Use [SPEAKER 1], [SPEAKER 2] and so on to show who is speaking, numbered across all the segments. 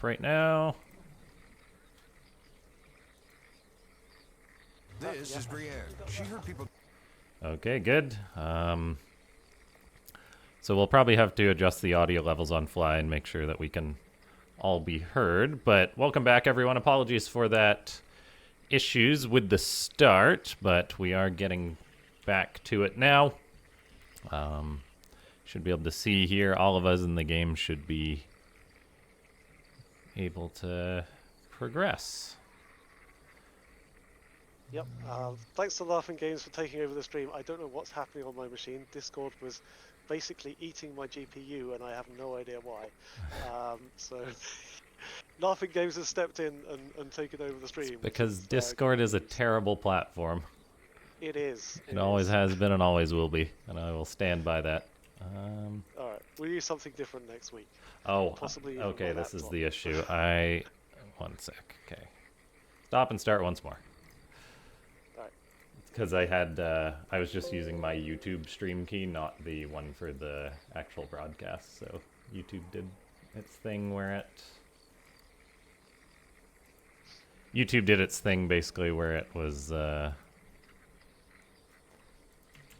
[SPEAKER 1] right now.
[SPEAKER 2] This is Brienne. She heard people.
[SPEAKER 1] Okay, good. So we'll probably have to adjust the audio levels on fly and make sure that we can all be heard. But welcome back, everyone. Apologies for that issues with the start, but we are getting back to it now. Should be able to see here. All of us in the game should be able to progress.
[SPEAKER 3] Yep. Thanks to Laughing Games for taking over the stream. I don't know what's happening on my machine. Discord was basically eating my GPU, and I have no idea why. So Laughing Games has stepped in and taken over the stream.
[SPEAKER 1] Because Discord is a terrible platform.
[SPEAKER 3] It is.
[SPEAKER 1] It always has been and always will be, and I will stand by that.
[SPEAKER 3] All right, we'll use something different next week.
[SPEAKER 1] Oh,
[SPEAKER 3] Possibly
[SPEAKER 1] okay,
[SPEAKER 3] even my
[SPEAKER 1] this is
[SPEAKER 3] laptop.
[SPEAKER 1] the issue. One sec, okay. Stop and start once more.
[SPEAKER 3] Alright.
[SPEAKER 1] Because I was just using my YouTube stream key, not the one for the actual broadcast, so YouTube did its thing YouTube did its thing basically where it was,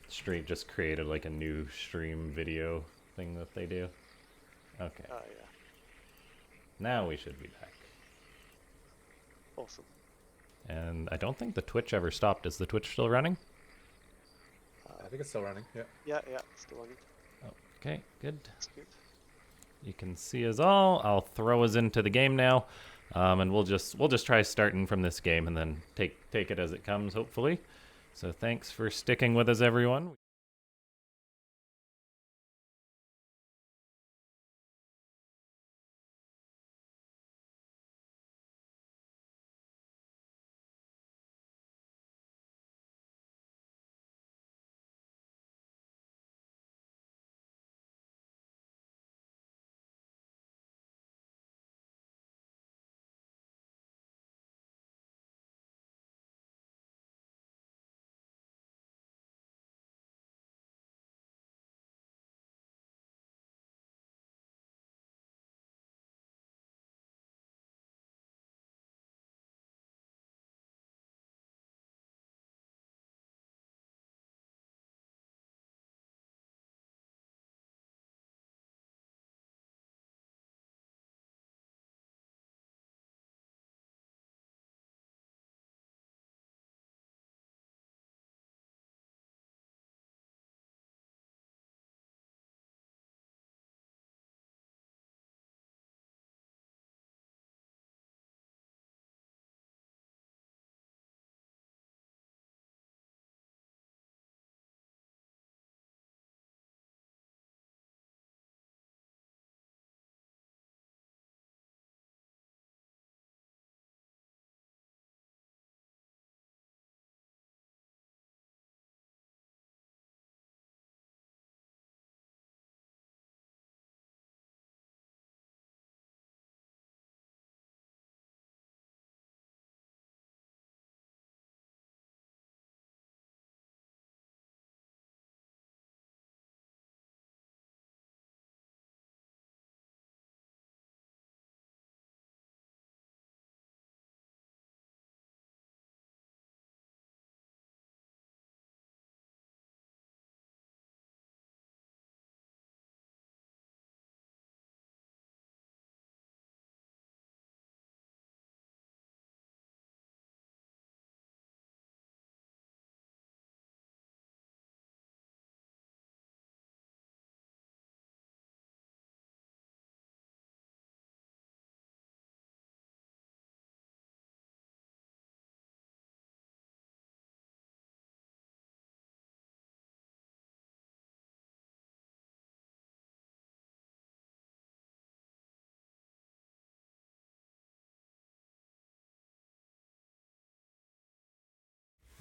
[SPEAKER 1] Stream just created like a new stream video thing that they do. Okay.
[SPEAKER 3] Oh, yeah.
[SPEAKER 1] Now we should be back.
[SPEAKER 3] Awesome.
[SPEAKER 1] And I don't think the Twitch ever stopped. Is the Twitch still running?
[SPEAKER 4] I think it's still running, yeah.
[SPEAKER 3] Yeah, still running.
[SPEAKER 1] Okay, good.
[SPEAKER 3] That's good.
[SPEAKER 1] You can see us all. I'll throw us into the game now. And we'll just try starting from this game and then take it as it comes, hopefully. So thanks for sticking with us, everyone.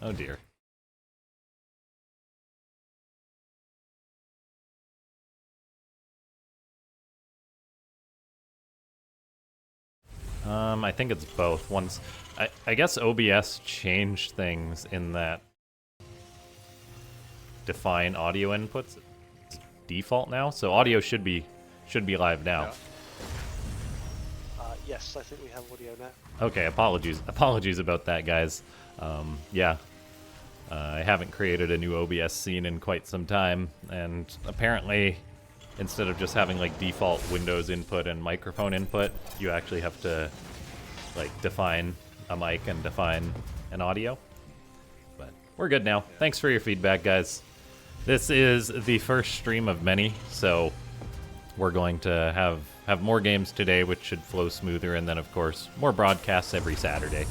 [SPEAKER 1] Oh dear. I think it's both. I guess OBS changed things in that define audio inputs. It's default now, so audio should be live now.
[SPEAKER 3] Yes, I think we have audio now.
[SPEAKER 1] Okay, apologies about that, guys. Yeah, I haven't created a new OBS scene in quite some time, and apparently, instead of just having like default Windows input and microphone input, you actually have to like define a mic and define an audio. But we're good now. Thanks for your feedback, guys. This is the first stream of many, so we're going to have more games today, which should flow smoother, and then of course more broadcasts every Saturday.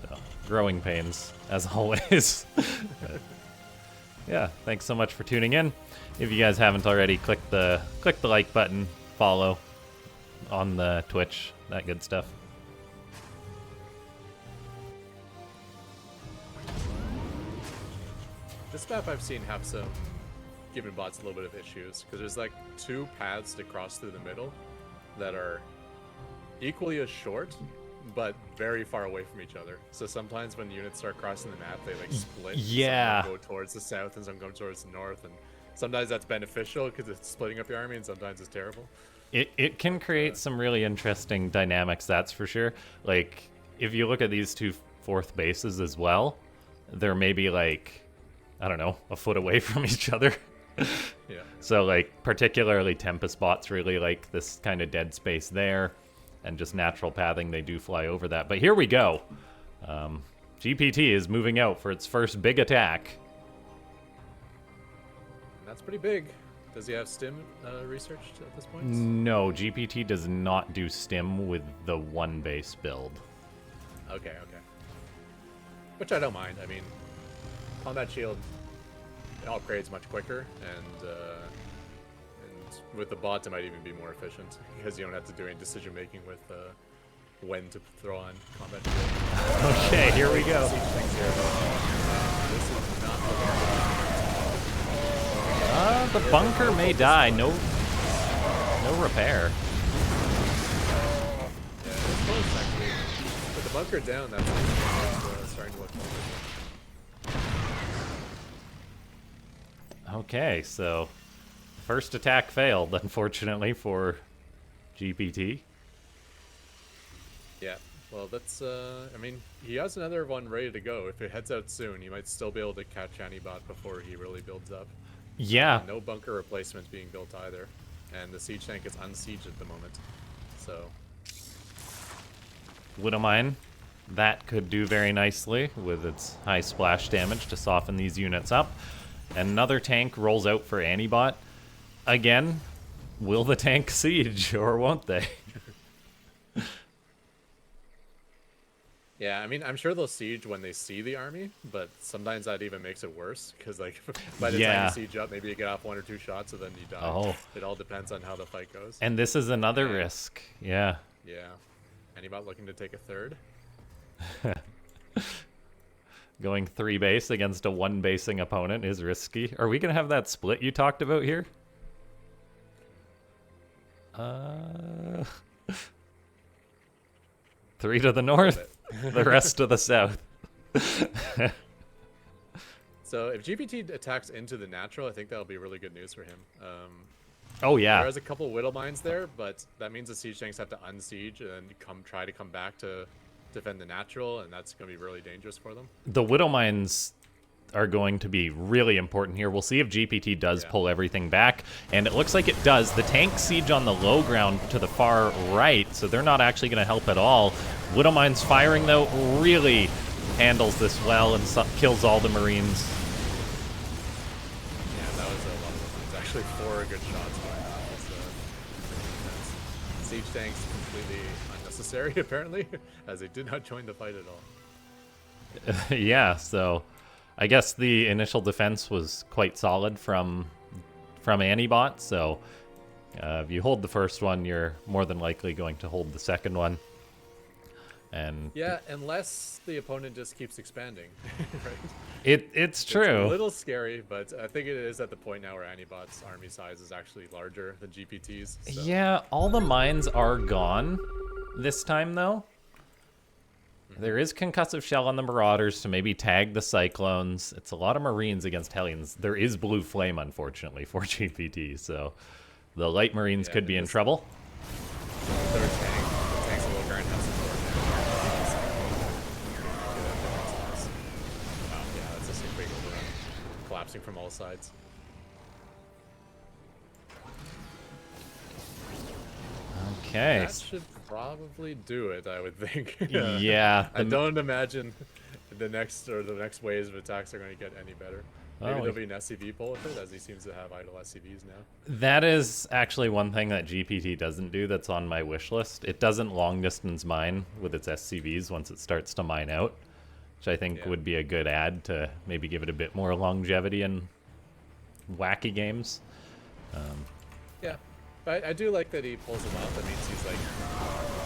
[SPEAKER 1] So, growing pains as always. But, yeah, thanks so much for tuning in. If you guys haven't already, click the like button, follow on the Twitch, that good stuff.
[SPEAKER 4] This map I've seen have some given bots a little bit of issues because there's like 2 paths to cross through the middle that are equally as short but very far away from each other. So sometimes when units start crossing the map, they like split.
[SPEAKER 1] Yeah.
[SPEAKER 4] Some go towards the south and some go towards the north, and sometimes that's beneficial because it's splitting up your army, and sometimes it's terrible.
[SPEAKER 1] It can create some really interesting dynamics, that's for sure. Like, if you look at these 2 fourth bases as well, they're maybe like, I don't know, a foot away from each other.
[SPEAKER 4] Yeah.
[SPEAKER 1] So, like, particularly Tempest bots really like this kind of dead space there, and just natural pathing, they do fly over that. But here we go. GPT is moving out for its first big attack.
[SPEAKER 4] And that's pretty big. Does he have stim researched at this point?
[SPEAKER 1] No, GPT does not do stim with the 1 base build.
[SPEAKER 4] Okay. Which I don't mind. I mean, combat shield upgrades much quicker, and with the bots it might even be more efficient because you don't have to do any decision making with when to throw on combat shield.
[SPEAKER 1] Okay, here we go.
[SPEAKER 4] Siege things here. This is not
[SPEAKER 1] The bunker may die. No repair.
[SPEAKER 4] Yeah, it's close actually. With the bunker down, that's starting to look more.
[SPEAKER 1] Okay, so first attack failed, unfortunately, for GPT.
[SPEAKER 4] Yeah, well, that's, I mean, he has another one ready to go. If it heads out soon, he might still be able to catch Antibot before he really builds up.
[SPEAKER 1] Yeah.
[SPEAKER 4] No bunker replacement being built either. And the siege tank is unsieged at the moment. So,
[SPEAKER 1] Widowmine, that could do very nicely with its high splash damage to soften these units up. Another tank rolls out for Antibot. Again, will the tank siege or won't they?
[SPEAKER 4] yeah, I mean, I'm sure they'll siege when they see the army, but sometimes that even makes it worse, because, like, by the time you siege up, maybe you get off 1 or 2 shots, and then you die.
[SPEAKER 1] Oh.
[SPEAKER 4] It all depends on how the fight goes.
[SPEAKER 1] And this is another risk. Yeah.
[SPEAKER 4] Yeah. Antibot looking to take a third.
[SPEAKER 1] Going 3 base against a 1 basing opponent is risky. Are we going to have that split you talked about here? 3 to the north, the rest to the south.
[SPEAKER 4] So if GPT attacks into the natural, I think that'll be really good news for him.
[SPEAKER 1] Oh yeah.
[SPEAKER 4] There is a couple of Widow Mines there, but that means the siege tanks have to unsiege and try to come back to defend the natural, and that's going to be really dangerous for them.
[SPEAKER 1] The Widow Mines are going to be really important here. We'll see if GPT does pull everything back, and it looks like it does. The tank siege on the low ground to the far right, so they're not actually going to help at all. Widow Mines firing, though, really handles this well and kills all the Marines.
[SPEAKER 4] Yeah, that was a lot of Marines. Actually, 4 good shots. Siege tanks completely unnecessary, apparently, as they did not join the fight at all.
[SPEAKER 1] Yeah, so I guess the initial defense was quite solid from Antibot, so if you hold the first one, you're more than likely going to hold the second one. And
[SPEAKER 4] yeah, unless the opponent just keeps expanding, right?
[SPEAKER 1] It's true.
[SPEAKER 4] It's a little scary, but I think it is at the point now where Antibot's army size is actually larger than GPT's. So.
[SPEAKER 1] Yeah, all the mines are gone this time, though. There is concussive shell on the Marauders to maybe tag the Cyclones. It's a lot of Marines against Hellions. There is blue flame, unfortunately, for GPT, so the light Marines could be in trouble.
[SPEAKER 4] Third tank. The tank's collapsing from all sides.
[SPEAKER 1] Okay.
[SPEAKER 4] That should probably do it, I would think.
[SPEAKER 1] Yeah.
[SPEAKER 4] I don't imagine the next waves of attacks are going to get any better. Maybe
[SPEAKER 1] Well,
[SPEAKER 4] there'll be an SCV pull with it, as he seems to have idle SCVs now.
[SPEAKER 1] that is actually one thing that GPT doesn't do that's on my wish list. It doesn't long distance mine with its SCVs once it starts to mine out, which I think would be a good add to maybe give it a bit more longevity in wacky games.
[SPEAKER 4] Yeah, but I do like that he pulls them out. That means he's like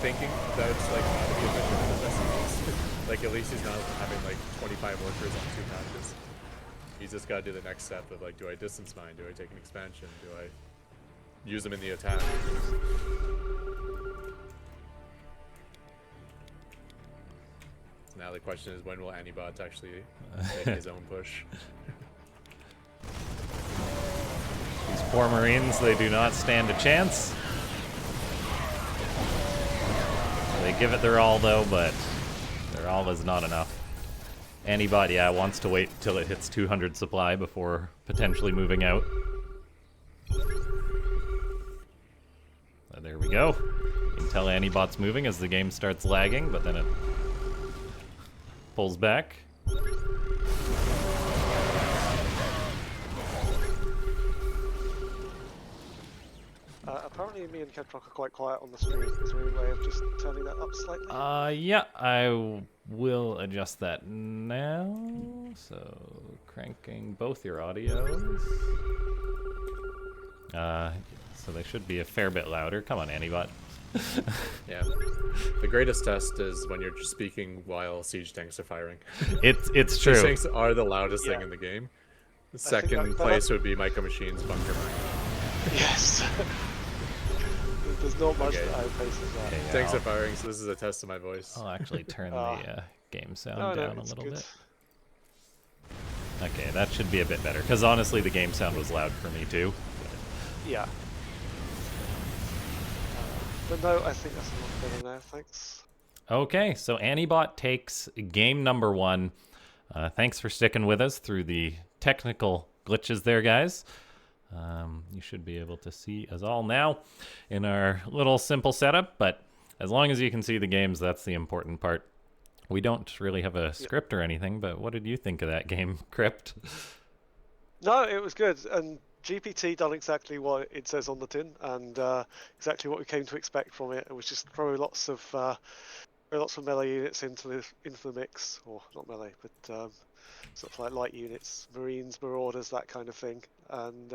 [SPEAKER 4] thinking about like how to be efficient with his SCVs. Like at least he's not having like 25 workers on 2 patches. He's just got to do the next step of like, do I distance mine? Do I take an expansion? Do I use them in the attack? So now the question is, when will Anibot actually make his own push?
[SPEAKER 1] These poor Marines, they do not stand a chance. They give it their all though, but their all is not enough. Anibot, yeah, wants to wait till it hits 200 supply before potentially moving out. There we go. You can tell Anibot's moving as the game starts lagging, but then it pulls back.
[SPEAKER 3] Apparently me and Kedrock are quite quiet on the stream. Is there any way of just turning that up slightly?
[SPEAKER 1] Yeah, I will adjust that now. So, cranking both your audios. So they should be a fair bit louder. Come on, Anibot.
[SPEAKER 4] Yeah. The greatest test is when you're speaking while siege tanks are firing.
[SPEAKER 1] It's true.
[SPEAKER 4] Siege tanks are the loudest thing in the game. The second place would be Micro Machines Bunker Mine.
[SPEAKER 3] Yes. There's not much that outpaces that.
[SPEAKER 1] Okay,
[SPEAKER 4] Tanks are firing, so this is a test of my voice.
[SPEAKER 1] I'll actually turn the game sound down a little bit. Okay, that should be a bit better, because honestly the game sound was loud for me too.
[SPEAKER 3] Yeah. But no, I think that's a lot better now, thanks.
[SPEAKER 1] Okay, so Anibot takes game number 1. Thanks for sticking with us through the technical glitches there, guys. You should be able to see us all now in our little simple setup, but as long as you can see the games, that's the important part. We don't really have a script or anything, but what did you think of that game, Crypt?
[SPEAKER 3] No, it was good, and GPT done exactly what it says on the tin, and exactly what we came to expect from it. It was just throw lots of melee units into the mix, or not melee, but sort of like light units, Marines, Marauders, that kind of thing. And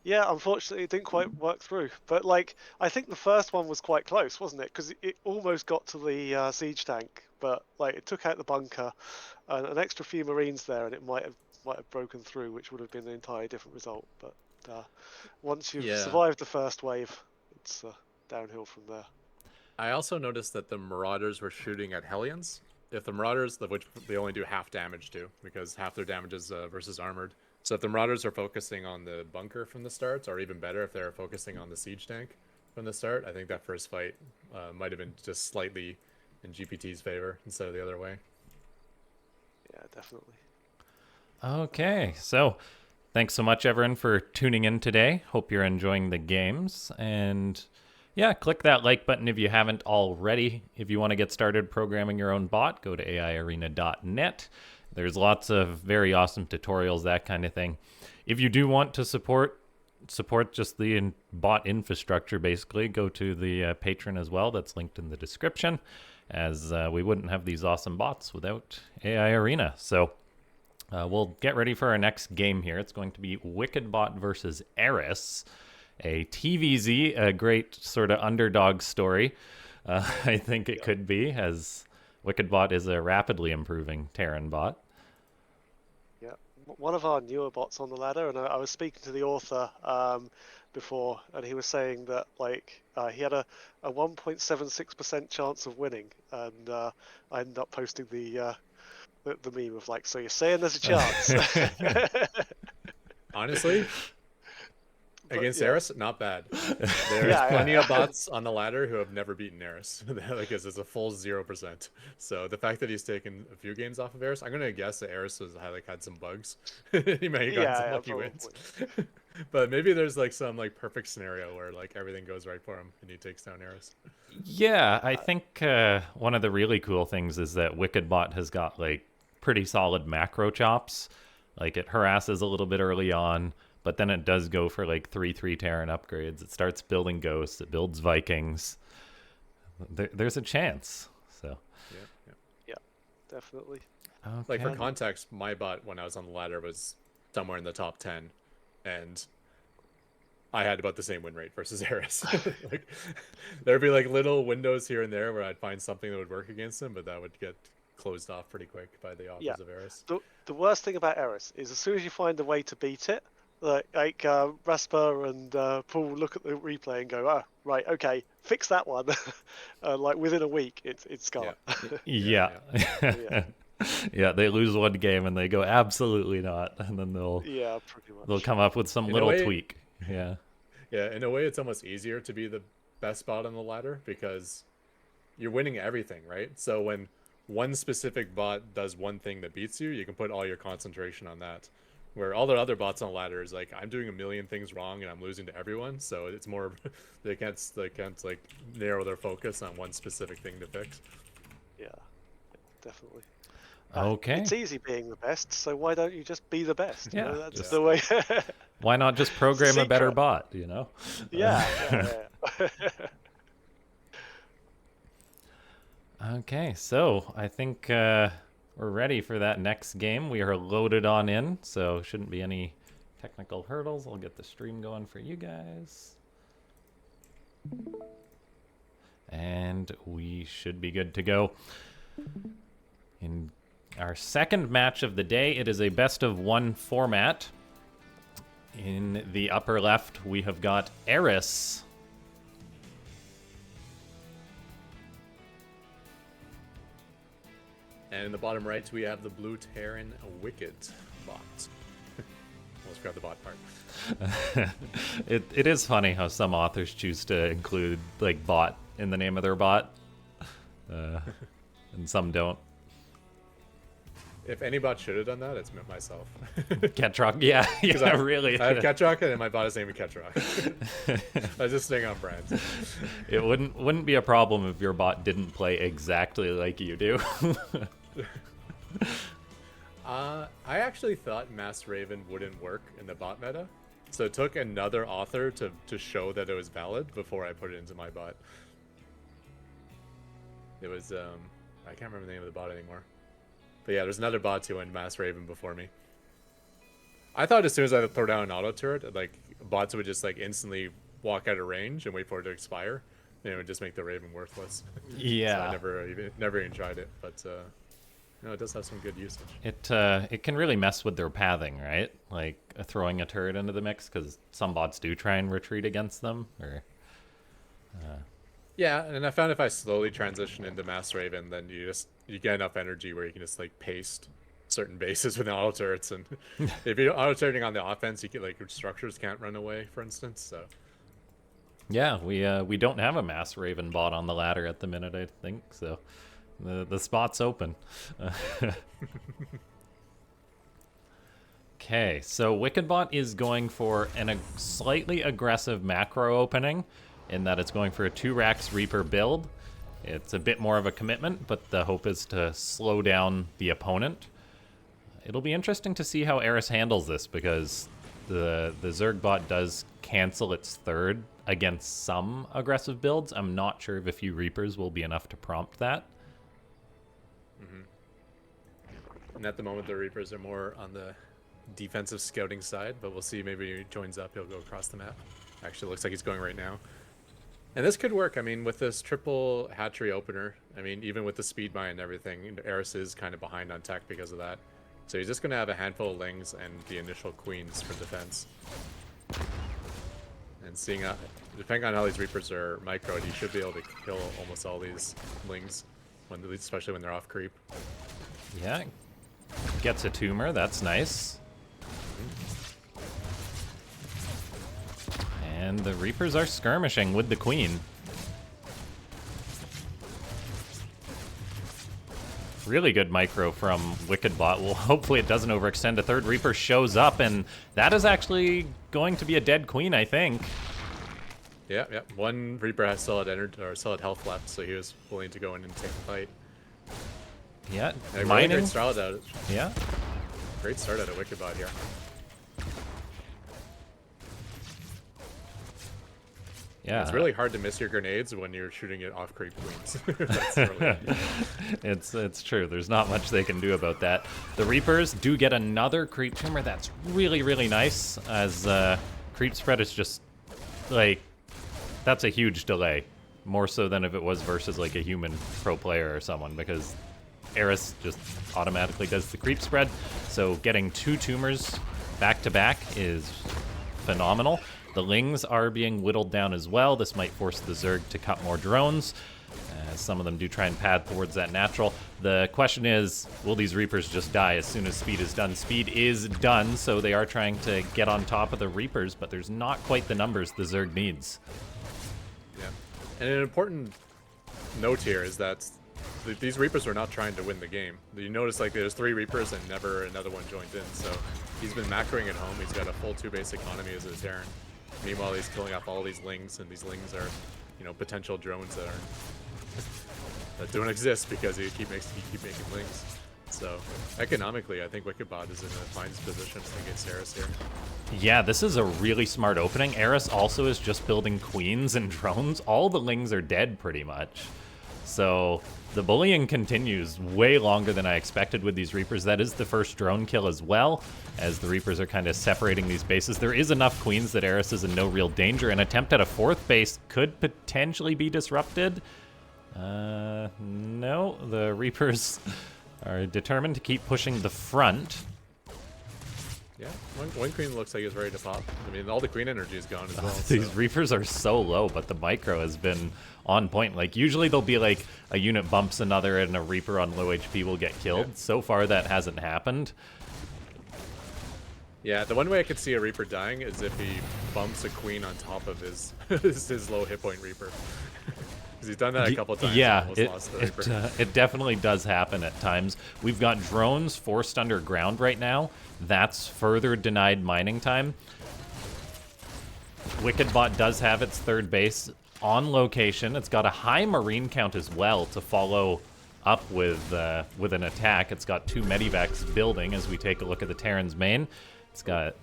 [SPEAKER 3] yeah, unfortunately, it didn't quite work through. But like, I think the first one was quite close, wasn't it? Because it almost got to the siege tank, but like it took out the bunker, and an extra few Marines there, and it might have broken through, which would have been an entirely different result. But once you've survived the first wave, it's downhill from there.
[SPEAKER 4] I also noticed that the Marauders were shooting at Hellions. If the Marauders, which they only do half damage to, because half their damage is versus armored. So if the Marauders are focusing on the bunker from the start, or even better, if they're focusing on the siege tank from the start, I think that first fight might have been just slightly in GPT's favor instead of the other way.
[SPEAKER 3] Yeah, definitely.
[SPEAKER 1] Okay, so thanks so much, everyone, for tuning in today. Hope you're enjoying the games. And yeah, click that like button if you haven't already. If you want to get started programming your own bot, go to aiarena.net. There's lots of very awesome tutorials, that kind of thing. If you do want to support just the bot infrastructure, basically, go to the Patreon as well. That's linked in the description, as we wouldn't have these awesome bots without AI Arena. So we'll get ready for our next game here. It's going to be Wickedbot versus Eris, a TVZ, a great sort of underdog story. I think it could be, as Wickedbot is a rapidly improving Terran bot.
[SPEAKER 3] Yeah, one of our newer bots on the ladder, and I was speaking to the author before, and he was saying that like he had a 1.76% chance of winning, and I ended up posting the meme of like, so you're saying there's a chance?
[SPEAKER 4] Honestly, against
[SPEAKER 3] yeah.
[SPEAKER 4] Eris, not bad. There's
[SPEAKER 3] Yeah,
[SPEAKER 4] plenty
[SPEAKER 3] yeah.
[SPEAKER 4] of bots on the ladder who have never beaten Eris because it's a full 0%. So the fact that he's taken a few games off of Eris, I'm gonna guess that Eris had some bugs. He may have gotten some
[SPEAKER 3] Yeah,
[SPEAKER 4] lucky
[SPEAKER 3] probably.
[SPEAKER 4] wins. But maybe there's like some like perfect scenario where like everything goes right for him and he takes down Eris.
[SPEAKER 1] Yeah, I think one of the really cool things is that Wickedbot has got like pretty solid macro chops. Like it harasses a little bit early on, but then it does go for like 3/3 Terran upgrades. It starts building ghosts, it builds Vikings. There's a chance. So
[SPEAKER 4] Yeah, yeah.
[SPEAKER 3] Yeah, definitely.
[SPEAKER 4] Like for
[SPEAKER 1] okay.
[SPEAKER 4] context, my bot when I was on the ladder was somewhere in the top 10, and I had about the same win rate versus Eris. Like there'd be like little windows here and there where I'd find something that would work against him, but that would get closed off pretty quick by the
[SPEAKER 3] Yeah.
[SPEAKER 4] offers of Eris.
[SPEAKER 3] The worst thing about Eris is as soon as you find a way to beat it, like Rasper and Paul look at the replay and go, oh, right, okay, fix that one. Like within a week, it's gone.
[SPEAKER 1] Yeah.
[SPEAKER 3] Yeah.
[SPEAKER 1] Yeah, they lose one game and they go absolutely not, and then
[SPEAKER 3] Yeah, pretty
[SPEAKER 1] they'll
[SPEAKER 3] much.
[SPEAKER 1] come up with some
[SPEAKER 4] In a
[SPEAKER 1] little
[SPEAKER 4] way-
[SPEAKER 1] tweak. Yeah.
[SPEAKER 4] Yeah, in a way, it's almost easier to be the best bot on the ladder because you're winning everything, right? So when one specific bot does one thing that beats you, you can put all your concentration on that. Where all the other bots on the ladder is like, I'm doing a million things wrong and I'm losing to everyone. So it's more they can't like narrow their focus on one specific thing to fix.
[SPEAKER 3] Yeah, definitely.
[SPEAKER 1] Okay.
[SPEAKER 3] It's easy being the best, so why don't you just be the best?
[SPEAKER 1] Yeah,
[SPEAKER 3] That's
[SPEAKER 1] just-
[SPEAKER 3] the way.
[SPEAKER 1] Why not just program a better
[SPEAKER 3] secret.
[SPEAKER 1] bot, you know?
[SPEAKER 3] Yeah.
[SPEAKER 1] Okay, so I think we're ready for that next game. We are loaded on in, so shouldn't be any technical hurdles. I'll get the stream going for you guys. And we should be good to go. In our second match of the day, it is a best-of-1 format. In the upper left, we have got Eris.
[SPEAKER 4] And in the bottom right, we have the blue Terran Wicked bot. Almost grab the bot part.
[SPEAKER 1] It is funny how some authors choose to include like bot in the name of their bot, and some don't.
[SPEAKER 4] If any bot should have done that, it's myself.
[SPEAKER 1] Ketrock, yeah, yeah, really.
[SPEAKER 4] I have Ketrock and my bot is named Ketrock. I was just staying on brand.
[SPEAKER 1] It wouldn't be a problem if your bot didn't play exactly like you do.
[SPEAKER 4] I actually thought Mass Raven wouldn't work in the bot meta, so it took another author to show that it was valid before I put it into my bot. It was I can't remember the name of the bot anymore, but yeah, there's another bot who went Mass Raven before me. I thought as soon as I throw down an auto turret, like bots would just like instantly walk out of range and wait for it to expire, and it would just make the Raven worthless.
[SPEAKER 1] Yeah.
[SPEAKER 4] So I never even tried it, but no, it does have some good usage.
[SPEAKER 1] It can really mess with their pathing, right? Like throwing a turret into the mix, because some bots do try and retreat against them. Or
[SPEAKER 4] Yeah, and I found if I slowly transition into Mass Raven, then you get enough energy where you can just like paste certain bases with auto turrets, and if you're auto turreting on the offense, you get like your structures can't run away, for instance. So
[SPEAKER 1] yeah, we don't have a Mass Raven bot on the ladder at the minute, I think. So the spot's open. Okay, so Wickedbot is going for a slightly aggressive macro opening, in that it's going for a 2 Rax Reaper build. It's a bit more of a commitment, but the hope is to slow down the opponent. It'll be interesting to see how Eris handles this, because the Zerg bot does cancel its third against some aggressive builds. I'm not sure if a few Reapers will be enough to prompt that.
[SPEAKER 4] and at the moment the Reapers are more on the defensive scouting side, but we'll see. Maybe he joins up, he'll go across the map. Actually, looks like he's going right now. And this could work. I mean, with this triple hatchery opener, I mean, even with the speed buy and everything, Eris is kind of behind on tech because of that. So he's just going to have a handful of lings and the initial queens for defense. And seeing, depending on how these Reapers are microed, he should be able to kill almost all these lings, especially when they're off creep.
[SPEAKER 1] Yeah, gets a tumor. That's nice. And the Reapers are skirmishing with the Queen. Really good micro from Wickedbot. Well, hopefully it doesn't overextend. A third Reaper shows up, and that is actually going to be a dead Queen, I think.
[SPEAKER 4] Yeah, yeah. One Reaper has still had health left, so he was willing to go in and take the fight.
[SPEAKER 1] Yeah,
[SPEAKER 4] Really
[SPEAKER 1] mining.
[SPEAKER 4] great start out.
[SPEAKER 1] Yeah.
[SPEAKER 4] Great start out of Wickedbot here.
[SPEAKER 1] Yeah.
[SPEAKER 4] It's really hard to miss your grenades when you're shooting it off creep queens. That's really...
[SPEAKER 1] It's true. There's not much they can do about that. The Reapers do get another creep tumor. That's really, really nice, as creep spread is just, like, that's a huge delay. More so than if it was versus, like, a human pro player or someone, because Eris just automatically does the creep spread. So getting 2 tumors back-to-back is phenomenal. The Lings are being whittled down as well. This might force the Zerg to cut more drones, as some of them do try and pad towards that natural. The question is, will these Reapers just die as soon as speed is done? Speed is done, so they are trying to get on top of the Reapers, but there's not quite the numbers the Zerg needs.
[SPEAKER 4] Yeah. And an important note here is that these Reapers are not trying to win the game. You notice, like, there's 3 Reapers and never another one joined in, so he's been macroing at home. He's got a full 2 base economy as a Terran. Meanwhile, he's killing off all these Lings, and these Lings are, you know, potential drones that don't exist because he keep making Lings. So economically, I think Wickedbot is in a fine position against Eris here.
[SPEAKER 1] Yeah, this is a really smart opening. Eris also is just building queens and drones. All the Lings are dead pretty much. So the bullying continues way longer than I expected with these Reapers. That is the first drone kill as well, as the Reapers are kind of separating these bases. There is enough queens that Eris is in no real danger. An attempt at a 4th base could potentially be disrupted. No, the Reapers are determined to keep pushing the front.
[SPEAKER 4] Yeah, one queen looks like it's ready to pop. I mean, all the queen energy is gone as well.
[SPEAKER 1] These Reapers are so low, but the micro has been on point. Like, usually there'll be like a unit bumps another and a Reaper on low HP will get killed.
[SPEAKER 4] Yeah.
[SPEAKER 1] So far that hasn't happened.
[SPEAKER 4] Yeah, the one way I could see a Reaper dying is if he bumps a queen on top of his his low hit point Reaper. Because he's done that a couple times.
[SPEAKER 1] Yeah,
[SPEAKER 4] And almost lost the Reaper.
[SPEAKER 1] it definitely does happen at times. We've got drones forced underground right now. That's further denied mining time. Wickedbot does have its 3rd base on location. It's got a high marine count as well to follow up with an attack. It's got 2 medivacs building as we take a look at the Terran's main. It's got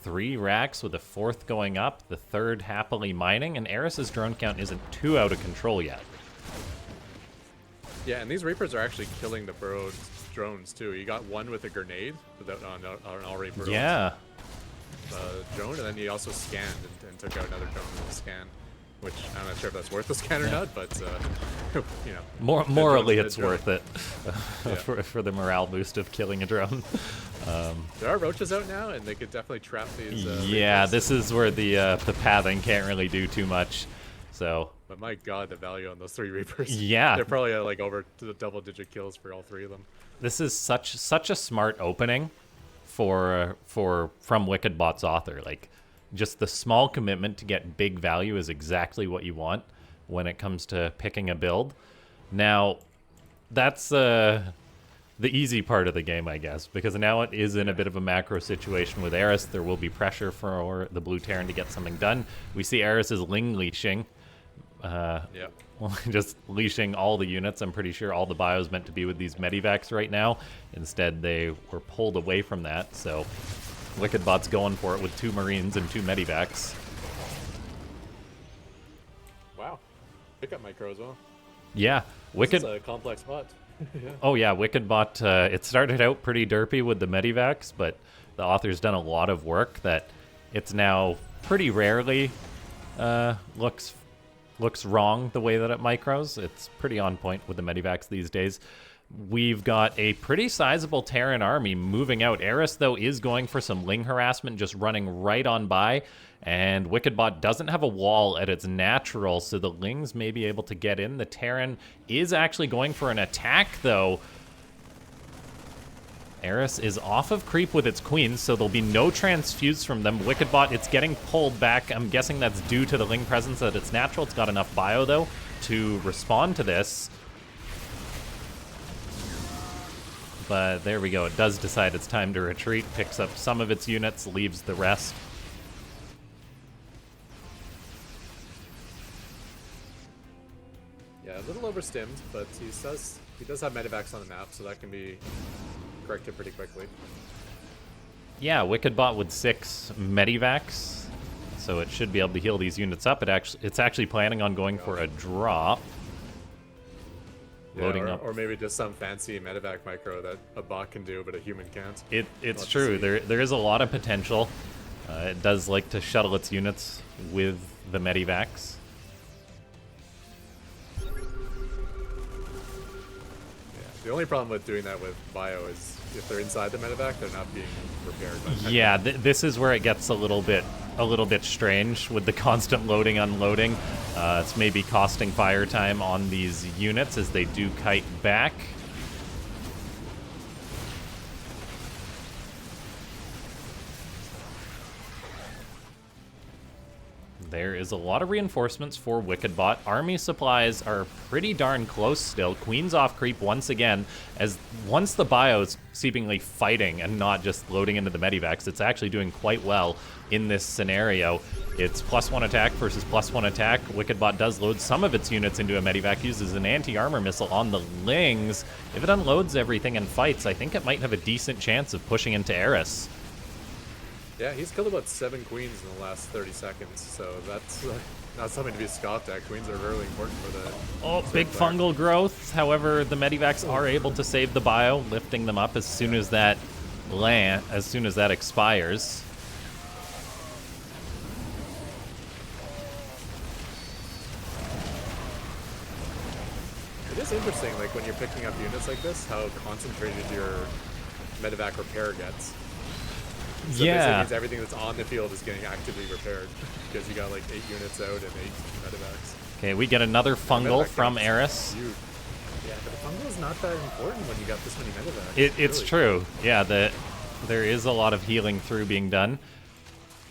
[SPEAKER 1] 3 racks with a 4th going up, the 3rd happily mining, and Eris's drone count isn't too out of control yet.
[SPEAKER 4] Yeah, and these Reapers are actually killing the burrowed drones too. You got one with a grenade without on an already burrowed drone, and then he also scanned and took out another drone with a scan. Which I'm not sure if that's worth the scan or not, but you know,
[SPEAKER 1] Morally, it's worth it
[SPEAKER 4] Yeah.
[SPEAKER 1] for the morale boost of killing a drone.
[SPEAKER 4] There are roaches out now, and they could definitely trap these.
[SPEAKER 1] Yeah,
[SPEAKER 4] Reapers.
[SPEAKER 1] this is where the pathing can't really do too much. So
[SPEAKER 4] But my god, the value on those 3 Reapers.
[SPEAKER 1] Yeah.
[SPEAKER 4] They're probably like over to the double-digit kills for all 3 of them.
[SPEAKER 1] this is such a smart opening from Wickedbot's author. Like, just the small commitment to get big value is exactly what you want when it comes to picking a build. Now, that's the easy part of the game, I guess, because now it is in a bit of a macro situation with Eris. There will be pressure for the Blue Terran to get something done. We see Eris is Ling leashing.
[SPEAKER 4] Yeah.
[SPEAKER 1] Just leashing all the units. I'm pretty sure all the bios meant to be with these medivacs right now. Instead, they were pulled away from that, so Wickedbot's going for it with 2 Marines and 2 medivacs.
[SPEAKER 4] Wow. Pickup micro as well.
[SPEAKER 1] Yeah,
[SPEAKER 4] This is a complex bot. Yeah.
[SPEAKER 1] Oh yeah, Wickedbot, it started out pretty derpy with the medivacs, but the author's done a lot of work that it's now pretty rarely looks wrong the way that it micros. It's pretty on point with the medivacs these days. We've got a pretty sizable Terran army moving out. Eris, though, is going for some Ling harassment, just running right on by. And Wickedbot doesn't have a wall at its natural, so the Lings may be able to get in. The Terran is actually going for an attack, though. Eris is off of creep with its queens, so there'll be no transfuse from them. Wickedbot, it's getting pulled back. I'm guessing that's due to the Ling presence, that it's natural. It's got enough bio, though, to respond to this. But there we go. It does decide it's time to retreat, picks up some of its units, leaves the rest.
[SPEAKER 4] Yeah, a little overstimmed, but he does have medevacs on the map, so that can be corrected pretty quickly.
[SPEAKER 1] Yeah, Wickedbot with 6 medivacs, so it should be able to heal these units up. It's actually planning on going for a drop.
[SPEAKER 4] Yeah,
[SPEAKER 1] Loading up.
[SPEAKER 4] Or maybe just some fancy medevac micro that a bot can do, but a human can't.
[SPEAKER 1] It's true. There is a lot of potential. It does like to shuttle its units with the medivacs.
[SPEAKER 4] Yeah. The only problem with doing that with bio is if they're inside the medevac, they're not being repaired.
[SPEAKER 1] Yeah, this is where it gets a little bit strange with the constant loading, unloading. It's maybe costing fire time on these units as they do kite back. There is a lot of reinforcements for Wickedbot. Army supplies are pretty darn close still. Queen's off creep once again, as once the bio's seemingly fighting and not just loading into the medivacs, it's actually doing quite well in this scenario. It's +1 attack versus +1 attack. Wickedbot does load some of its units into a medivac, uses an anti-armor missile on the Lings. If it unloads everything and fights, I think it might have a decent chance of pushing into Eris.
[SPEAKER 4] Yeah, he's killed about 7 queens in the last 30 seconds, so that's not something to be scoffed at. Queens are really important for the...
[SPEAKER 1] Oh, big fungal growth. However, the medivacs are able to save the bio, lifting them up as soon as that expires.
[SPEAKER 4] It is interesting, like when you're picking up units like this, how concentrated your medevac repair gets. So
[SPEAKER 1] yeah.
[SPEAKER 4] basically means everything that's on the field is getting actively repaired because you got like 8 units out and 8 medevacs.
[SPEAKER 1] Okay, we get another fungal from Eris.
[SPEAKER 4] Huge. Yeah, but the fungal is not that important when you got this many medevacs.
[SPEAKER 1] It's
[SPEAKER 4] really
[SPEAKER 1] true. Yeah, there is a lot of healing through being done.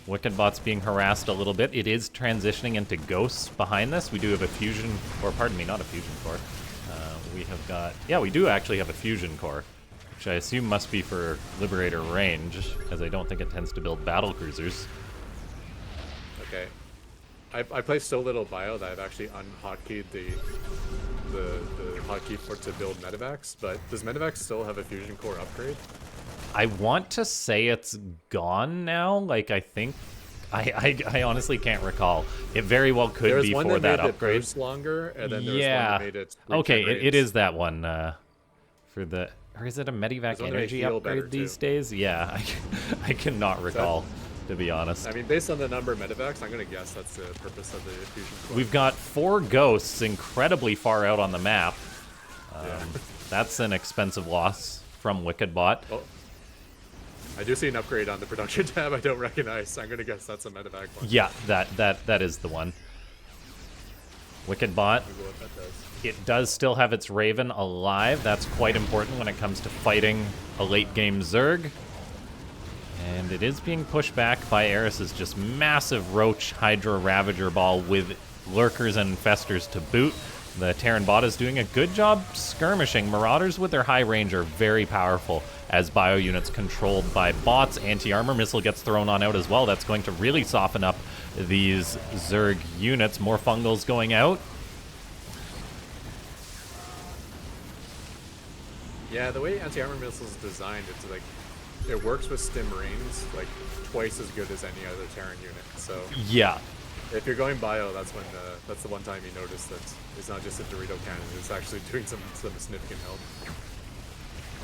[SPEAKER 1] Wickedbot's being harassed a little bit. It is transitioning into ghosts behind this. We do have a fusion, or pardon me, not a fusion core. We have got, yeah, we do actually have a fusion core, which I assume must be for Liberator range, as I don't think it tends to build battle cruisers.
[SPEAKER 4] Okay. I play so little bio that I've actually unhotkeyed the hotkey to build medevacs, but does medevacs still have a fusion core upgrade?
[SPEAKER 1] I want to say it's gone now. Like, I think... I honestly can't recall. It very well could be for that upgrade.
[SPEAKER 4] It longer, and then there was one that made it
[SPEAKER 1] okay, it is that one for the... Or is it a Medivac energy upgrade these days? Yeah, I cannot recall, to be honest.
[SPEAKER 4] I mean, based on the number of medevacs, I'm going to guess that's the purpose of the fusion core.
[SPEAKER 1] We've got 4 ghosts incredibly far out on the map. That's an expensive loss from Wickedbot.
[SPEAKER 4] Oh. I do see an upgrade on the production tab I don't recognize. I'm going to guess that's a medevac one.
[SPEAKER 1] Yeah, that is the one. Wickedbot. It does still have its Raven alive. That's quite important when it comes to fighting a late-game Zerg. And it is being pushed back by Eris's just massive Roach Hydra Ravager ball with Lurkers and Infestors to boot. The Terran bot is doing a good job skirmishing. Marauders with their high range are very powerful as bio units controlled by bots. Anti-armor missile gets thrown on out as well. That's going to really soften up these Zerg units. More fungals going out.
[SPEAKER 4] Yeah, the way anti-armor missile is designed, it's like it works with stim marines like twice as good as any other Terran unit. So
[SPEAKER 1] yeah,
[SPEAKER 4] if you're going bio, that's the one time you notice that it's not just a Dorito cannon; it's actually doing some significant help.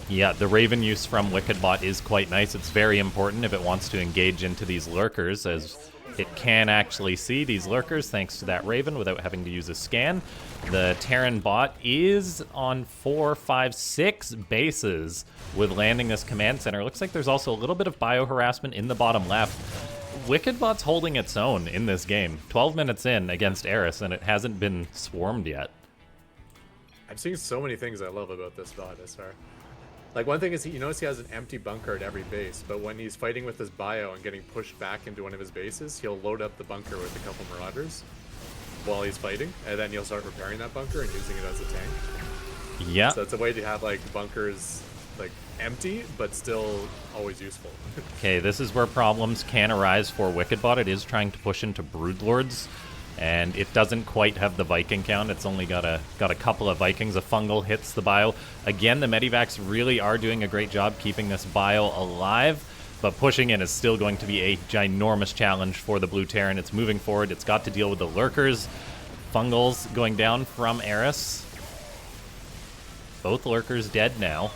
[SPEAKER 1] Yeah, the Raven use from Wickedbot is quite nice. It's very important if it wants to engage into these Lurkers, as it can actually see these Lurkers thanks to that Raven without having to use a scan. The Terran bot is on 4, 5, 6 bases with landing this command center. Looks like there's also a little bit of bio harassment in the bottom left. Wickedbot's holding its own in this game. 12 minutes in against Eris, and it hasn't been swarmed yet.
[SPEAKER 4] I'm seeing so many things I love about this bot, I swear. Like, one thing is, you notice he has an empty bunker at every base, but when he's fighting with his bio and getting pushed back into one of his bases, he'll load up the bunker with a couple Marauders while he's fighting, and then he'll start repairing that bunker and using it as a tank.
[SPEAKER 1] Yeah.
[SPEAKER 4] So it's a way to have, like, bunkers, like, empty, but still always useful.
[SPEAKER 1] Okay, this is where problems can arise for Wickedbot. It is trying to push into Broodlords, and it doesn't quite have the Viking count. It's only got a couple of Vikings. A fungal hits the bio. Again, the Medivacs really are doing a great job keeping this bio alive, but pushing in is still going to be a ginormous challenge for the Blue Terran. It's moving forward. It's got to deal with the Lurkers. Fungals going down from Eris. Both Lurkers dead now.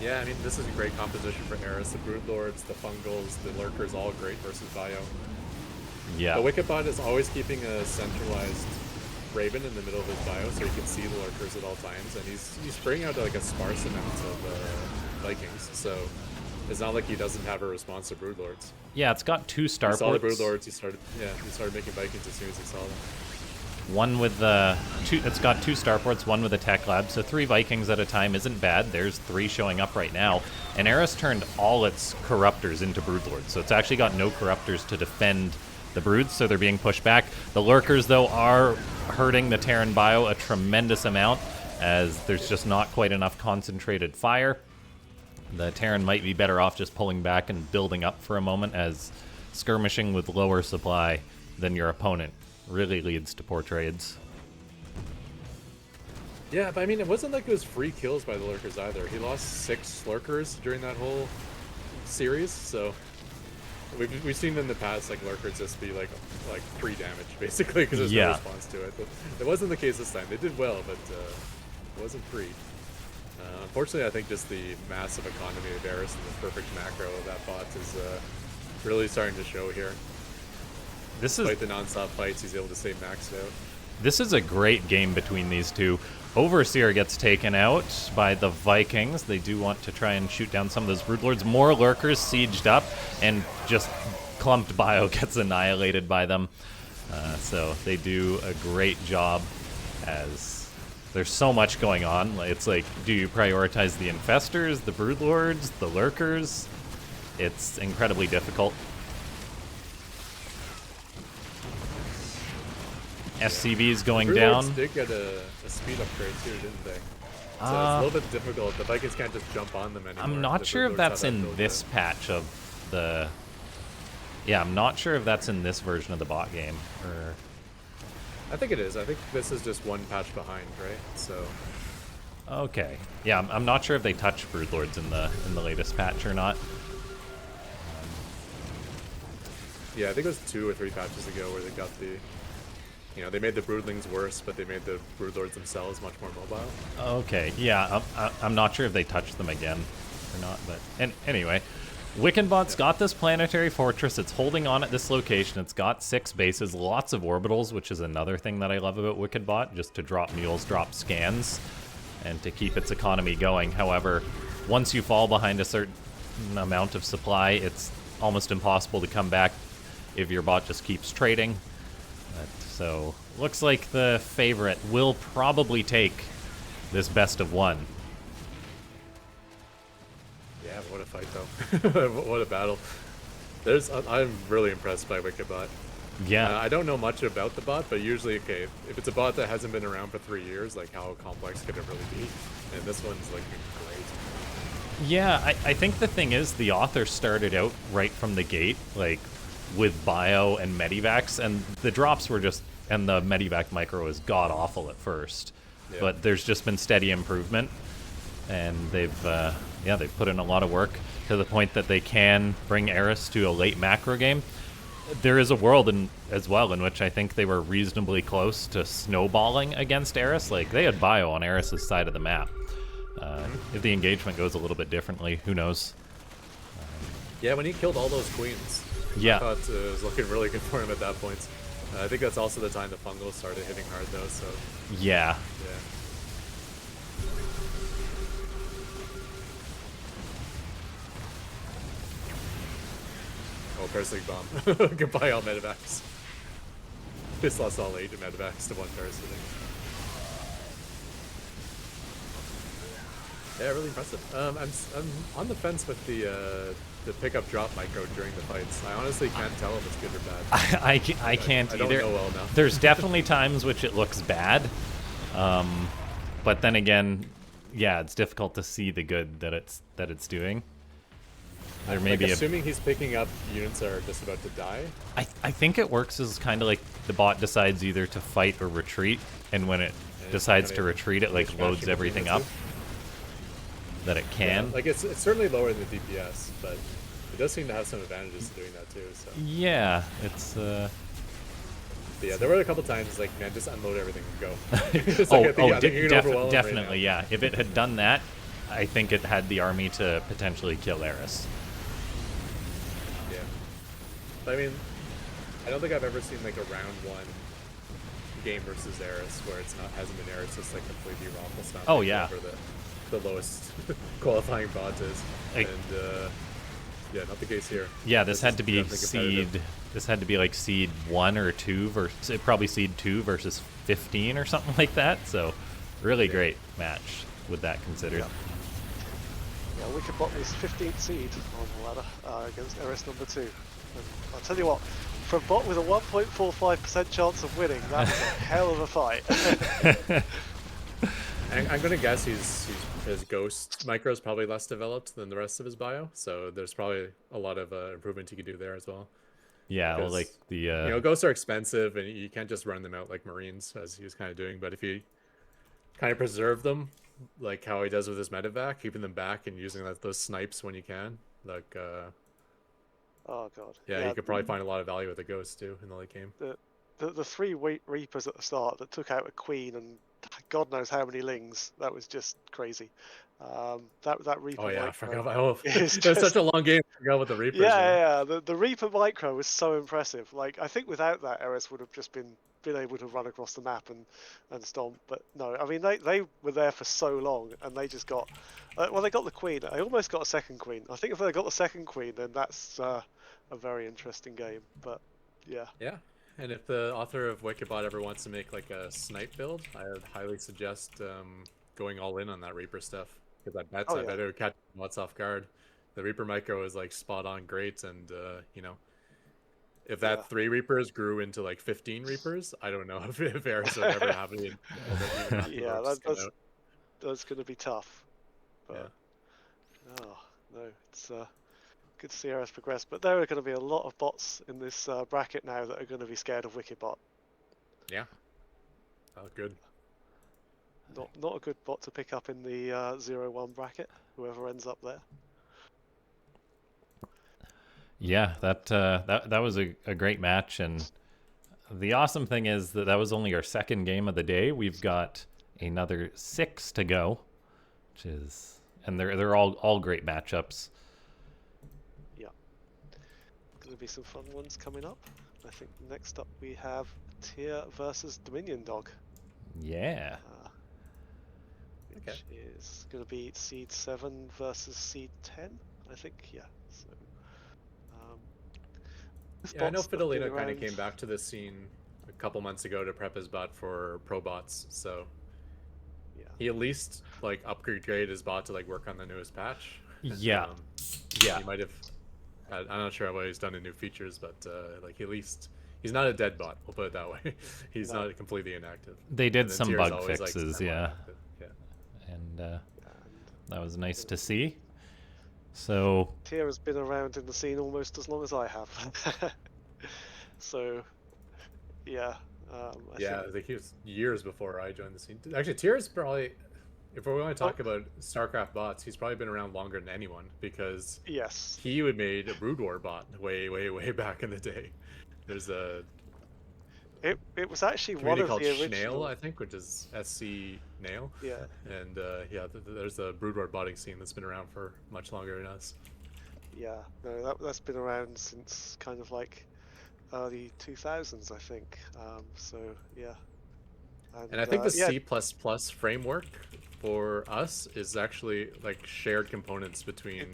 [SPEAKER 4] Yeah, I mean, this is a great composition for Eris. The Broodlords, the Fungals, the Lurkers, all great versus bio.
[SPEAKER 1] Yeah.
[SPEAKER 4] The Wickedbot is always keeping a centralized Raven in the middle of his bio so he can see the Lurkers at all times, and he's spraying out like a sparse amount of Vikings, so it's not like he doesn't have a response to Broodlords.
[SPEAKER 1] Yeah, it's got 2 starports.
[SPEAKER 4] He saw the Broodlords, he started making Vikings as soon as he saw them.
[SPEAKER 1] One with it's got 2 starports, one with a tech lab, so 3 Vikings at a time isn't bad. There's 3 showing up right now. And Eris turned all its Corruptors into Broodlords, so it's actually got no Corruptors to defend the Broods, so they're being pushed back. The Lurkers, though, are hurting the Terran bio a tremendous amount, as there's just not quite enough concentrated fire. The Terran might be better off just pulling back and building up for a moment, as skirmishing with lower supply than your opponent really leads to poor trades.
[SPEAKER 4] Yeah, but I mean, it wasn't like it was free kills by the Lurkers either. He lost 6 Lurkers during that whole series, so we've seen in the past like Lurkers just be like 3 damage basically because there's no response to it. But it wasn't the case this time. They did well, but it wasn't free. Unfortunately, I think just the massive economy of Eris and the perfect macro of that bot is really starting to show here. Despite the non-stop fights, he's able to stay maxed out.
[SPEAKER 1] This is a great game between these two. Overseer gets taken out by the Vikings. They do want to try and shoot down some of those Broodlords. More Lurkers sieged up, and just clumped bio gets annihilated by them. So they do a great job, as there's so much going on. It's like, do you prioritize the Infestors, the Broodlords, the Lurkers? It's incredibly difficult. SCV's going down.
[SPEAKER 4] The did get a speed upgrade too, didn't they? So it's a little bit difficult. The Vikings can't just jump on them anymore.
[SPEAKER 1] I'm not sure if that's in this patch of the... Yeah, I'm not sure if that's in this version of the bot game. Or...
[SPEAKER 4] I think it is. I think this is just one patch behind, right? So...
[SPEAKER 1] Okay. Yeah, I'm not sure if they touch Broodlords in the latest patch or not.
[SPEAKER 4] Yeah, I think it was 2 or 3 patches ago where they got the... You know, they made the Broodlings worse, but they made the Broodlords themselves much more mobile.
[SPEAKER 1] Okay, yeah, I'm not sure if they touched them again or not, but anyway. Wickedbot's got this planetary fortress. It's holding on at this location. It's got 6 bases, lots of orbitals, which is another thing that I love about Wickedbot, just to drop mules, drop scans, and to keep its economy going. However, once you fall behind a certain amount of supply, it's almost impossible to come back if your bot just keeps trading. So, looks like the favorite will probably take this best of 1.
[SPEAKER 4] Yeah, what a fight though. What a battle. I'm really impressed by Wickedbot.
[SPEAKER 1] Yeah.
[SPEAKER 4] I don't know much about the bot, but usually, okay, if it's a bot that hasn't been around for 3 years, like how complex could it really be? And this one's like great.
[SPEAKER 1] Yeah, I think the thing is, the author started out right from the gate, like, with bio and medivacs, and the drops were just, and the medivac micro was god-awful at first. Yeah. But there's just been steady improvement, and they've put in a lot of work to the point that they can bring Eris to a late macro game. There is a world as well in which I think they were reasonably close to snowballing against Eris. Like, they had bio on Eris's side of the map. If the engagement goes a little bit differently, who knows?
[SPEAKER 4] Yeah, when he killed all those queens,
[SPEAKER 1] yeah.
[SPEAKER 4] I thought it was looking really good for him at that point. I think that's also the time the fungals started hitting hard, though. So
[SPEAKER 1] yeah.
[SPEAKER 4] Oh, parasitic bomb. Goodbye, all medivacs. Just lost all 8 medivacs to 1 parasitic. Yeah, really impressive. I'm on the fence with the pickup drop micro during the fights. I honestly can't tell if it's good or bad.
[SPEAKER 1] I can't
[SPEAKER 4] I don't
[SPEAKER 1] either.
[SPEAKER 4] know well enough.
[SPEAKER 1] There's definitely times which it looks bad, but then again, yeah, it's difficult to see the good that it's doing. There may be
[SPEAKER 4] assuming he's picking up units that are just about to die.
[SPEAKER 1] I think it works as kind of like the bot decides either to fight or retreat, and when it decides to retreat, it like loads everything up that it can.
[SPEAKER 4] Yeah, like it's certainly lower than the DPS, but it does seem to have some advantages to doing that too. So
[SPEAKER 1] Yeah, it's.
[SPEAKER 4] But yeah, there were a couple times like, man, just unload everything and go. It's like, I think you're gonna overwhelm him
[SPEAKER 1] definitely,
[SPEAKER 4] right
[SPEAKER 1] yeah. If it had done that, I think it had the army to potentially kill Eris.
[SPEAKER 4] Yeah. But, I mean, I don't think I've ever seen like a round one game versus Eris where it's not hasn't been Eris just like completely raffle stomping.
[SPEAKER 1] Oh yeah.
[SPEAKER 4] For the lowest qualifying bot is, and yeah, not the case here.
[SPEAKER 1] Yeah, this had to be seed. This had to be like seed 1 or 2 versus probably seed 2 versus 15 or something like that. So, really great match with that considered.
[SPEAKER 3] Yeah, Wickerbot was 15th seed on the ladder against Eris number 2. And I'll tell you what, for a bot with a 1.45% chance of winning, that was a hell of a fight.
[SPEAKER 4] I'm gonna guess his ghost micro is probably less developed than the rest of his bio, so there's probably a lot of improvement he could do there as well.
[SPEAKER 1] Yeah, well, like the
[SPEAKER 4] you know, ghosts are expensive and you can't just run them out like Marines as he was kind of doing, but if you kind of preserve them like how he does with his medevac, keeping them back and using those snipes when you can, like
[SPEAKER 3] oh god.
[SPEAKER 4] Yeah, you could probably find a lot of value with the ghosts too in the late game.
[SPEAKER 3] The 3 Reapers at the start that took out a Queen and God knows how many Lings, that was just crazy. That Reaper.
[SPEAKER 4] Oh yeah,
[SPEAKER 3] micro
[SPEAKER 4] I forgot about
[SPEAKER 3] it's
[SPEAKER 4] There's such a long game. I forgot about the Reapers.
[SPEAKER 3] Yeah. The Reaper micro was so impressive. Like I think without that, Eris would have just been able to run across the map and stomp. But no, I mean they were there for so long and they just got well, they got the Queen. I almost got a second Queen. I think if they got the second Queen, then that's a very interesting game. But yeah.
[SPEAKER 4] Yeah. And if the author of Wikibot ever wants to make like a snipe build, I would highly suggest going all in on that Reaper stuff. Because I bet it would catch lots off guard. The Reaper micro is like spot on great, and you know, if that 3 Reapers grew into like 15 Reapers, I don't know if Eris would ever have it.
[SPEAKER 3] Yeah, that's going to be tough. But, oh no, it's good to see Eris progress. But there are going to be a lot of bots in this bracket now that are going to be scared of Wikibot.
[SPEAKER 4] Yeah. Oh, good.
[SPEAKER 3] Not a good bot to pick up in the 0-1 bracket. Whoever ends up there.
[SPEAKER 1] Yeah, that was a great match, and the awesome thing is that was only our second game of the day. We've got another 6 to go, which is, and they're all great matchups.
[SPEAKER 3] Yeah, going to be some fun ones coming up. I think next up we have Tyr versus Dominion Dog.
[SPEAKER 1] Yeah.
[SPEAKER 3] Which is going to be Seed 7 versus Seed 10, I think. Yeah. So,
[SPEAKER 4] I know Fidelino kind of came back to this scene a couple months ago to prep his bot for pro bots, so he at least like upgraded his bot to like work on the newest patch. And,
[SPEAKER 1] yeah.
[SPEAKER 4] He might have. I'm not sure what he's done in new features, but like at least he's not a dead bot. We'll put it that way. He's not completely inactive.
[SPEAKER 1] They did some bug
[SPEAKER 4] always,
[SPEAKER 1] fixes,
[SPEAKER 4] like,
[SPEAKER 1] and that was nice to see. So
[SPEAKER 3] Tyr has been around in the scene almost as long as I have. So yeah.
[SPEAKER 4] I think he was years before I joined the scene. Actually, Tyr is probably, if we're going to talk about Starcraft bots, he's probably been around longer than anyone because he would made a Brood War bot way back in the day. There's a
[SPEAKER 3] It was actually one of the original.
[SPEAKER 4] Snail, I think, which is SC Nail. Yeah. And there's a Brood War botting scene that's been around for much longer than us.
[SPEAKER 3] Yeah, no, that's been around since kind of like early 2000s, I think. So yeah.
[SPEAKER 4] And I think the C++ framework for us is actually like shared components between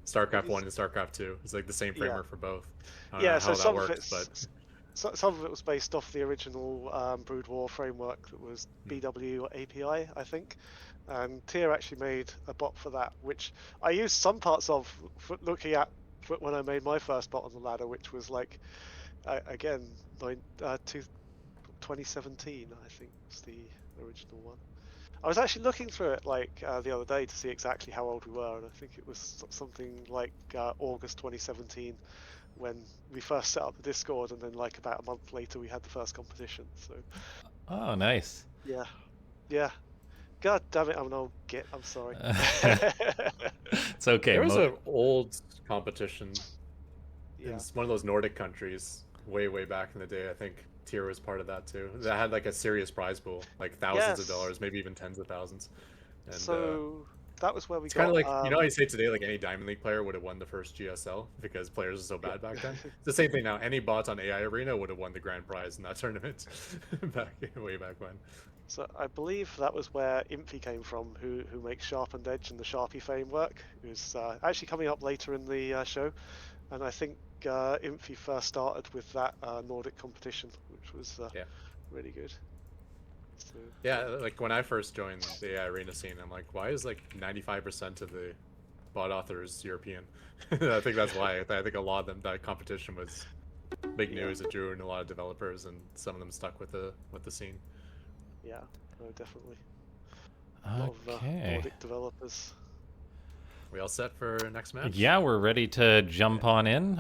[SPEAKER 4] StarCraft 1 and StarCraft 2. It's like the same framework for both. I don't know how that works, but
[SPEAKER 3] some of it was based off the original Brood War framework that was BW API, I think. And Tier actually made a bot for that, which I used some parts of looking at when I made my first bot on the ladder, which was like, again, 2017, I think was the original one. I was actually looking through it like the other day to see exactly how old we were, and I think it was something like August 2017 when we first set up the Discord, and then like about a month later we had the first competition. So
[SPEAKER 1] Oh, nice.
[SPEAKER 3] yeah, yeah. God damn it, I'm an old git. I'm sorry.
[SPEAKER 1] It's okay.
[SPEAKER 4] There was an old competition in
[SPEAKER 3] Yeah.
[SPEAKER 4] one of those Nordic countries way back in the day. I think Tier was part of that too. That had like a serious prize pool, like thousands of
[SPEAKER 3] Yes.
[SPEAKER 4] dollars, maybe even tens of thousands. And
[SPEAKER 3] So that was where we
[SPEAKER 4] it's kind
[SPEAKER 3] got.
[SPEAKER 4] of like, you know how you say today, like any Diamond League player would have won the first GSL because players are so bad back then. It's the same thing now. Any bot on AI Arena would have won the grand prize in that tournament way back when.
[SPEAKER 3] So I believe that was where Impy came from, who makes Sharpened Edge and the Sharpie framework, who's actually coming up later in the show. And I think Impy first started with that Nordic competition, which was
[SPEAKER 4] Yeah.
[SPEAKER 3] really good. So,
[SPEAKER 4] Yeah, like when I first joined the AI Arena scene, I'm like, why is like 95% of the bot authors European? I think that's why. I think a lot of them, that competition was big news. It drew in a lot of developers, and some of them stuck with the scene.
[SPEAKER 3] yeah, no, definitely. A lot of
[SPEAKER 1] Okay.
[SPEAKER 3] Nordic developers.
[SPEAKER 4] We all set for next match?
[SPEAKER 1] Yeah, we're ready to jump on in.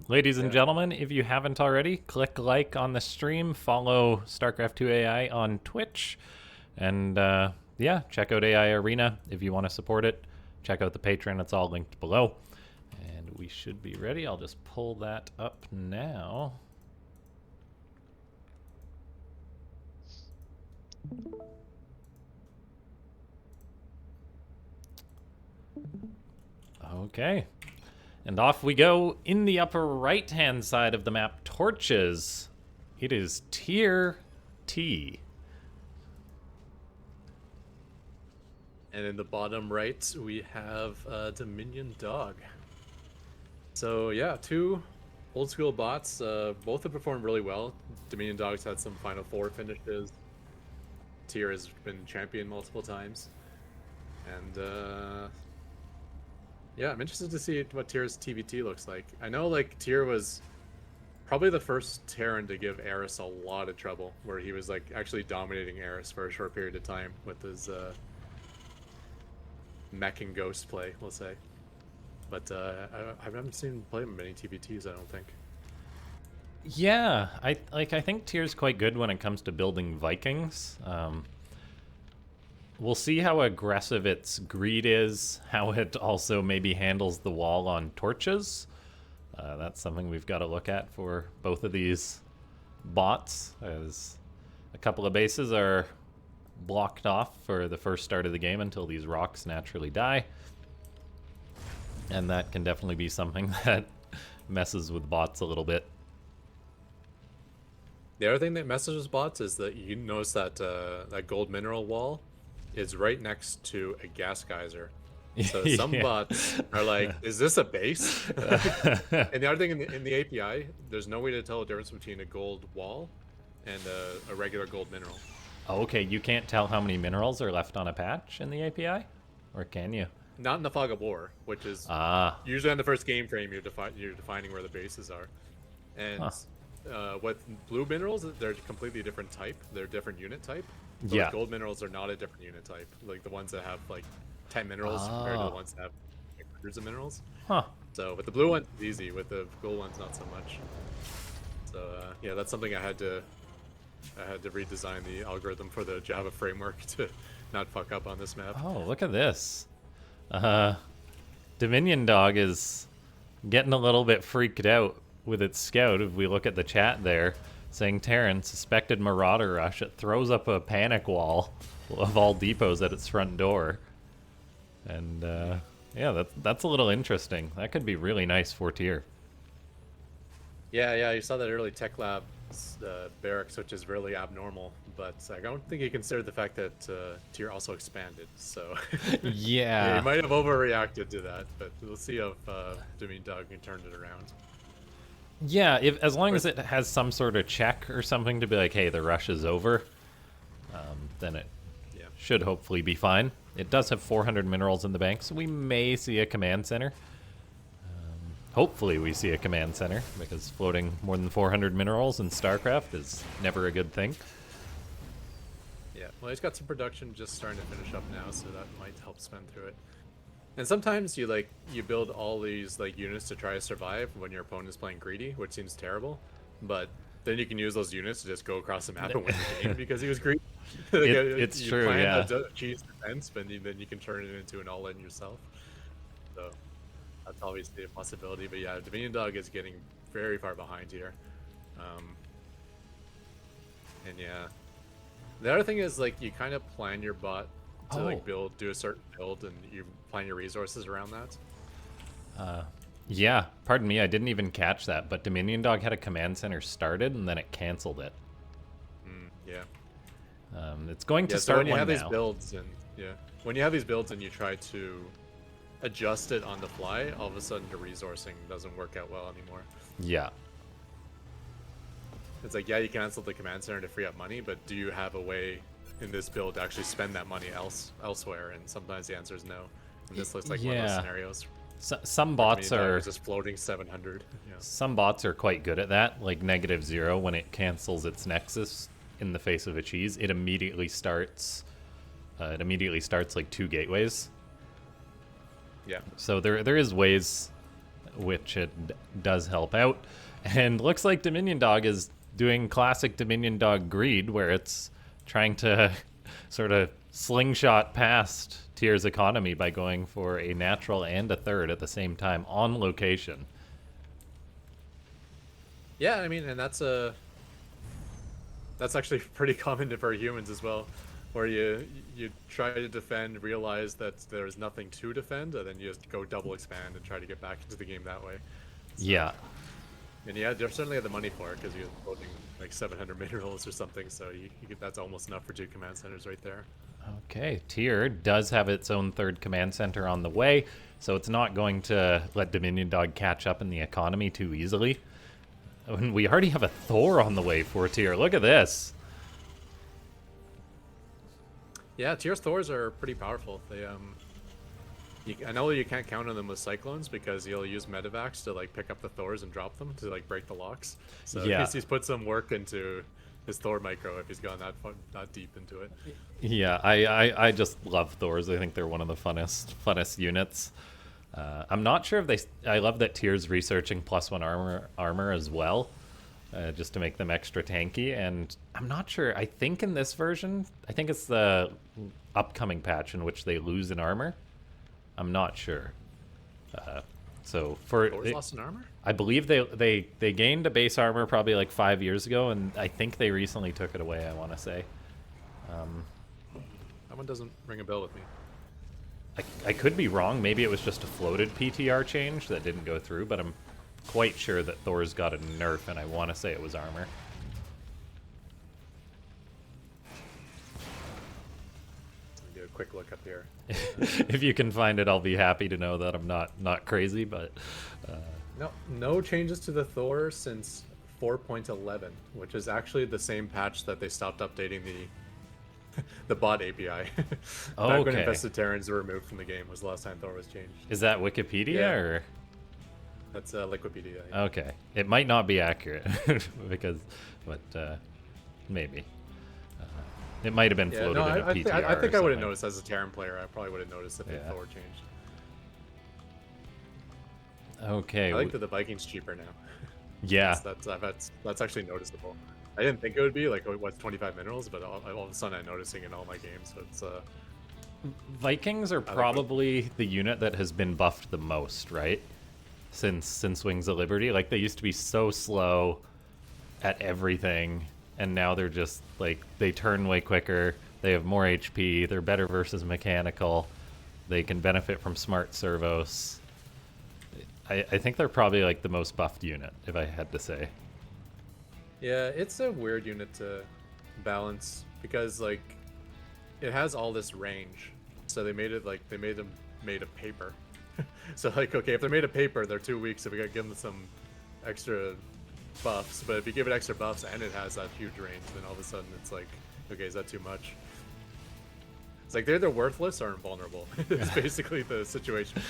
[SPEAKER 1] Ladies and
[SPEAKER 4] Yeah.
[SPEAKER 1] gentlemen, if you haven't already, click like on the stream, follow Starcraft 2 AI on Twitch, and yeah, check out AI Arena if you want to support it. Check out the Patreon, it's all linked below. And we should be ready. I'll just pull that up now. Okay. And off we go. In the upper right-hand side of the map, torches. It is Tier T.
[SPEAKER 4] And in the bottom right, we have Dominion Dog. So yeah, two old school bots. Both have performed really well. Dominion Dog's had some Final Four finishes. Tier has been champion multiple times. And yeah, I'm interested to see what Tier's TVT looks like. I know like Tier was probably the first Terran to give Eris a lot of trouble, where he was like actually dominating Eris for a short period of time with his mech and ghost play, we'll say. But I haven't seen him play many TVTs, I don't think.
[SPEAKER 1] Yeah, I think Tier's quite good when it comes to building Vikings. We'll see how aggressive its greed is, how it also maybe handles the wall on torches. That's something we've got to look at for both of these bots, as a couple of bases are blocked off for the first start of the game until these rocks naturally die. And that can definitely be something that messes with bots a little bit.
[SPEAKER 4] The other thing that messes with bots is that you notice that that gold mineral wall is right next to a gas geyser. So some
[SPEAKER 1] Yeah.
[SPEAKER 4] bots are like, "Is this a base?" And the other thing in the API, there's no way to tell the difference between a gold wall and a regular gold mineral.
[SPEAKER 1] Okay, you can't tell how many minerals are left on a patch in the API? Or can you?
[SPEAKER 4] Not in the Fog of War, which is usually on the first game frame. You're defining where the bases are, and with blue minerals, they're a completely different type. They're a different unit type. But
[SPEAKER 1] Yeah.
[SPEAKER 4] like, gold minerals are not a different unit type. Like the ones that have like 10 minerals compared to the ones that have like, hundreds of minerals.
[SPEAKER 1] Huh.
[SPEAKER 4] So with the blue ones, it's easy. With the gold ones, not so much. So yeah, that's something I had to redesign the algorithm for the Java framework to not fuck up on this map.
[SPEAKER 1] Oh, look at this. Dominion Dog is getting a little bit freaked out with its scout. If we look at the chat there, saying Terran suspected marauder rush, it throws up a panic wall of all depots at its front door. And yeah, that's a little interesting. That could be really nice for Tier.
[SPEAKER 4] Yeah, you saw that early Tech Lab barracks, which is really abnormal. But I don't think you consider the fact that Tier also expanded. So
[SPEAKER 1] Yeah.
[SPEAKER 4] you might have overreacted to that. But we'll see if Dominion Dog can turn it around.
[SPEAKER 1] Yeah, as long as it has some sort of check or something to be like, hey, the rush is over, then it
[SPEAKER 4] Yeah.
[SPEAKER 1] should hopefully be fine. It does have 400 minerals in the bank, so we may see a command center. Hopefully we see a command center, because floating more than 400 minerals in Starcraft is never a good thing.
[SPEAKER 4] Yeah, well, he's got some production just starting to finish up now, so that might help spend through it. And sometimes you build all these like units to try to survive when your opponent is playing greedy, which seems terrible. But then you can use those units to just go across the map and win the game because he was greedy. Like,
[SPEAKER 1] It's
[SPEAKER 4] you
[SPEAKER 1] true,
[SPEAKER 4] plan
[SPEAKER 1] yeah.
[SPEAKER 4] a cheese defense, but then you can turn it into an all-in yourself. So that's obviously a possibility. But yeah, Dominion Dog is getting very far behind here. And yeah, the other thing is like you kind of plan your bot to
[SPEAKER 1] Oh.
[SPEAKER 4] like do a certain build, and you plan your resources around that.
[SPEAKER 1] Yeah, pardon me, I didn't even catch that, but Dominion Dog had a command center started and then it canceled it.
[SPEAKER 4] Yeah.
[SPEAKER 1] It's going to
[SPEAKER 4] Yeah, so
[SPEAKER 1] start
[SPEAKER 4] when you
[SPEAKER 1] one
[SPEAKER 4] have these
[SPEAKER 1] now.
[SPEAKER 4] builds and when you have these builds and you try to adjust it on the fly, all of a sudden your resourcing doesn't work out well anymore.
[SPEAKER 1] Yeah.
[SPEAKER 4] It's like, yeah, you cancel the command center to free up money, but do you have a way in this build to actually spend that money elsewhere? And sometimes the answer is no. And this looks like one of those
[SPEAKER 1] Yeah.
[SPEAKER 4] scenarios.
[SPEAKER 1] Some bots are
[SPEAKER 4] just floating 700. Yeah.
[SPEAKER 1] some bots are quite good at that, like -0 when it cancels its nexus in the face of a cheese, it immediately starts like 2 gateways.
[SPEAKER 4] Yeah.
[SPEAKER 1] So there is ways which it does help out. And looks like Dominion Dog is doing classic Dominion Dog greed, where it's trying to sort of slingshot past Tier's economy by going for a natural and a third at the same time on location.
[SPEAKER 4] Yeah, I mean, and that's actually pretty common for humans as well, where you try to defend, realize that there's nothing to defend, and then you just go double expand and try to get back into the game that way.
[SPEAKER 1] Yeah.
[SPEAKER 4] And yeah, they're certainly have the money for it because you're holding like 700 minerals or something, so you get, that's almost enough for 2 command centers right there.
[SPEAKER 1] Okay, Tier does have its own third command center on the way, so it's not going to let Dominion Dog catch up in the economy too easily. And we already have a Thor on the way for Tier. Look at this.
[SPEAKER 4] Yeah, Tier's Thors are pretty powerful. They I know you can't count on them with Cyclones because he'll use Medivacs to like pick up the Thors and drop them to like break the locks. So
[SPEAKER 1] Yeah.
[SPEAKER 4] he's put some work into his Thor micro if he's gone that deep into it.
[SPEAKER 1] Yeah, I just love Thors. I think they're one of the funnest units. I'm not sure if they. I love that Tier's researching +1 armor as well, just to make them extra tanky. And I'm not sure. I think in this version, I think it's the upcoming patch in which they lose in armor. I'm not sure. So for
[SPEAKER 4] Thor's lost in armor?
[SPEAKER 1] I believe they gained a base armor probably like 5 years ago, and I think they recently took it away. I want to say.
[SPEAKER 4] That one doesn't ring a bell with me.
[SPEAKER 1] I could be wrong. Maybe it was just a floated PTR change that didn't go through, but I'm quite sure that Thor's got a nerf, and I want to say it was armor.
[SPEAKER 4] Let me do a quick look up here.
[SPEAKER 1] If you can find it, I'll be happy to know that I'm not crazy, but
[SPEAKER 4] No changes to the Thor since 4.11, which is actually the same patch that they stopped updating the bot API. Back when
[SPEAKER 1] Okay.
[SPEAKER 4] infested Terrans were removed from the game was the last time Thor was changed.
[SPEAKER 1] is that Wikipedia
[SPEAKER 4] Yeah.
[SPEAKER 1] or?
[SPEAKER 4] That's Liquipedia. Yeah.
[SPEAKER 1] Okay, it might not be accurate because, but maybe it might have been
[SPEAKER 4] Yeah,
[SPEAKER 1] floated
[SPEAKER 4] no,
[SPEAKER 1] in a
[SPEAKER 4] I
[SPEAKER 1] PTR.
[SPEAKER 4] think I
[SPEAKER 1] or
[SPEAKER 4] would have
[SPEAKER 1] something.
[SPEAKER 4] noticed as a Terran player. I probably would have noticed if the
[SPEAKER 1] Yeah.
[SPEAKER 4] Thor changed.
[SPEAKER 1] Okay.
[SPEAKER 4] I like that the Vikings cheaper now.
[SPEAKER 1] Yeah.
[SPEAKER 4] That's actually noticeable. I didn't think it would be like what's 25 minerals, but all of a sudden I'm noticing in all my games. So it's
[SPEAKER 1] Vikings are
[SPEAKER 4] like it.
[SPEAKER 1] probably the unit that has been buffed the most, right? Since Wings of Liberty. Like, they used to be so slow at everything, and now they're just like, they turn way quicker, they have more HP, they're better versus mechanical, they can benefit from smart servos. I think they're probably like the most buffed unit, if I had to say.
[SPEAKER 4] yeah, it's a weird unit to balance because like it has all this range. So they made them made of paper. So like, okay, if they're made of paper, they're too weak, so we gotta give them some extra buffs, but if you give it extra buffs and it has that huge range, then all of a sudden it's like, okay, is that too much? It's like they're either worthless or invulnerable. It's basically the situation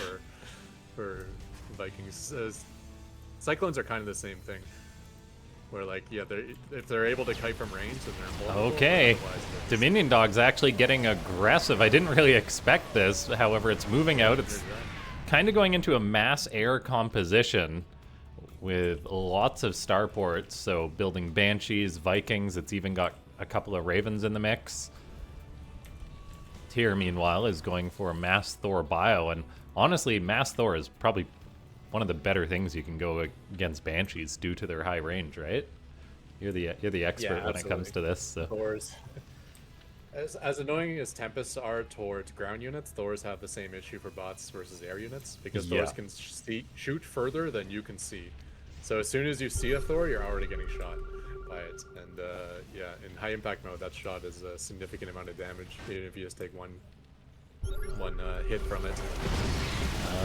[SPEAKER 4] for Vikings. Cyclones are kind of the same thing. Where like, yeah, if they're able to kite from range, then they're invulnerable.
[SPEAKER 1] Okay, Dominion Dog's actually getting aggressive. I didn't really expect this. However, it's moving out. It's kind of going into a mass air composition with lots of starports. So building Banshees, Vikings. It's even got a couple of Ravens in the mix. Tyr, meanwhile, is going for a Mass Thor bio, and honestly, Mass Thor is probably one of the better things you can go against Banshees due to their high range, right? You're the expert when it comes to this. So.
[SPEAKER 4] Thors, as annoying as Tempests are towards ground units, Thors have the same issue for bots versus air units because Thors can shoot further than you can see. So as soon as you see a Thor, you're already getting shot by it. And yeah, in high impact mode, that shot is a significant amount of damage, even if you just take one hit from it.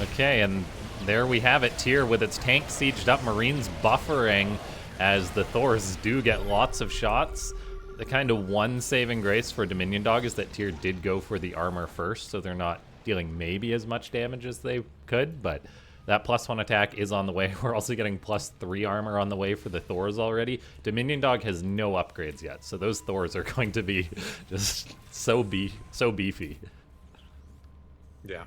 [SPEAKER 1] Okay, and there we have it. Tyr with its tank sieged up, Marines buffering as the Thors do get lots of shots. The kind of one saving grace for Dominion Dog is that Tyr did go for the armor first, so they're not dealing maybe as much damage as they could, but that +1 attack is on the way. We're also getting +3 armor on the way for the Thors already. Dominion Dog has no upgrades yet, so those Thors are going to be just so beefy.
[SPEAKER 4] Yeah.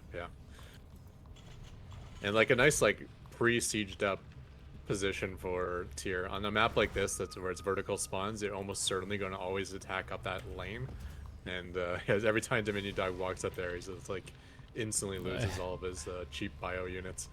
[SPEAKER 4] And like a nice like pre-sieged up position for Tyr on a map like this, that's where it's vertical spawns. They're almost certainly going to always attack up that lane, and every time Dominion Dog walks up there, he's just like instantly loses all of his cheap bio units.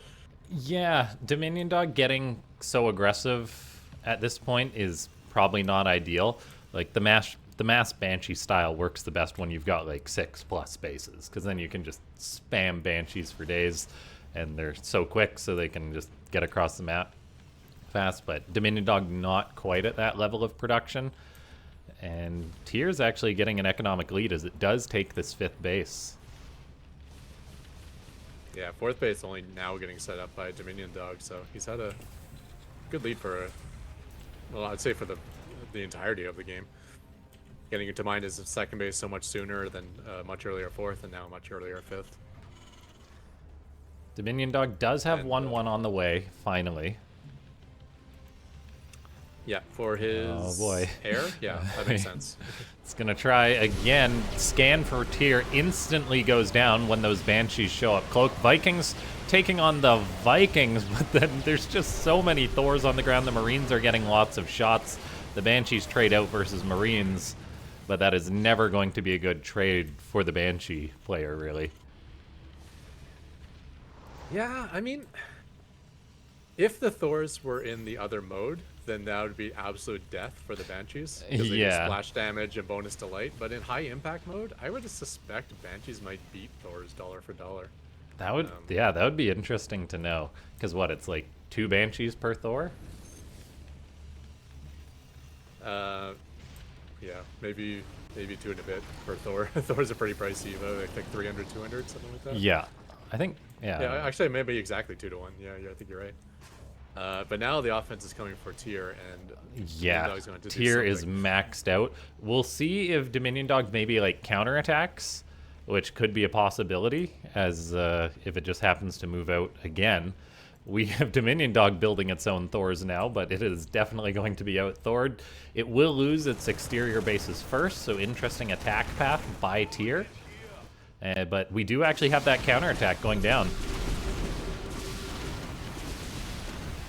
[SPEAKER 1] Yeah, Dominion Dog getting so aggressive at this point is probably not ideal. Like the mass Banshee style works the best when you've got like 6+ spaces, because then you can just spam Banshees for days, and they're so quick, so they can just get across the map fast. But Dominion Dog not quite at that level of production, and Tyr's actually getting an economic lead as it does take this 5th base.
[SPEAKER 4] Yeah, 4th base only now getting set up by Dominion Dog, so he's had a good lead for, well, I'd say for the entirety of the game. Getting into mind his 2nd base so much sooner than much earlier 4th, and now much earlier 5th.
[SPEAKER 1] Dominion Dog does have 1-1 on the way, finally.
[SPEAKER 4] Yeah, for his air? Yeah, that makes sense.
[SPEAKER 1] It's going to try again. Scan for Tyr instantly goes down when those Banshees show up. Cloak Vikings taking on the Vikings, but then there's just so many Thors on the ground. The Marines are getting lots of shots. The Banshees trade out versus Marines, but that is never going to be a good trade for the Banshee player, really.
[SPEAKER 4] Yeah, I mean, if the Thors were in the other mode, then that would be absolute death for the Banshees. Because they get splash damage and bonus to light. But in high impact mode, I would suspect Banshees might beat Thors dollar for dollar.
[SPEAKER 1] That would, yeah, that would be interesting to know. Because what, it's like 2 Banshees per Thor?
[SPEAKER 4] Yeah, maybe 2 and a bit per Thor. Thors are pretty pricey, like 300, 200, something like that.
[SPEAKER 1] Yeah, I think, yeah.
[SPEAKER 4] Yeah, actually, maybe exactly 2 to 1. Yeah, I think you're right. But now the offense is coming for Tyr, and
[SPEAKER 1] yeah, Tyr is maxed out. We'll see if Dominion Dog maybe like counterattacks, which could be a possibility, as if it just happens to move out again. We have Dominion Dog building its own Thors now, but it is definitely going to be out-Thored. It will lose its exterior bases first, so interesting attack path by Tyr. But we do actually have that counterattack going down.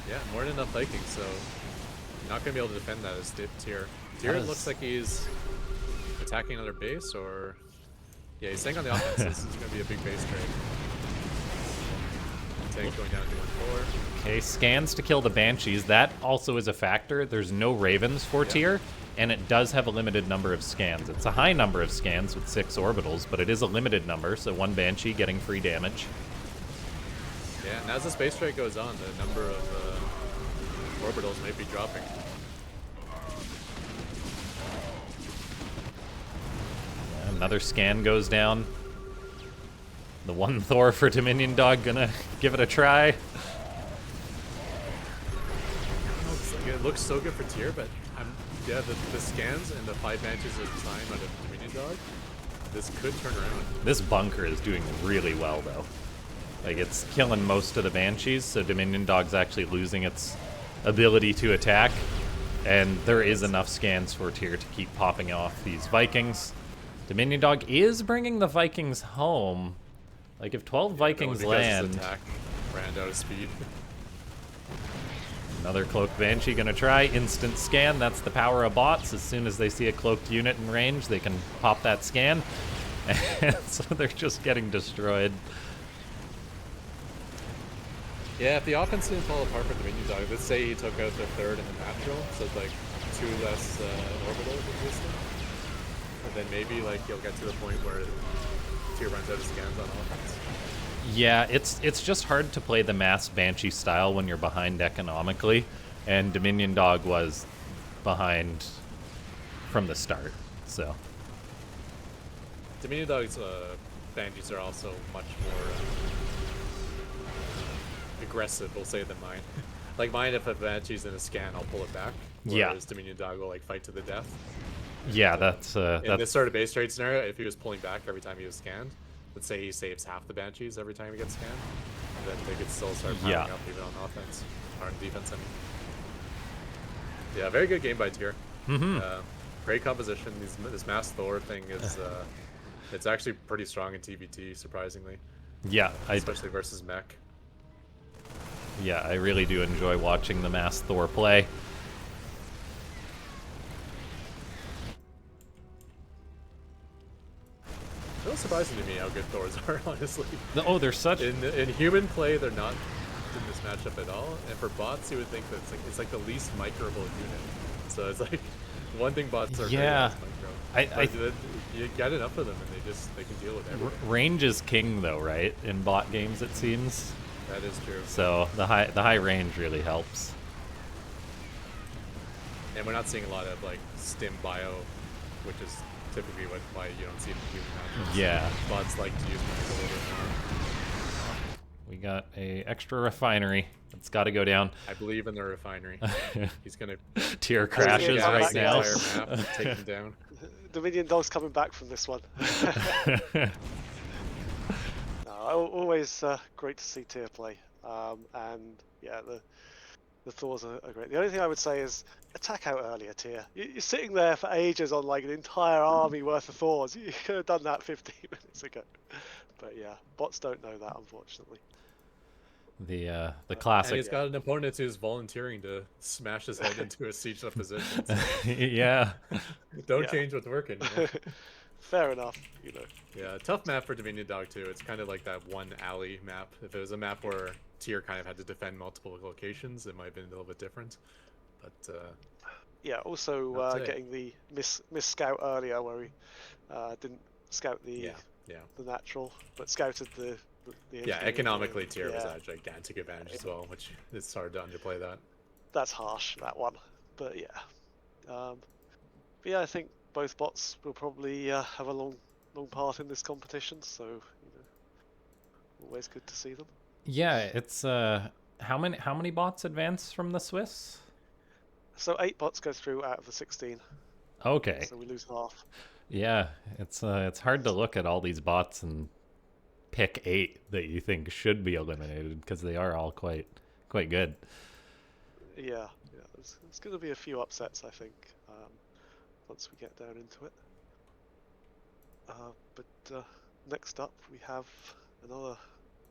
[SPEAKER 4] Yeah, more than enough Vikings, so you're not going to be able to defend that as Tyr. Tyr looks like he's attacking another base, or... Yeah, he's staying on the offense. This is going to be a big base trade. Tank going down to 1-4.
[SPEAKER 1] Okay, scans to kill the Banshees. That also is a factor. There's no Ravens for Tyr, and it does have a limited number of scans. It's a high number of scans with 6 orbitals, but it is a limited number, so 1 Banshee getting free damage.
[SPEAKER 4] Yeah, and as the space trade goes on, the number of orbitals may be dropping.
[SPEAKER 1] Another scan goes down. The 1 Thor for Dominion Dog gonna give it a try.
[SPEAKER 4] looks so good for tier, but yeah, the scans and the 5 Banshees at a time out of Dominion Dog, this could turn around.
[SPEAKER 1] This bunker is doing really well, though. Like, it's killing most of the Banshees, so Dominion Dog's actually losing its ability to attack. And there is enough scans for tier to keep popping off these Vikings. Dominion Dog is bringing the Vikings home. Like, if 12 Vikings land...
[SPEAKER 4] His attack ran out of speed.
[SPEAKER 1] Another Cloaked Banshee gonna try. Instant scan, that's the power of bots. As soon as they see a cloaked unit in range, they can pop that scan. And so they're just getting destroyed.
[SPEAKER 4] Yeah, if the offense didn't fall apart for Dominion Dog, let's say he took out the 3rd and the natural, so it's like 2 less orbitals existing. And then maybe like you'll get to the point where tier runs out of scans on offense.
[SPEAKER 1] Yeah, it's just hard to play the mass Banshee style when you're behind economically, and Dominion Dog was behind from the start, so.
[SPEAKER 4] Dominion Dog's Banshees are also much more aggressive, we'll say, than mine. Like mine, if a Banshee's in a scan, I'll pull it back. Whereas Dominion Dog will like fight to the death.
[SPEAKER 1] Yeah, that's
[SPEAKER 4] in this sort of base trade scenario, if he was pulling back every time he was scanned, let's say he saves half the Banshees every time he gets scanned, then they could still start piling up even on offense, or on defense, I mean. Yeah, very good game by tier. Great composition. This Mass Thor thing is, it's actually pretty strong in TBT, surprisingly.
[SPEAKER 1] Yeah,
[SPEAKER 4] especially versus mech.
[SPEAKER 1] Yeah, I really do enjoy watching the Mass Thor play.
[SPEAKER 4] It's a little surprising to me how good Thors are, honestly.
[SPEAKER 1] Oh, they're such...
[SPEAKER 4] In human play, they're not in this matchup at all. And for bots, you would think that it's like the least microable unit. So it's like one thing bots are great at is micro. You get enough of them, and they can deal with everything.
[SPEAKER 1] Range is king, though, right? In bot games, it seems.
[SPEAKER 4] That is true.
[SPEAKER 1] So the high range really helps.
[SPEAKER 4] And we're not seeing a lot of like stim bio, which is typically why you don't see it in human matchups.
[SPEAKER 1] Yeah.
[SPEAKER 4] Bots like to use mech a little bit more.
[SPEAKER 1] We got a extra refinery. It's got to go down.
[SPEAKER 4] I believe in the refinery. He's gonna
[SPEAKER 1] tier crashes right now.
[SPEAKER 4] Map, take him down.
[SPEAKER 3] Dominion Dog's coming back from this one. Always great to see tier play, and yeah, the Thors are great. The only thing I would say is attack out earlier tier. You're sitting there for ages on like an entire army worth of Thors. You could have done that 15 minutes ago. But yeah, bots don't know that, unfortunately.
[SPEAKER 1] The classic.
[SPEAKER 4] And he's got an opponent who's volunteering to smash his head into a siege of position. So
[SPEAKER 1] yeah.
[SPEAKER 4] Don't change what's working. You know?
[SPEAKER 3] Fair enough, you know.
[SPEAKER 4] Yeah, tough map for Dominion Dog too. It's kind of like that one alley map. If it was a map where tier kind of had to defend multiple locations, it might have been a little bit different. But
[SPEAKER 3] yeah, also getting the miss scout earlier where he didn't scout the natural, but scouted the
[SPEAKER 4] economically tier was a gigantic advantage as well, which it's hard to underplay that.
[SPEAKER 3] That's harsh, that one. But yeah, I think both bots will probably have a long part in this competition, so always good to see them.
[SPEAKER 1] Yeah, it's how many bots advance from the Swiss?
[SPEAKER 3] So 8 bots go through out of the 16.
[SPEAKER 1] Okay.
[SPEAKER 3] So we lose half.
[SPEAKER 1] Yeah, it's hard to look at all these bots and pick 8 that you think should be eliminated because they are all quite good.
[SPEAKER 3] Yeah, there's going to be a few upsets, I think, once we get down into it. But next up we have another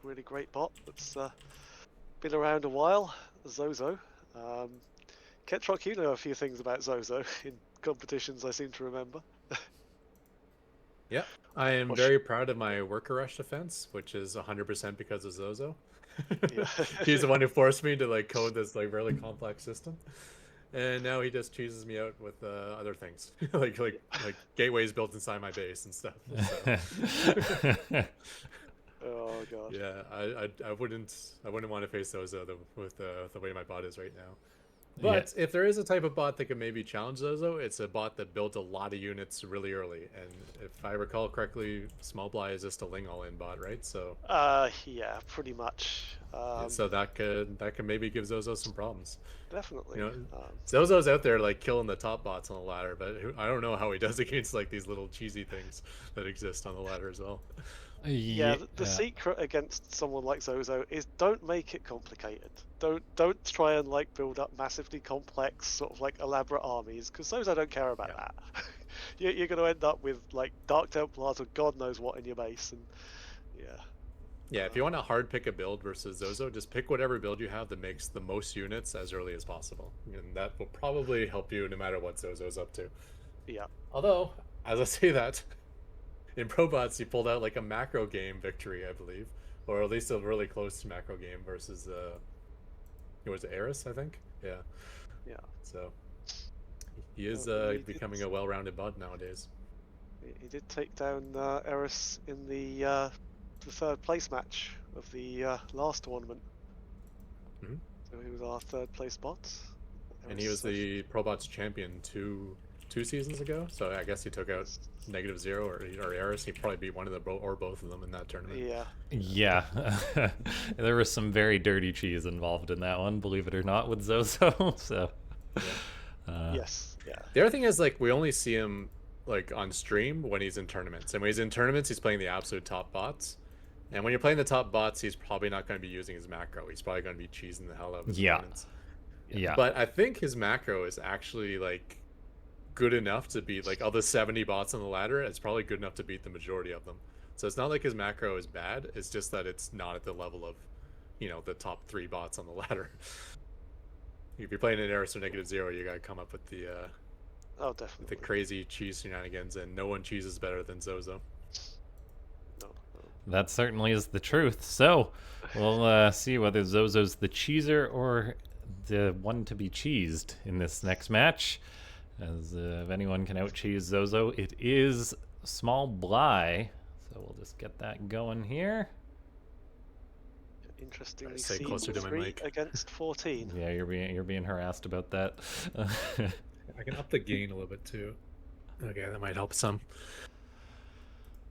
[SPEAKER 3] really great bot that's been around a while, Zozo. Ketrock, you know a few things about Zozo in competitions, I seem to remember.
[SPEAKER 4] Yeah, I am very proud of my worker rush defense, which is 100% because of Zozo. He's the one who forced me to like code this like really complex system, and now he just cheeses me out with other things, like gateways built inside my base and stuff. So.
[SPEAKER 3] Oh god.
[SPEAKER 4] Yeah, I wouldn't want to face Zozo with the way my bot is right now. But if there is a type of bot that can maybe challenge Zozo, it's a bot that builds a lot of units really early. And if I recall correctly, Small Bly is just a Ling all-in bot, right? So
[SPEAKER 3] Yeah, pretty much.
[SPEAKER 4] so that could maybe give Zozo some problems.
[SPEAKER 3] Definitely.
[SPEAKER 4] You know, Zozo's out there like killing the top bots on the ladder, but I don't know how he does against like these little cheesy things that exist on the ladder as well.
[SPEAKER 3] Yeah, the secret against someone like Zozo is don't make it complicated. Don't try and like build up massively complex sort of like elaborate armies, because Zozo don't care about that. You're going to end up with like Dark Templars or God knows what in your base, and yeah.
[SPEAKER 4] Yeah, if you want to hard pick a build versus Zozo, just pick whatever build you have that makes the most units as early as possible, and that will probably help you no matter what Zozo's up to.
[SPEAKER 3] Yeah.
[SPEAKER 4] Although, as I say that, in Probots he pulled out like a macro game victory, I believe, or at least a really close macro game versus it was Eris, I think. Yeah.
[SPEAKER 3] Yeah.
[SPEAKER 4] So he is becoming a well-rounded bot nowadays.
[SPEAKER 3] He did take down Eris in the third place match of the last tournament.
[SPEAKER 4] Mm-hmm.
[SPEAKER 3] So he was our third place bot.
[SPEAKER 4] And he was the Probots champion two seasons ago. So I guess he took out -0 or Eris. He probably beat one of the or both of them in that tournament.
[SPEAKER 3] Yeah.
[SPEAKER 1] Yeah. There was some very dirty cheese involved in that one, believe it or not, with Zozo. So.
[SPEAKER 4] Yeah.
[SPEAKER 3] Yes. Yeah.
[SPEAKER 4] The other thing is like we only see him like on stream when he's in tournaments, and when he's in tournaments, he's playing the absolute top bots. And when you're playing the top bots, he's probably not going to be using his macro. He's probably going to be cheesing the hell out of his opponents.
[SPEAKER 1] Yeah.
[SPEAKER 4] But I think his macro is actually like good enough to beat like of the 70 bots on the ladder. It's probably good enough to beat the majority of them. So it's not like his macro is bad. It's just that it's not at the level of, the top 3 bots on the ladder. If you're playing an Eris or -0, you got to come up with the
[SPEAKER 3] definitely
[SPEAKER 4] the crazy cheese shenanigans, and no one cheeses better than Zozo.
[SPEAKER 3] No.
[SPEAKER 1] That certainly is the truth. So we'll see whether Zozo's the cheeser or the one to be cheesed in this next match. As if anyone can out-cheese Zozo, it is Small Bly. So we'll just get that going here.
[SPEAKER 3] Interestingly,
[SPEAKER 4] Stay closer to my
[SPEAKER 3] 3
[SPEAKER 4] mic.
[SPEAKER 3] against 14.
[SPEAKER 1] Yeah, you're being harassed about that.
[SPEAKER 4] I can up the gain a little bit too. Okay, that might help some.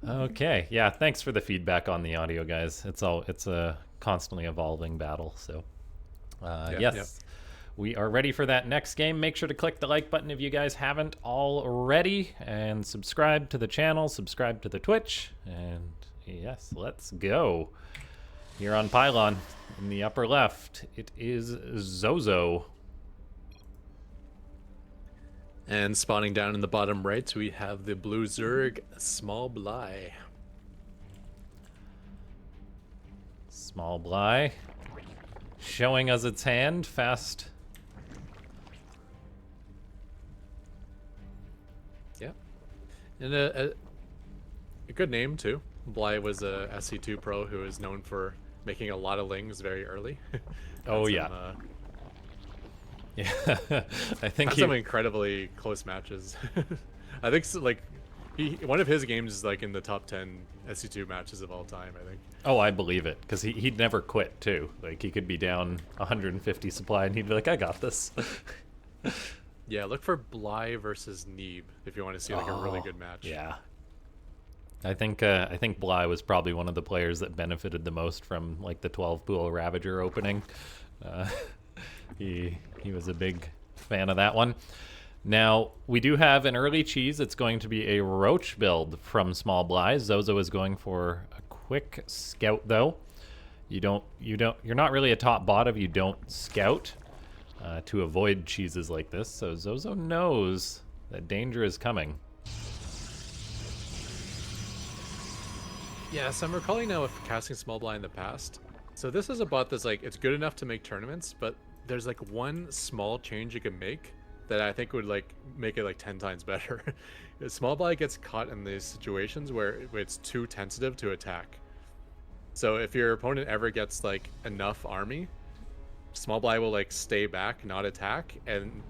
[SPEAKER 1] Okay, yeah, thanks for the feedback on the audio, guys. It's a constantly evolving battle. So, yes, we are ready for that next game. Make sure to click the like button if you guys haven't already, and subscribe to the channel, subscribe to the Twitch, and yes, let's go. Here on Pylon, in the upper left, it is Zozo.
[SPEAKER 4] And spawning down in the bottom right, we have the blue Zerg Small Bly.
[SPEAKER 1] Small Bly showing us its hand fast.
[SPEAKER 4] Yeah. And a good name, too. Bly was a SC2 pro who is known for making a lot of lings very early.
[SPEAKER 1] Oh, yeah. Yeah, I think
[SPEAKER 4] some incredibly close matches. I think like one of his games is like in the top 10 SC2 matches of all time, I think.
[SPEAKER 1] Oh, I believe it, because he'd never quit too. Like he could be down 150 supply and he'd be like, I got this.
[SPEAKER 4] Yeah, look for Bly versus Neeb if you want to see like a really good match.
[SPEAKER 1] Yeah. I think Bly was probably one of the players that benefited the most from like the 12 pool Ravager opening. He was a big fan of that one. Now, we do have an early cheese. It's going to be a Roach build from Small Bly. Zozo is going for a quick scout, though. You're not really a top bot if you don't scout to avoid cheeses like this. So Zozo knows that danger is coming.
[SPEAKER 4] Yeah, so I'm recalling now of casting Small Bly in the past. So this is a bot that's like, it's good enough to make tournaments, but there's like one small change you can make that I think would like make it like 10 times better. Small Bly gets caught in these situations where it's too tentative to attack. So if your opponent ever gets like enough army, Small Bly will like stay back, not attack,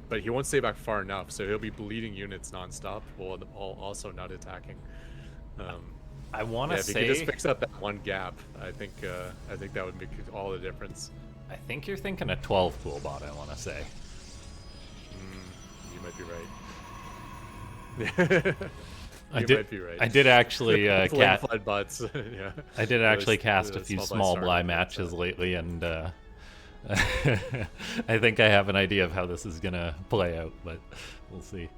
[SPEAKER 4] but he won't stay back far enough, so he'll be bleeding units nonstop while also not attacking.
[SPEAKER 1] I want to
[SPEAKER 4] say, if you could just fix up that one gap, I think that would make all the difference.
[SPEAKER 1] I think you're thinking a 12 pool bot, I want to say.
[SPEAKER 4] might be right. You might be right.
[SPEAKER 1] I did actually
[SPEAKER 4] Flame flood bots. Yeah.
[SPEAKER 1] I did actually cast a
[SPEAKER 4] The
[SPEAKER 1] few
[SPEAKER 4] small
[SPEAKER 1] small
[SPEAKER 4] blind
[SPEAKER 1] bly
[SPEAKER 4] Starcraft,
[SPEAKER 1] matches
[SPEAKER 4] so.
[SPEAKER 1] lately, and I think I have an idea of how this is gonna play out, but we'll see.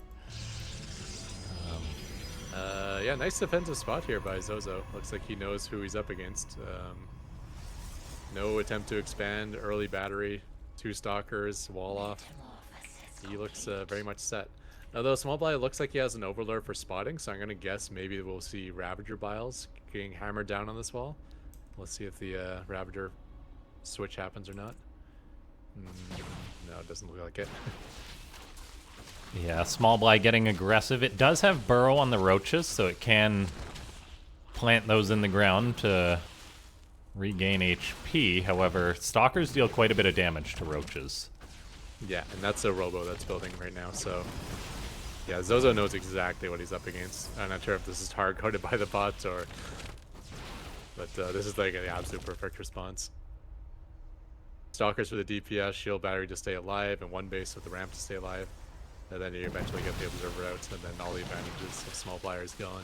[SPEAKER 4] Yeah, nice defensive spot here by Zozo. Looks like he knows who he's up against. No attempt to expand, early battery, 2 stalkers, wall off. He looks very much set. Although Small Bly looks like he has an overlord for spotting, so I'm going to guess maybe we'll see Ravager Biles getting hammered down on this wall. Let's see if the Ravager switch happens or not. No, it doesn't look like it.
[SPEAKER 1] Yeah, Small Bly getting aggressive. It does have burrow on the roaches, so it can plant those in the ground to regain HP. However, stalkers deal quite a bit of damage to roaches.
[SPEAKER 4] Yeah, and that's a robo that's building right now, so... Yeah, Zozo knows exactly what he's up against. I'm not sure if this is hard-coded by the bots or... But this is like an absolute perfect response. Stalkers for the DPS, shield battery to stay alive, and 1 base with the ramp to stay alive. And then you eventually get the observer out, and then all the advantages of Small Bly is gone.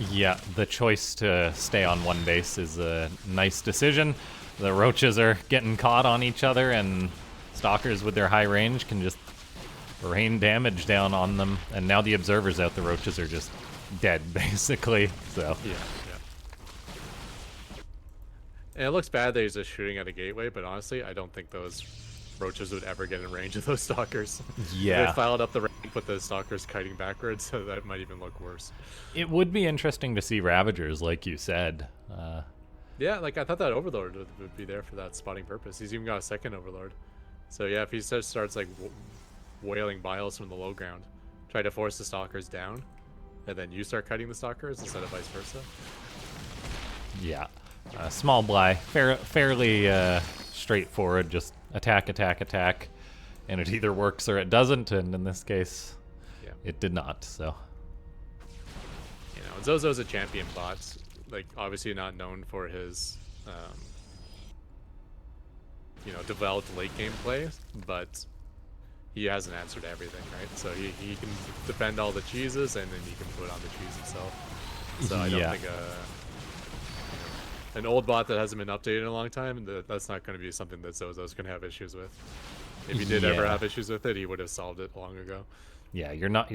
[SPEAKER 1] Yeah, the choice to stay on 1 base is a nice decision. The roaches are getting caught on each other, and stalkers with their high range can just rain damage down on them. And now the observer's out, the roaches are just dead, basically. So
[SPEAKER 4] Yeah. And it looks bad that he's just shooting at a gateway, but honestly, I don't think those roaches would ever get in range of those stalkers.
[SPEAKER 1] Yeah.
[SPEAKER 4] They filed up the rank with the stalkers kiting backwards, so that might even look worse.
[SPEAKER 1] It would be interesting to see Ravagers, like you said.
[SPEAKER 4] Yeah, like I thought that Overlord would be there for that spotting purpose. He's even got a second Overlord. So yeah, if he just starts like wailing Biles from the low ground, try to force the stalkers down, and then you start cutting the stalkers instead of vice versa.
[SPEAKER 1] Yeah. Small Bly, fairly straightforward, just attack, attack, attack, and it either works or it doesn't, and in this case,
[SPEAKER 4] Yeah.
[SPEAKER 1] it did not, so.
[SPEAKER 4] You know, Zozo's a champion bot, like obviously not known for his, you know, developed late game play, but he has an answer to everything, right? So he can defend all the cheeses, and then he can put on the cheese himself. So I don't
[SPEAKER 1] Yeah.
[SPEAKER 4] think an old bot that hasn't been updated in a long time, that's not going to be something that Zozo's going to have issues with. If he did ever
[SPEAKER 1] Yeah.
[SPEAKER 4] have issues with it, he would have solved it long ago.
[SPEAKER 1] Yeah, you're not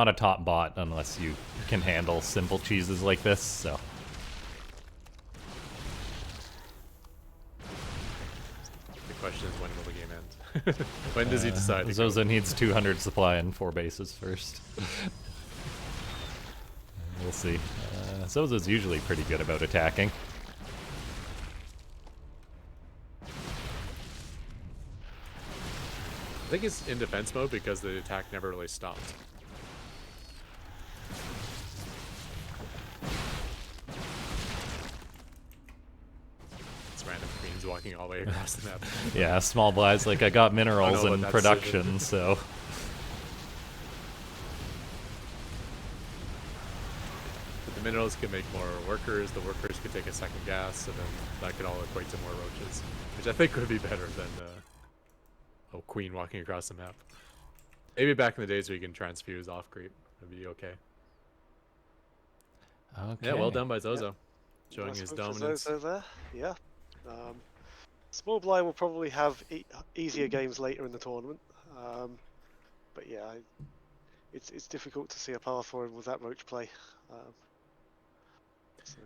[SPEAKER 1] a top bot unless you can handle simple cheeses like this, so.
[SPEAKER 4] The question is, when will the game end? When does he decide to go?
[SPEAKER 1] Zozo needs 200 supply and 4 bases first. We'll see. Zozo's usually pretty good about attacking.
[SPEAKER 4] I think he's in defense mode because the attack never really stopped. It's random queens walking all the way across the map.
[SPEAKER 1] Yeah, Small Bly's like, I got minerals
[SPEAKER 4] about
[SPEAKER 1] in
[SPEAKER 4] that
[SPEAKER 1] production, so.
[SPEAKER 4] But the minerals can make more workers, the workers could take a second gas, and then that could all equate to more roaches. Which I think would be better than a queen walking across the map. Maybe back in the days where you can transfuse off creep, that'd be okay.
[SPEAKER 1] Okay.
[SPEAKER 4] Yeah, well done by Zozo. Showing
[SPEAKER 3] Nice
[SPEAKER 4] his
[SPEAKER 3] move for
[SPEAKER 4] dominance.
[SPEAKER 3] Zozo there. Yeah. Small Bly will probably have easier games later in the tournament. But yeah, it's difficult to see a path for him with that roach play. So.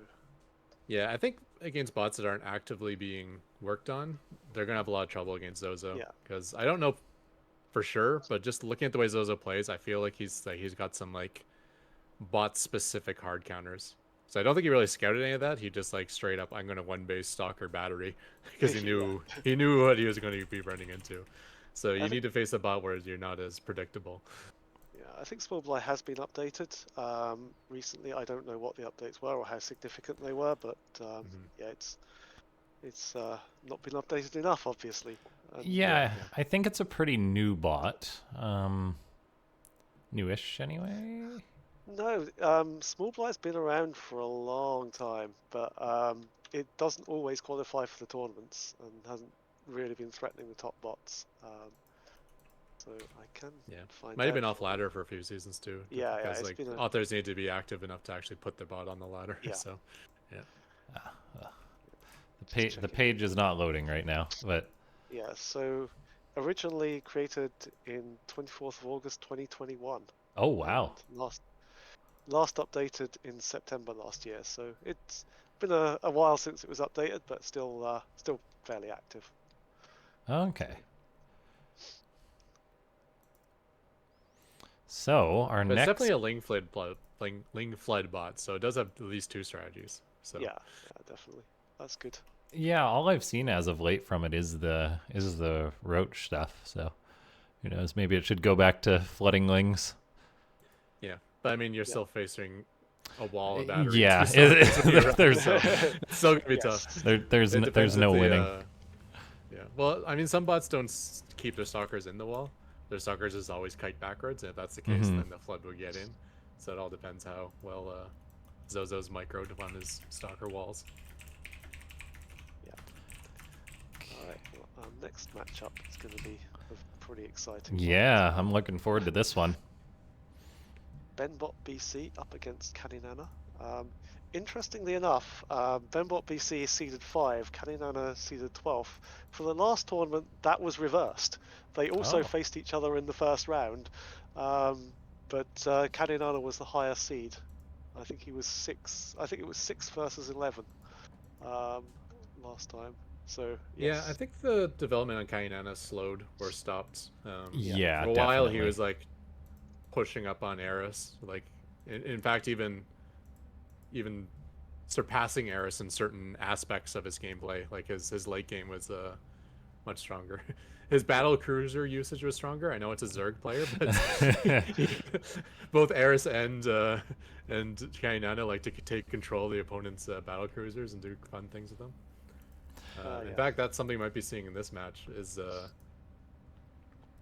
[SPEAKER 4] Yeah, I think against bots that aren't actively being worked on, they're gonna have a lot of trouble against Zozo.
[SPEAKER 3] Yeah.
[SPEAKER 4] Because I don't know for sure, but just looking at the way Zozo plays, I feel like he's got some like bot specific hard counters. So I don't think he really scouted any of that. He just like straight up, I'm gonna 1 base stalker battery because he knew what he was going to be running into. So you need to face a bot where you're not as predictable.
[SPEAKER 3] Yeah, I think Small Bly has been updated recently. I don't know what the updates were or how significant they were, but yeah, it's not been updated enough, obviously. And,
[SPEAKER 1] Yeah, I think it's a pretty new bot. Newish, anyway.
[SPEAKER 3] No, Small Bly's been around for a long time, but it doesn't always qualify for the tournaments and hasn't really been threatening the top bots. So so I can
[SPEAKER 4] Yeah,
[SPEAKER 3] find
[SPEAKER 4] might have
[SPEAKER 3] out
[SPEAKER 4] been off
[SPEAKER 3] for you.
[SPEAKER 4] ladder for a few seasons too.
[SPEAKER 3] Yeah, yeah,
[SPEAKER 4] because
[SPEAKER 3] it's
[SPEAKER 4] like
[SPEAKER 3] been a
[SPEAKER 4] authors need to be active enough to actually put their bot on the ladder.
[SPEAKER 3] yeah.
[SPEAKER 4] So, yeah.
[SPEAKER 3] Just
[SPEAKER 1] The
[SPEAKER 3] checking.
[SPEAKER 1] page is not loading right now, but
[SPEAKER 3] Yeah, so originally created in 24th of August 2021,
[SPEAKER 1] oh
[SPEAKER 3] and
[SPEAKER 1] wow.
[SPEAKER 3] last updated in September last year. So it's been a while since it was updated, but still fairly active. So,
[SPEAKER 1] Okay. So our
[SPEAKER 4] But it's
[SPEAKER 1] next
[SPEAKER 4] definitely a Ling flood bot, so it does have at least two strategies. So
[SPEAKER 3] yeah, definitely. That's good.
[SPEAKER 1] yeah, all I've seen as of late from it is the roach stuff. So who knows? Maybe it should go back to flooding lings.
[SPEAKER 4] yeah, but I mean, you're
[SPEAKER 3] Yeah.
[SPEAKER 4] still facing a wall of battery.
[SPEAKER 1] Yeah,
[SPEAKER 4] Two stalkers when you're
[SPEAKER 1] there's
[SPEAKER 4] so it's still gonna be
[SPEAKER 3] Yes.
[SPEAKER 4] tough.
[SPEAKER 1] there's
[SPEAKER 4] It depends
[SPEAKER 1] there's
[SPEAKER 4] if
[SPEAKER 1] no
[SPEAKER 4] the
[SPEAKER 1] winning.
[SPEAKER 4] yeah. Well, I mean, some bots don't keep their stalkers in the wall. Their stalkers is always kite backwards, and if that's the case,
[SPEAKER 1] Mhm.
[SPEAKER 4] then the flood will get in. So it all depends how well Zozo's microed on his stalker walls.
[SPEAKER 3] Yeah. All right. Well, our next matchup is going to be a pretty exciting one.
[SPEAKER 1] Yeah, I'm looking forward to this one.
[SPEAKER 3] Benbot BC up against Kaninana. Interestingly enough, Benbot BC is seeded 5, Kaninana seeded 12th. For the last tournament, that was reversed. They also
[SPEAKER 1] Oh.
[SPEAKER 3] faced each other in the first round, but Kaninana was the higher seed. I think he was 6. I think it was 6 versus 11 last time. So yes.
[SPEAKER 4] Yeah, I think the development on Kainana slowed or stopped.
[SPEAKER 1] Yeah,
[SPEAKER 4] For a while, he
[SPEAKER 1] definitely.
[SPEAKER 4] was like pushing up on Eris, like in fact, even surpassing Eris in certain aspects of his gameplay. Like his late game was much stronger. His battle cruiser usage was stronger. I know it's a Zerg player, but both Eris and Kainana like to take control of the opponent's battle cruisers and do fun things with them. In
[SPEAKER 3] Yeah.
[SPEAKER 4] fact, that's something we might be seeing in this match. Is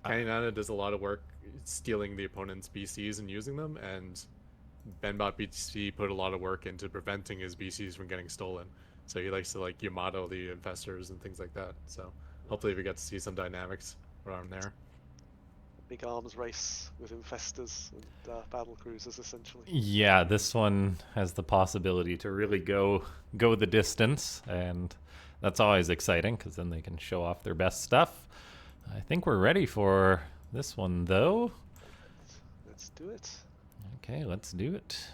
[SPEAKER 4] Kainana does a lot of work stealing the opponent's BCs and using them, and Benbot BC put a lot of work into preventing his BCs from getting stolen. So he likes to like Yamato the infestors and things like that. So hopefully we get to see some dynamics around there.
[SPEAKER 3] Big arms race with infestors and battle cruisers, essentially.
[SPEAKER 1] Yeah, this one has the possibility to really go the distance, and that's always exciting because then they can show off their best stuff. I think we're ready for this one, though.
[SPEAKER 3] Let's do it.
[SPEAKER 1] Okay, let's do it.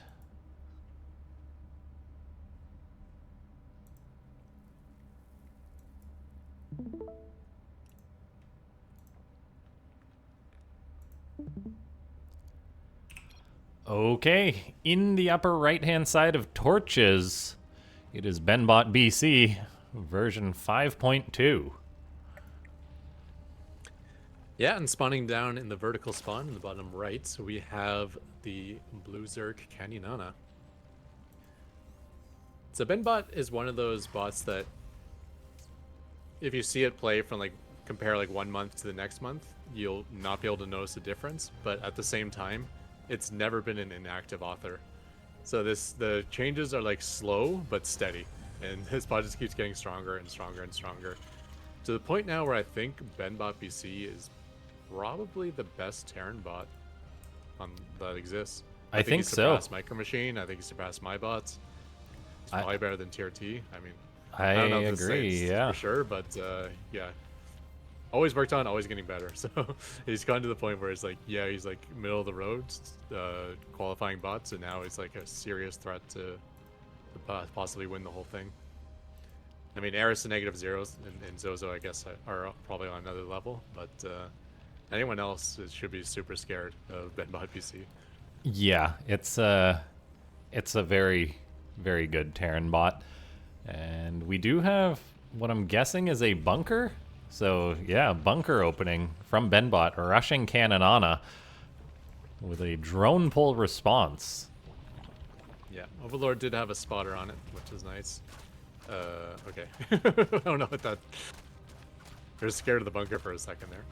[SPEAKER 1] Okay, in the upper right-hand side of torches, it is Benbot BC, version 5.2.
[SPEAKER 4] Yeah, and spawning down in the vertical spawn in the bottom right, so we have the Blue Zerg Kaninana. So Benbot is one of those bots that if you see it play from like compare like 1 month to the next month, you'll not be able to notice the difference, but at the same time, it's never been an inactive author. So the changes are like slow but steady, and his bot just keeps getting stronger and stronger and stronger. To the point now where I think Benbot BC is probably the best Terran bot that exists.
[SPEAKER 1] I think
[SPEAKER 4] he's
[SPEAKER 1] so.
[SPEAKER 4] surpassed Micro Machine. I think he's surpassed my bots. He's probably better than TRT. I mean,
[SPEAKER 1] I
[SPEAKER 4] don't know if this
[SPEAKER 1] agree,
[SPEAKER 4] is
[SPEAKER 1] yeah.
[SPEAKER 4] for sure, but yeah, always worked on, always getting better. So he's gotten to the point where it's like, yeah, he's like middle of the road, qualifying bots, and now he's like a serious threat to possibly win the whole thing. I mean, Eris and negative zeros and Zozo, I guess, are probably on another level, but anyone else should be super scared of Benbot PC.
[SPEAKER 1] Yeah, it's a very, very good Terran bot. And we do have what I'm guessing is a bunker. So yeah, bunker opening from Benbot, rushing Kaninana with a drone pull response.
[SPEAKER 4] Yeah, Overlord did have a spotter on it, which is nice. Okay. I don't know what that... They're scared of the bunker for a second there.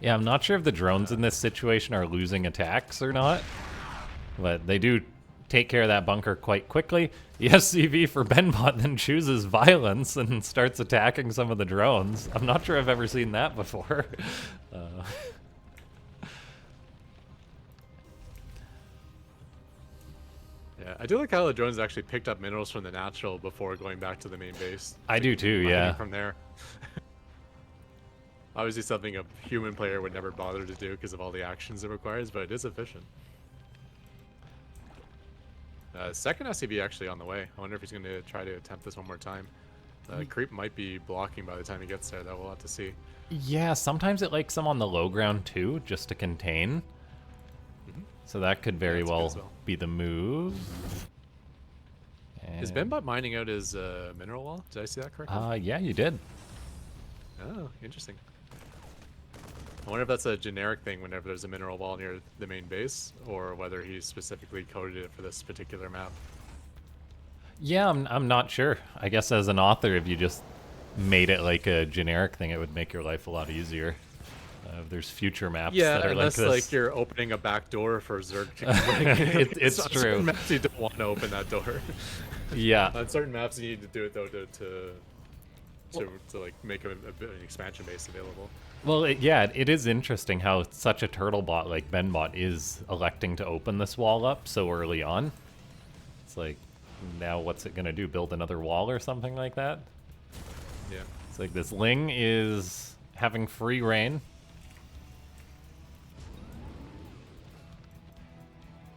[SPEAKER 1] Yeah, I'm not sure if the drones in this situation are losing attacks or not, but they do take care of that bunker quite quickly. The SCV for Benbot then chooses violence and starts attacking some of the drones. I'm not sure I've ever seen that before.
[SPEAKER 4] Yeah, I do like how the drones actually picked up minerals from the natural before going back to the main base.
[SPEAKER 1] I do too,
[SPEAKER 4] Mining
[SPEAKER 1] yeah.
[SPEAKER 4] from there. Obviously something a human player would never bother to do because of all the actions it requires, but it is efficient. Second SCV actually on the way. I wonder if he's going to try to attempt this one more time. Creep might be blocking by the time he gets there, though. We'll have to see.
[SPEAKER 1] Yeah, sometimes it likes them on the low ground too, just to contain. So that could very
[SPEAKER 4] that's good
[SPEAKER 1] well,
[SPEAKER 4] as well.
[SPEAKER 1] be the move.
[SPEAKER 4] Is
[SPEAKER 1] And-
[SPEAKER 4] Benbot mining out his mineral wall? Did I see that correctly?
[SPEAKER 1] Yeah, you did.
[SPEAKER 4] Oh, interesting. I wonder if that's a generic thing whenever there's a mineral wall near the main base, or whether he specifically coded it for this particular map.
[SPEAKER 1] Yeah, I'm not sure. I guess as an author, if you just made it like a generic thing, it would make your life a lot easier. If there's future maps
[SPEAKER 4] Yeah,
[SPEAKER 1] that are
[SPEAKER 4] unless
[SPEAKER 1] like this.
[SPEAKER 4] like you're opening a back door for Zerg.
[SPEAKER 1] It's
[SPEAKER 4] On
[SPEAKER 1] true.
[SPEAKER 4] certain maps you don't want to open that door.
[SPEAKER 1] Yeah.
[SPEAKER 4] On certain maps you need to do it though to like make an expansion base available.
[SPEAKER 1] Well, it is interesting how such a turtle bot like Benbot is electing to open this wall up so early on. It's like, now what's it going to do? Build another wall or something like that?
[SPEAKER 4] Yeah.
[SPEAKER 1] It's like this Ling is having free reign.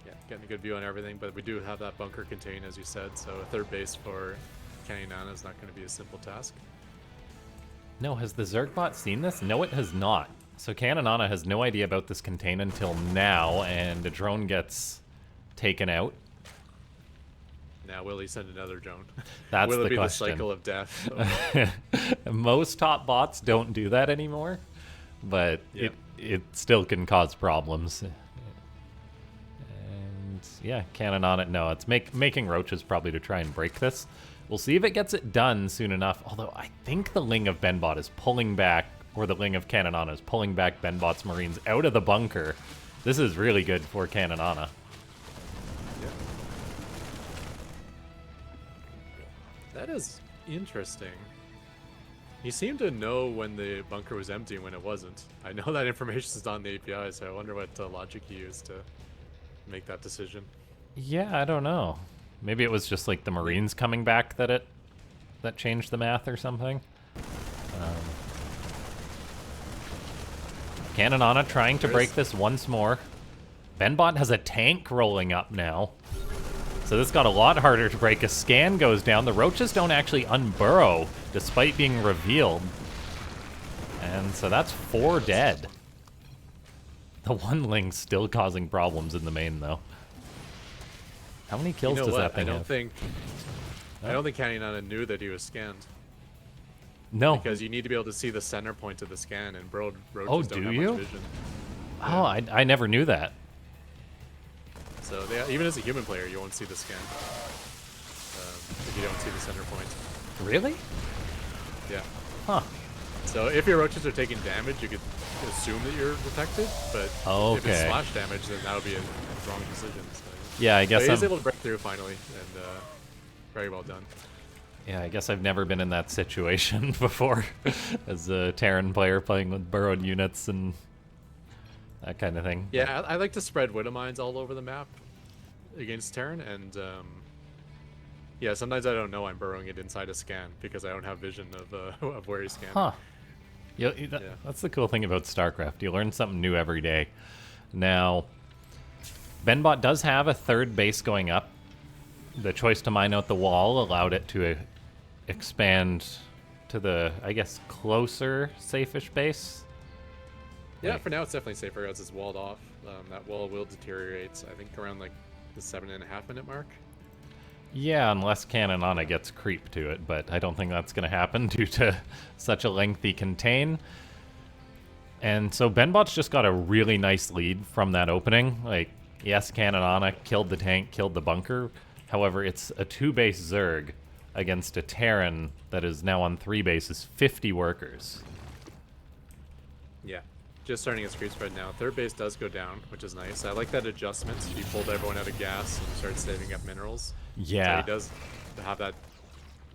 [SPEAKER 4] Yeah, getting a good view on everything, but we do have that bunker contained, as you said, so a third base for Canyon is not going to be a simple task.
[SPEAKER 1] No, has the Zergbot seen this? No, it has not. So Kananana has no idea about this contain until now, and a drone gets taken out.
[SPEAKER 4] Now, will he send another drone?
[SPEAKER 1] That's
[SPEAKER 4] will
[SPEAKER 1] the
[SPEAKER 4] it be
[SPEAKER 1] question.
[SPEAKER 4] the cycle of death?
[SPEAKER 1] Most top bots don't do that anymore, but
[SPEAKER 4] Yeah.
[SPEAKER 1] it still can cause problems. And yeah, Kananana, no, it's making roaches probably to try and break this. We'll see if it gets it done soon enough, although I think the Ling of Benbot is pulling back, or the Ling of Kananana is pulling back Benbot's Marines out of the bunker. This is really good for Kananana.
[SPEAKER 4] Yeah. That is interesting. He seemed to know when the bunker was empty and when it wasn't. I know that information is on the API, so I wonder what logic he used to make that decision.
[SPEAKER 1] Yeah, I don't know. Maybe it was just like the Marines coming back that changed the math or something. Kananana trying to break this once more. Benbot has a tank rolling up now. So this got a lot harder to break. A scan goes down. The roaches don't actually unburrow, despite being revealed. And so that's 4 dead. The one Ling's still causing problems in the main, though. How many kills
[SPEAKER 4] You know
[SPEAKER 1] does
[SPEAKER 4] what?
[SPEAKER 1] that thing
[SPEAKER 4] I don't
[SPEAKER 1] have?
[SPEAKER 4] think Canyon knew that he was scanned.
[SPEAKER 1] No.
[SPEAKER 4] Because you need to be able to see the center point of the scan, and roaches
[SPEAKER 1] Oh,
[SPEAKER 4] don't
[SPEAKER 1] do
[SPEAKER 4] have
[SPEAKER 1] you?
[SPEAKER 4] much vision.
[SPEAKER 1] Oh, I never knew that.
[SPEAKER 4] So even as a human player, you won't see the scan if you don't see the center point.
[SPEAKER 1] Really?
[SPEAKER 4] Yeah.
[SPEAKER 1] Huh.
[SPEAKER 4] So if your roaches are taking damage, you could assume that you're detected, but if it's
[SPEAKER 1] Okay.
[SPEAKER 4] splash damage, then that would be a wrong decision. So.
[SPEAKER 1] Yeah, I
[SPEAKER 4] But
[SPEAKER 1] guess
[SPEAKER 4] he was
[SPEAKER 1] I'm...
[SPEAKER 4] able to break through finally, and very well done.
[SPEAKER 1] Yeah, I guess I've never been in that situation before as a Terran player playing with burrowed units and that kind of thing.
[SPEAKER 4] Yeah, I like to spread widow mines all over the map against Terran, and yeah, sometimes I don't know I'm burrowing it inside a scan because I don't have vision of where he's scanning.
[SPEAKER 1] Huh. That's the cool thing about StarCraft. You learn something new every day. Now, Benbot does have a third base going up. The choice to mine out the wall allowed it to expand to the, I guess, closer, safe-ish base.
[SPEAKER 4] Yeah,
[SPEAKER 1] Like-
[SPEAKER 4] for now it's definitely safer as it's walled off. That wall will deteriorate, I think, around like the 7.5 minute mark.
[SPEAKER 1] Yeah, unless Kananana gets creep to it, but I don't think that's going to happen due to such a lengthy contain. And so Benbot's just got a really nice lead from that opening. Like, yes, Kananana killed the tank, killed the bunker. However, it's a 2-base Zerg against a Terran that is now on 3 bases, 50 workers.
[SPEAKER 4] Yeah. just starting his creep spread now. Third base does go down, which is nice. I like that adjustment. He pulled everyone out of gas and started saving up minerals.
[SPEAKER 1] Yeah.
[SPEAKER 4] So he does have that.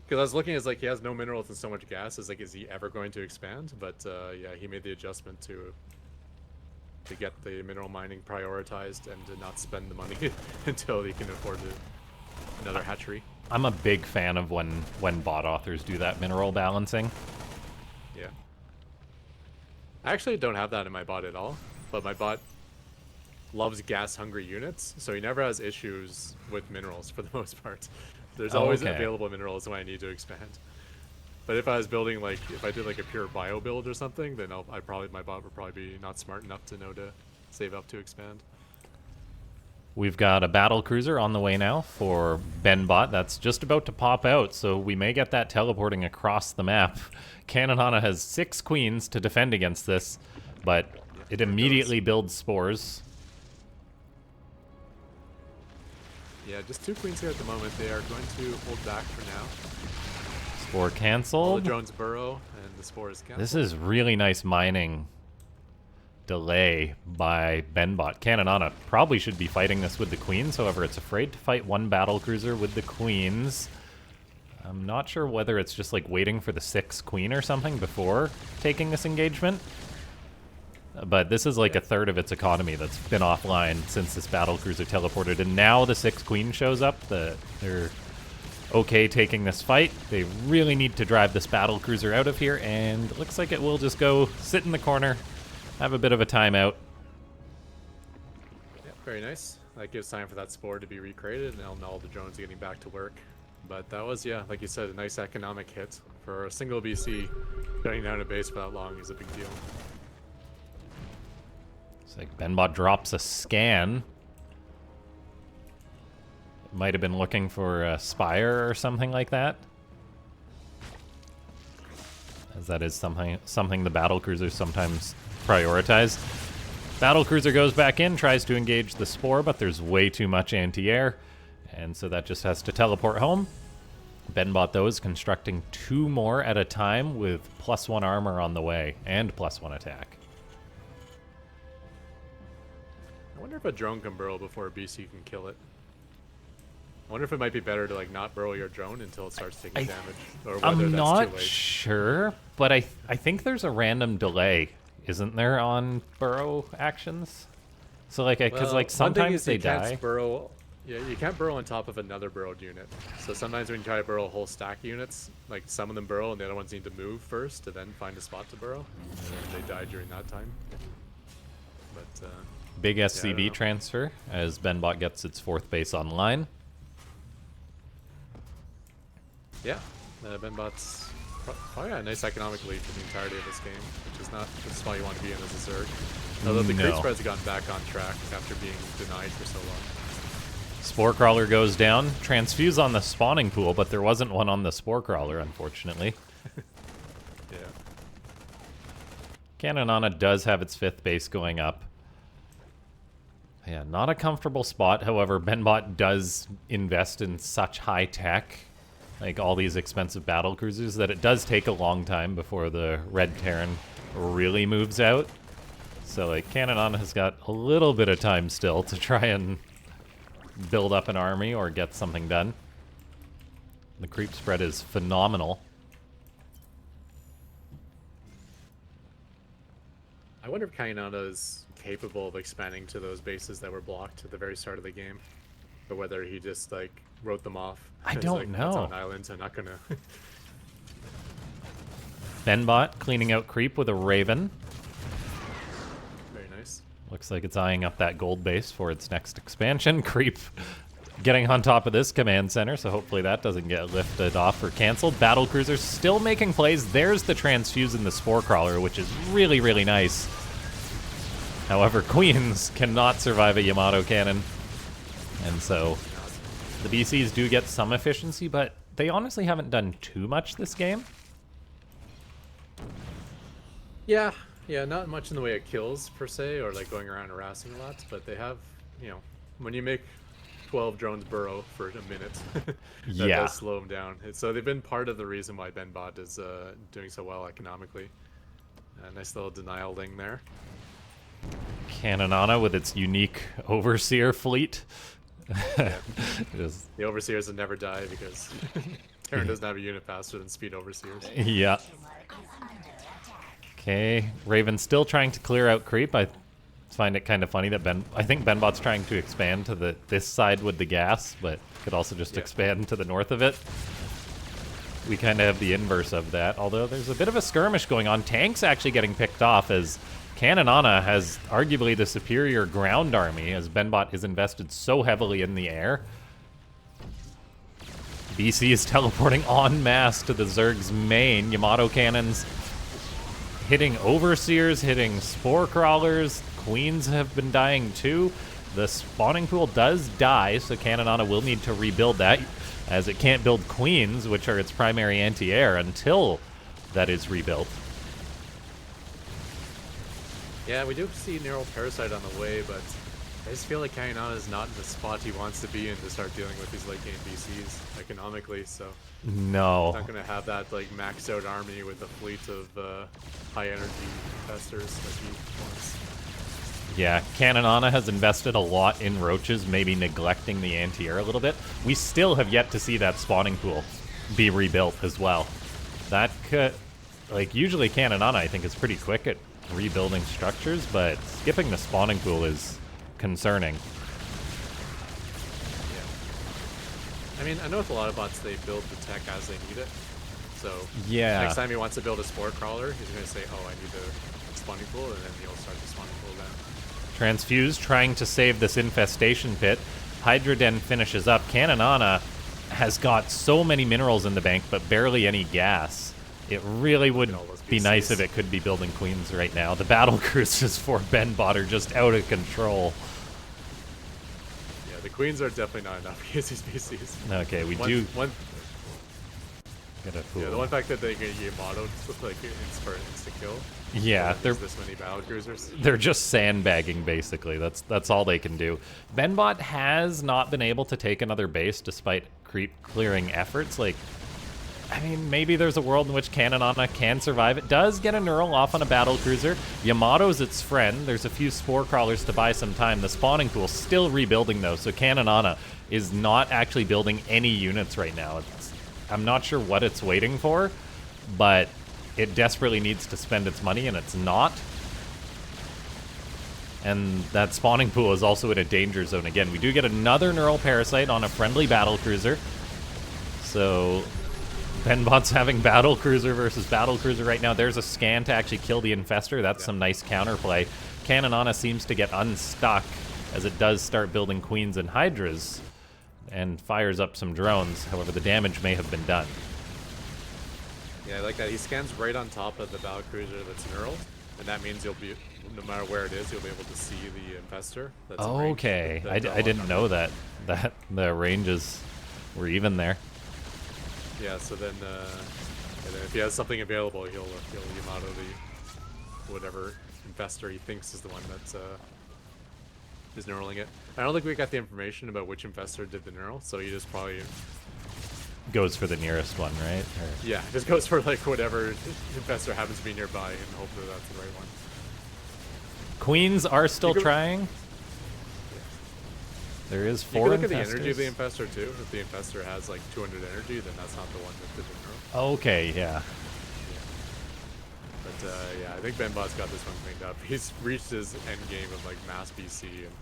[SPEAKER 4] Because I was looking, it's like he has no minerals and so much gas. It's like, is he ever going to expand? But yeah, he made the adjustment to get the mineral mining prioritized and to not spend the money until he can afford another hatchery.
[SPEAKER 1] I'm a big fan of when bot authors do that mineral balancing.
[SPEAKER 4] Yeah. I actually don't have that in my bot at all, but my bot loves gas-hungry units, so he never has issues with minerals for the most part. There's always available minerals when I need to expand. But if I was building, like, if I did like a pure bio build or something, then my bot would probably be not smart enough to know to save up to expand.
[SPEAKER 1] We've got a battle cruiser on the way now for Benbot. That's just about to pop out, so we may get that teleporting across the map. Cannonana has 6 queens to defend against this, but it immediately builds spores.
[SPEAKER 4] Yeah, just 2 queens here at the moment. They are going to hold back for now.
[SPEAKER 1] Spore
[SPEAKER 4] All the
[SPEAKER 1] canceled.
[SPEAKER 4] drones burrow, and the spore is canceled.
[SPEAKER 1] This is really nice mining delay by Benbot. Cannonana probably should be fighting this with the queens, however it's afraid to fight one battle cruiser with the queens. I'm not sure whether it's just like waiting for the 6th queen or something before taking this engagement. But this is like a third of its economy that's been offline since this battle cruiser teleported, and now the 6th queen shows up. They're okay taking this fight. They really need to drive this battle cruiser out of here, and it looks like it will just go sit in the corner, have a bit of a timeout.
[SPEAKER 4] Yeah, very nice. That gives time for that spore to be recreated, and all the drones getting back to work. But that was, yeah, like you said, a nice economic hit. For a single BC, shutting down a base for that long is a big deal.
[SPEAKER 1] It's like Benbot drops a scan. Might have been looking for a Spire or something like that. As that is something the battle cruisers sometimes prioritize. Battle cruiser goes back in, tries to engage the spore, but there's way too much anti-air, and so that just has to teleport home. Benbot, though, is constructing 2 more at a time with +1 armor on the way and +1 attack.
[SPEAKER 4] I wonder if a drone can burrow before a BC can kill it. I wonder if it might be better to like not burrow your drone until it starts taking damage, or whether
[SPEAKER 1] I'm
[SPEAKER 4] that's
[SPEAKER 1] not
[SPEAKER 4] too late.
[SPEAKER 1] sure, but I think there's a random delay, isn't there, on burrow actions? So like, because like sometimes they die.
[SPEAKER 4] Yeah, you can't burrow on top of another burrowed unit. So sometimes when you try to burrow a whole stack of units, like some of them burrow and the other ones need to move first to then find a spot to burrow, and they die during that time. But
[SPEAKER 1] Big
[SPEAKER 4] yeah,
[SPEAKER 1] SCV transfer as Benbot gets its 4th base online.
[SPEAKER 4] yeah, Benbot's probably got a nice economic lead for the entirety of this game, which is not the spot you want to be in as a Zerg. Although the creep spreads have gotten back on track after being denied for so long.
[SPEAKER 1] Spore Crawler goes down. Transfuse on the spawning pool, but there wasn't one on the Spore Crawler, unfortunately.
[SPEAKER 4] Yeah.
[SPEAKER 1] Cannonana does have its 5th base going up. Yeah, not a comfortable spot. However, Benbot does invest in such high tech, like all these expensive battle cruisers, that it does take a long time before the Red Terran really moves out. So, like, Cannonana has got a little bit of time still to try and build up an army or get something done. The creep spread is phenomenal.
[SPEAKER 4] I wonder if Cannonana is capable of expanding to those bases that were blocked at the very start of the game, or whether he just like wrote them off.
[SPEAKER 1] I
[SPEAKER 4] as,
[SPEAKER 1] don't
[SPEAKER 4] like,
[SPEAKER 1] know.
[SPEAKER 4] It's on islands, I'm not gonna.
[SPEAKER 1] Benbot cleaning out creep with a Raven.
[SPEAKER 4] Very nice.
[SPEAKER 1] Looks like it's eyeing up that gold base for its next expansion. Creep getting on top of this command center, so hopefully that doesn't get lifted off or canceled. Battle cruisers still making plays. There's the transfuse in the Spore Crawler, which is really, really nice. However, queens cannot survive a Yamato cannon, and so the BCs do get some efficiency, but they honestly haven't done too much this game.
[SPEAKER 4] Yeah, not much in the way of kills per se, or like going around harassing a lot, but they have, when you make 12 drones burrow for a minute, that does slow them down. So they've been part of the reason why Benbot is doing so well economically. A nice little denial thing there.
[SPEAKER 1] Cannonana with its unique Overseer fleet. Just,
[SPEAKER 4] The Overseers will never die because Terran doesn't have a unit faster than Speed Overseers.
[SPEAKER 1] yeah. Okay, Raven's still trying to clear out creep. I find it kind of funny that I think Benbot's trying to expand to this side with the gas, but could also just expand to the north of it. We kind of have the inverse of that, although there's a bit of a skirmish going on. Tanks actually getting picked off as Cannonana has arguably the superior ground army, as Benbot is invested so heavily in the air. BC is teleporting en masse to the Zerg's main. Yamato cannons hitting Overseers, hitting Spore Crawlers. Queens have been dying too. The spawning pool does die, so Cannonana will need to rebuild that, as it can't build Queens, which are its primary anti-air, until that is rebuilt.
[SPEAKER 4] Yeah, we do see Neural Parasite on the way, but I just feel like Cannonana is not in the spot he wants to be in to start dealing with these late game BCs economically, so
[SPEAKER 1] No.
[SPEAKER 4] not going to have that like maxed out army with a fleet of high energy infestors that he wants.
[SPEAKER 1] Yeah, Cannonana has invested a lot in roaches, maybe neglecting the anti-air a little bit. We still have yet to see that spawning pool be rebuilt as well. That could, like, usually Cannonana I think is pretty quick at rebuilding structures, but skipping the spawning pool is concerning.
[SPEAKER 4] Yeah. I mean, I know with a lot of bots they build the tech as they need it. So
[SPEAKER 1] Yeah.
[SPEAKER 4] next time he wants to build a Spore Crawler, he's going to say, oh, I need the spawning pool, and then he'll start the spawning pool down.
[SPEAKER 1] Transfuse trying to save this infestation pit. Hydra Den finishes up. Cannonana has got so many minerals in the bank, but barely any gas. It really would be nice if it could be building Queens right now. The battle cruisers for Benbot are just out of control.
[SPEAKER 4] Yeah, the Queens are definitely not enough against these PCs.
[SPEAKER 1] Okay, we
[SPEAKER 4] One,
[SPEAKER 1] Yeah,
[SPEAKER 4] the one fact that they get Yamato like for insta kill.
[SPEAKER 1] Yeah,
[SPEAKER 4] there's this many battle cruisers.
[SPEAKER 1] They're just sandbagging basically. That's all they can do. Benbot has not been able to take another base despite creep clearing efforts. Like, I mean, maybe there's a world in which Cannonana can survive. It does get a neural off on a battle cruiser. Yamato's its friend. There's a few Spore Crawlers to buy some time. The spawning pool still rebuilding though, so Cannonana is not actually building any units right now. I'm not sure what it's waiting for, but it desperately needs to spend its money, and it's not. And that spawning pool is also in a danger zone again. We do get another Neural Parasite on a friendly battle cruiser. So Benbot's having battle cruiser versus battle cruiser right now. There's a scan to actually kill the Infestor. That's some nice counterplay. Cannonana seems to get unstuck as it does start building Queens and Hydras and fires up some drones. However, the damage may have been done.
[SPEAKER 4] Yeah, I like that. He scans right on top of the battle cruiser that's knurled, and that means you'll be, no matter where it is, you'll be able to see the Infestor. That's in range.
[SPEAKER 1] Okay, I didn't know that the ranges were even there.
[SPEAKER 4] Yeah, so then, and then if he has something available, he'll Yamato the whatever Infestor he thinks is the one that's is knurling it. I don't think we got the information about which Infestor did the knurl, so he just probably
[SPEAKER 1] Goes for the nearest one, right? Or...
[SPEAKER 4] yeah, just goes for like whatever Infestor happens to be nearby and hope that that's the right one.
[SPEAKER 1] Queens are still trying. There is 4
[SPEAKER 4] You can look at the
[SPEAKER 1] Infestors.
[SPEAKER 4] energy of the Infestor too. If the Infestor has like 200 energy, then that's not the one that did the knurl.
[SPEAKER 1] Okay, yeah.
[SPEAKER 4] But yeah, I think Benbot's got this one cleaned up. He's reached his end game of like mass BC, and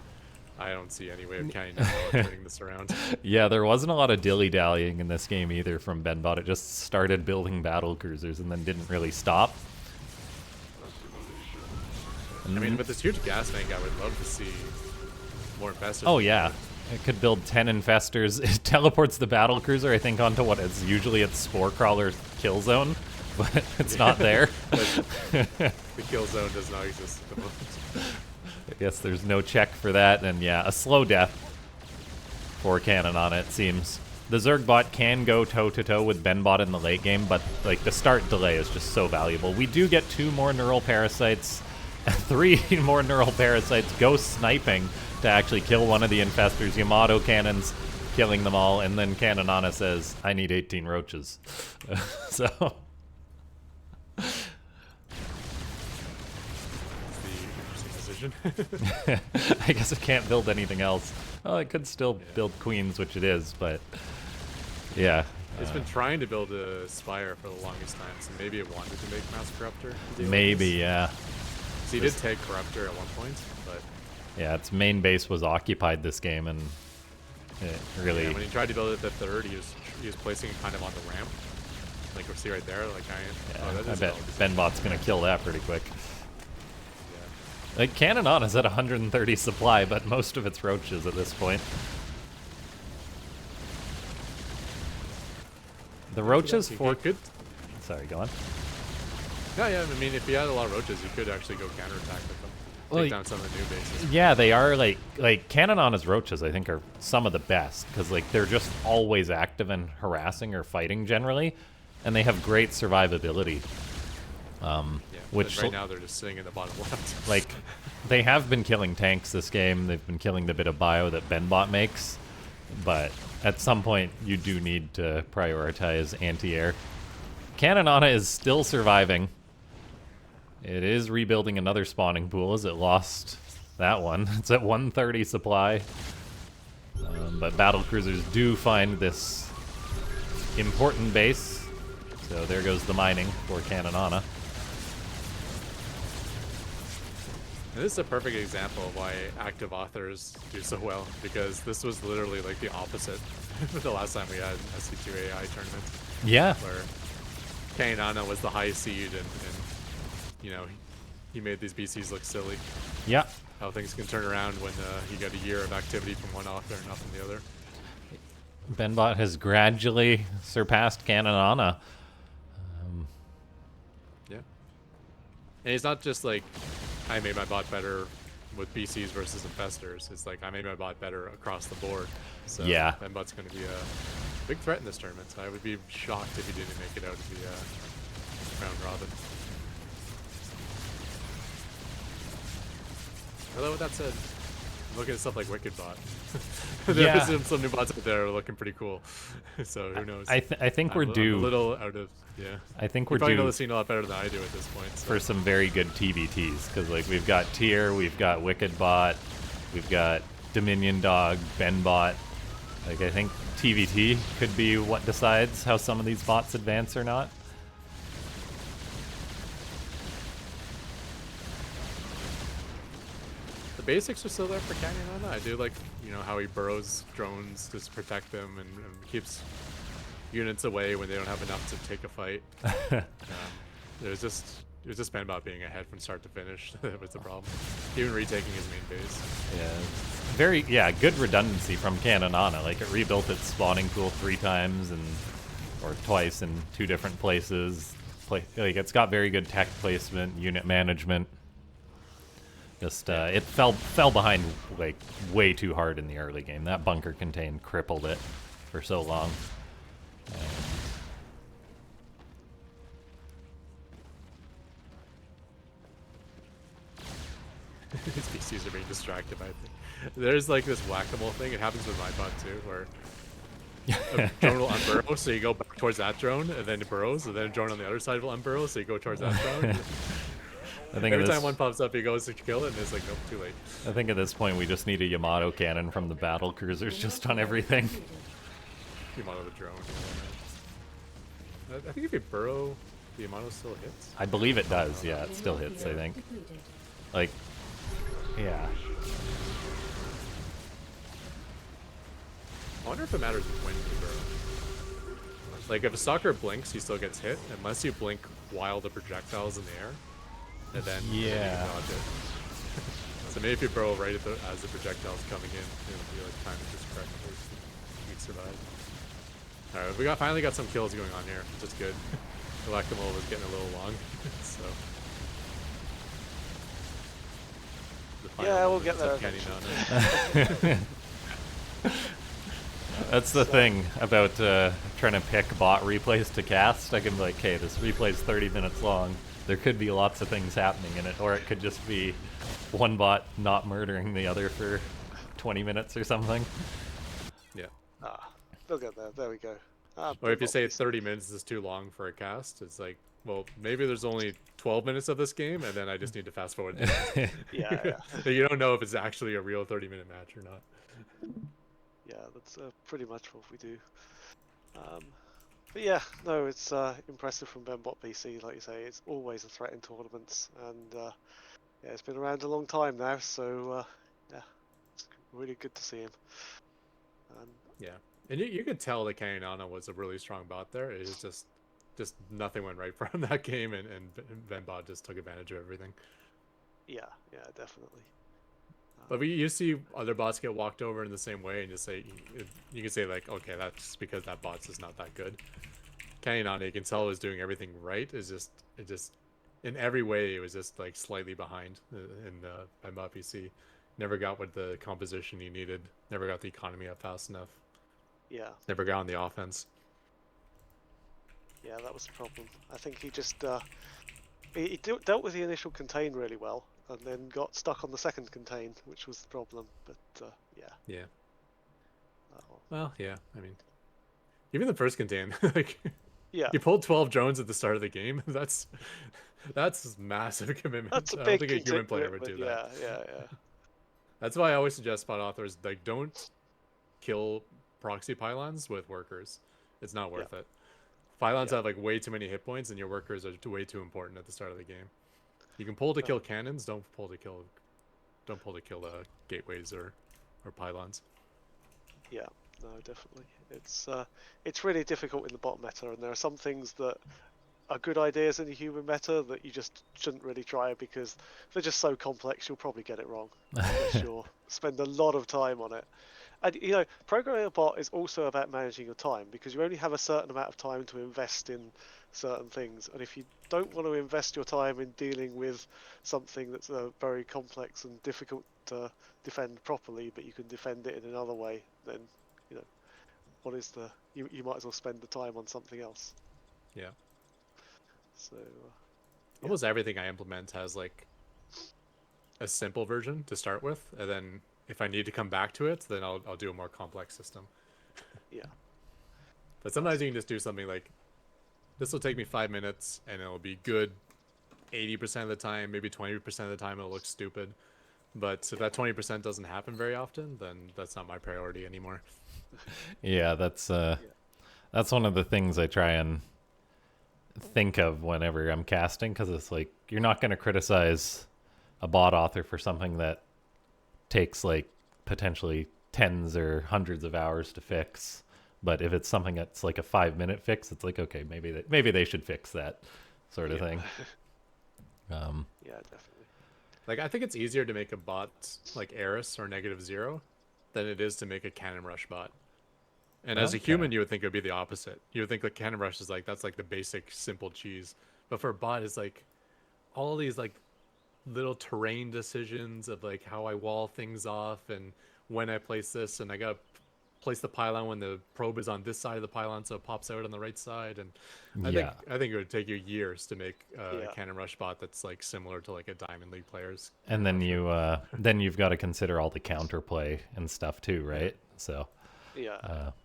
[SPEAKER 4] I don't see any way of turning this around.
[SPEAKER 1] Yeah, there wasn't a lot of dilly-dallying in this game either from Benbot. It just started building battle cruisers and then didn't really stop.
[SPEAKER 4] I mean, with this huge gas bank, I would love to see more Infestors.
[SPEAKER 1] Oh yeah, it could build 10 Infestors. It teleports the battle cruiser, I think, onto what is usually its Spore Crawler kill zone, but it's not there.
[SPEAKER 4] The kill zone does not exist at the moment.
[SPEAKER 1] I guess there's no check for that, and yeah, a slow death for Cannonana, it seems. The Zergbot can go toe-to-toe with Benbot in the late game, but like the start delay is just so valuable. We do get 2 more Neural Parasites, 3 more Neural Parasites, Ghost sniping to actually kill one of the Infestors, Yamato cannons killing them all, and then Cannonana says, I need 18 roaches. So...
[SPEAKER 4] decision.
[SPEAKER 1] I guess it can't build anything else. Oh, it could still build queens, which it is, but yeah.
[SPEAKER 4] It's been trying to build a Spire for the longest time, so maybe it wanted to make Mass Corruptor.
[SPEAKER 1] Maybe, yeah.
[SPEAKER 4] So he did take Corruptor at one point, but
[SPEAKER 1] yeah, its main base was occupied this game, and it really.
[SPEAKER 4] yeah, when he tried to build it at the third, he was placing it kind of on the ramp. Like we see right there, like
[SPEAKER 1] I bet Benbot's gonna kill that pretty quick. Like Canonon is at 130 supply, but most of its roaches at this point. The roaches for
[SPEAKER 4] good.
[SPEAKER 1] Sorry, go on.
[SPEAKER 4] Yeah. I mean, if you had a lot of roaches, you could actually go counterattack with them.
[SPEAKER 1] Well,
[SPEAKER 4] Take down some of the new bases.
[SPEAKER 1] Yeah, they are like Canonana's roaches. I think are some of the best because like they're just always active and harassing or fighting generally, and they have great survivability. Which
[SPEAKER 4] right now they're just sitting in the bottom left.
[SPEAKER 1] Like they have been killing tanks this game. They've been killing the bit of bio that Benbot makes, but at some point you do need to prioritize anti-air. Canonana is still surviving. It is rebuilding another spawning pool as it lost that one. It's at 130 supply. But battle cruisers do find this important base. So there goes the mining for Canonana.
[SPEAKER 4] And this is a perfect example of why active authors do so well, because this was literally like the opposite the last time we had SC2 AI tournament.
[SPEAKER 1] Yeah.
[SPEAKER 4] Where Kainana was the high seed and you know, he made these BCs look silly.
[SPEAKER 1] Yeah.
[SPEAKER 4] How things can turn around when you get a year of activity from one author and not from the other.
[SPEAKER 1] Benbot has gradually surpassed Canonana.
[SPEAKER 4] Yeah. And it's not just like, I made my bot better with BCs versus infestors. It's like, I made my bot better across the board. So
[SPEAKER 1] yeah.
[SPEAKER 4] Benbot's going to be a big threat in this tournament. So I would be shocked if he didn't make it out of the round robin. Although with that said, I'm looking at stuff like Wicked Bot. There's some new bots out there are looking pretty cool. So who knows?
[SPEAKER 1] I think we're due.
[SPEAKER 4] I'm a little out of
[SPEAKER 1] I think we're
[SPEAKER 4] probably
[SPEAKER 1] due
[SPEAKER 4] know the scene a lot better than I do at this point. So.
[SPEAKER 1] For some very good TBTs because like we've got Tyr, we've got Wicked Bot, we've got Dominion Dog, Benbot. Like I think TVT could be what decides how some of these bots advance or not.
[SPEAKER 4] The basics are still there for Canyon. I do like, you know, how he burrows drones to protect them and keeps units away when they don't have enough to take a fight. It was just Benbot being ahead from start to finish. That was the problem. Even retaking his main base.
[SPEAKER 1] Yeah, good redundancy from Canonana. Like it rebuilt its spawning pool 3 times or twice in 2 different places. Like it's got very good tech placement, unit management. Just it fell behind like way too hard in the early game. That bunker contain crippled it for so long.
[SPEAKER 4] These PCs are being distracted by things. There's like this whack-a-mole thing. It happens with my bot too, where a drone will unburrow, so you go back towards that drone, and then it burrows, and then a drone on the other side will unburrow, so you go towards that drone.
[SPEAKER 1] I think
[SPEAKER 4] every time one pops up, he goes to kill it, and it's like, nope, too late.
[SPEAKER 1] I think at this point we just need a Yamato cannon from the battle cruisers just on everything.
[SPEAKER 4] Yamato the drone. I think if you burrow, the Yamato still hits.
[SPEAKER 1] I believe it does. Yeah, it still hits. I think. Like, yeah.
[SPEAKER 4] I wonder if it matters when you burrow. Like if a stalker blinks, he still gets hit, unless you blink while the projectile's in the air. And then you can dodge it. So maybe if you burrow right as the projectile's coming in, it'll be like time to just correctly. You can survive. Alright, we finally got some kills going on here, which is good. The whack-a-mole was getting a little long, so.
[SPEAKER 3] Yeah, we'll get there eventually.
[SPEAKER 1] That's the thing about trying to pick bot replays to cast. I can be like, okay, this replay's 30 minutes long. There could be lots of things happening in it, or it could just be one bot not murdering the other for 20 minutes or something.
[SPEAKER 4] Yeah.
[SPEAKER 3] They'll get there. There we go.
[SPEAKER 4] Or if you
[SPEAKER 3] Bot
[SPEAKER 4] say
[SPEAKER 3] PC.
[SPEAKER 4] 30 minutes is too long for a cast, it's like, well, maybe there's only 12 minutes of this game, and then I just need to fast forward.
[SPEAKER 3] Yeah,
[SPEAKER 4] You don't know if it's actually a real 30-minute match or not.
[SPEAKER 3] yeah, that's pretty much what we do. But yeah, no, it's impressive from Bot PC. Like you say, it's always a threat in tournaments, and yeah, it's been around a long time now. So yeah, it's really good to see him.
[SPEAKER 4] Yeah, and you could tell that Kanana was a really strong bot there. It was just nothing went right for him that game, and Venbot just took advantage of everything.
[SPEAKER 3] Yeah, definitely.
[SPEAKER 4] But you see other bots get walked over in the same way, and just say you can say like, okay, that's because that bot's just not that good. Kanana, you can tell, was doing everything right. It just in every way it was just like slightly behind in Venbot PC. Never got what the composition he needed. Never got the economy up fast enough.
[SPEAKER 3] Yeah.
[SPEAKER 4] Never got on the offense.
[SPEAKER 3] Yeah, that was the problem. I think he just he dealt with the initial contain really well, and then got stuck on the second contain, which was the problem. But yeah.
[SPEAKER 4] Yeah.
[SPEAKER 3] Oh.
[SPEAKER 4] Well, yeah. I mean, even the first contain, like,
[SPEAKER 3] Yeah.
[SPEAKER 4] you pulled 12 drones at the start of the game. That's massive commitment.
[SPEAKER 3] That's a
[SPEAKER 4] I don't
[SPEAKER 3] big
[SPEAKER 4] think a human player would do
[SPEAKER 3] commitment,
[SPEAKER 4] that.
[SPEAKER 3] Yeah.
[SPEAKER 4] That's why I always suggest spot authors like don't kill proxy pylons with workers. It's not worth it. Pylons have like way too many hit points, and your workers are way too important at the start of the game. You can pull to kill cannons. Don't pull to kill gateways or pylons.
[SPEAKER 3] Yeah, no, definitely. It's really difficult in the bot meta, and there are some things that are good ideas in the human meta that you just shouldn't really try because they're just so complex. You'll probably get it wrong unless you spend a lot of time on it. And you know, programming a bot is also about managing your time because you only have a certain amount of time to invest in certain things. And if you don't want to invest your time in dealing with something that's very complex and difficult to defend properly, but you can defend it in another way, then you know, what is the you might as well spend the time on something else.
[SPEAKER 4] Yeah.
[SPEAKER 3] So
[SPEAKER 4] almost everything I implement has like a simple version to start with, and then if I need to come back to it, then I'll do a more complex system.
[SPEAKER 3] Yeah.
[SPEAKER 4] But sometimes you can just do something like, this will take me 5 minutes, and it'll be good 80% of the time, maybe 20% of the time it'll look stupid. But if that 20% doesn't happen very often, then that's not my priority anymore.
[SPEAKER 1] Yeah, that's one of the things I try and think of whenever I'm casting, because it's like you're not going to criticize a bot author for something that takes like potentially tens or hundreds of hours to fix, but if it's something that's like a 5-minute fix, it's like, okay, maybe they should fix that sort of thing.
[SPEAKER 3] Yeah, definitely.
[SPEAKER 4] Like, I think it's easier to make a bot like Eris or -0 than it is to make a Cannon Rush bot. And as a human, you would think it would be the opposite. You would think like Cannon Rush is like, that's like the basic simple cheese, but for a bot, it's like all these like little terrain decisions of like how I wall things off and when I place this, and I gotta place the pylon when the probe is on this side of the pylon so it pops out on the right side. And I think it would take you years to make a Cannon Rush bot that's like similar to like a Diamond League player's.
[SPEAKER 1] And then you've got to consider all the counterplay and stuff too, right? So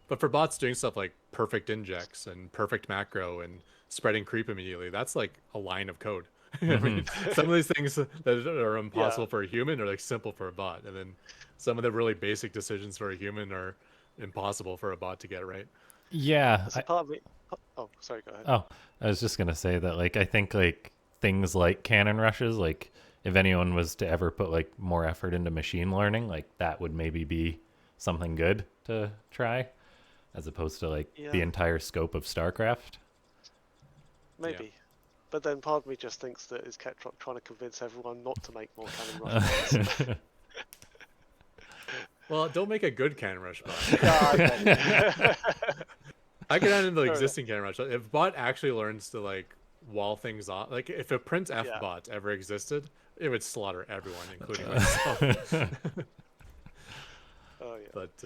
[SPEAKER 4] but for bots doing stuff like perfect injects and perfect macro and spreading creep immediately, that's like a line of code. I mean, some of these things that are impossible for a human are like simple for a bot, and then some of the really basic decisions for a human are impossible for a bot to get right.
[SPEAKER 1] Yeah.
[SPEAKER 3] Part of me. Oh, sorry. Go ahead.
[SPEAKER 1] Oh, I was just gonna say that, like, I think like things like cannon rushes, like if anyone was to ever put like more effort into machine learning, like that would maybe be something good to try, as opposed to like the entire scope of Starcraft.
[SPEAKER 3] Maybe. But then part of me just thinks that it's kept trying to convince everyone not to make more Cannon Rush.
[SPEAKER 4] Well, don't make a good Cannon Rush bot. I get into the existing Cannon Rush. If bot actually learns to like wall things off, like if a print F bot ever existed, it would slaughter everyone, including myself.
[SPEAKER 3] Oh yeah.
[SPEAKER 4] But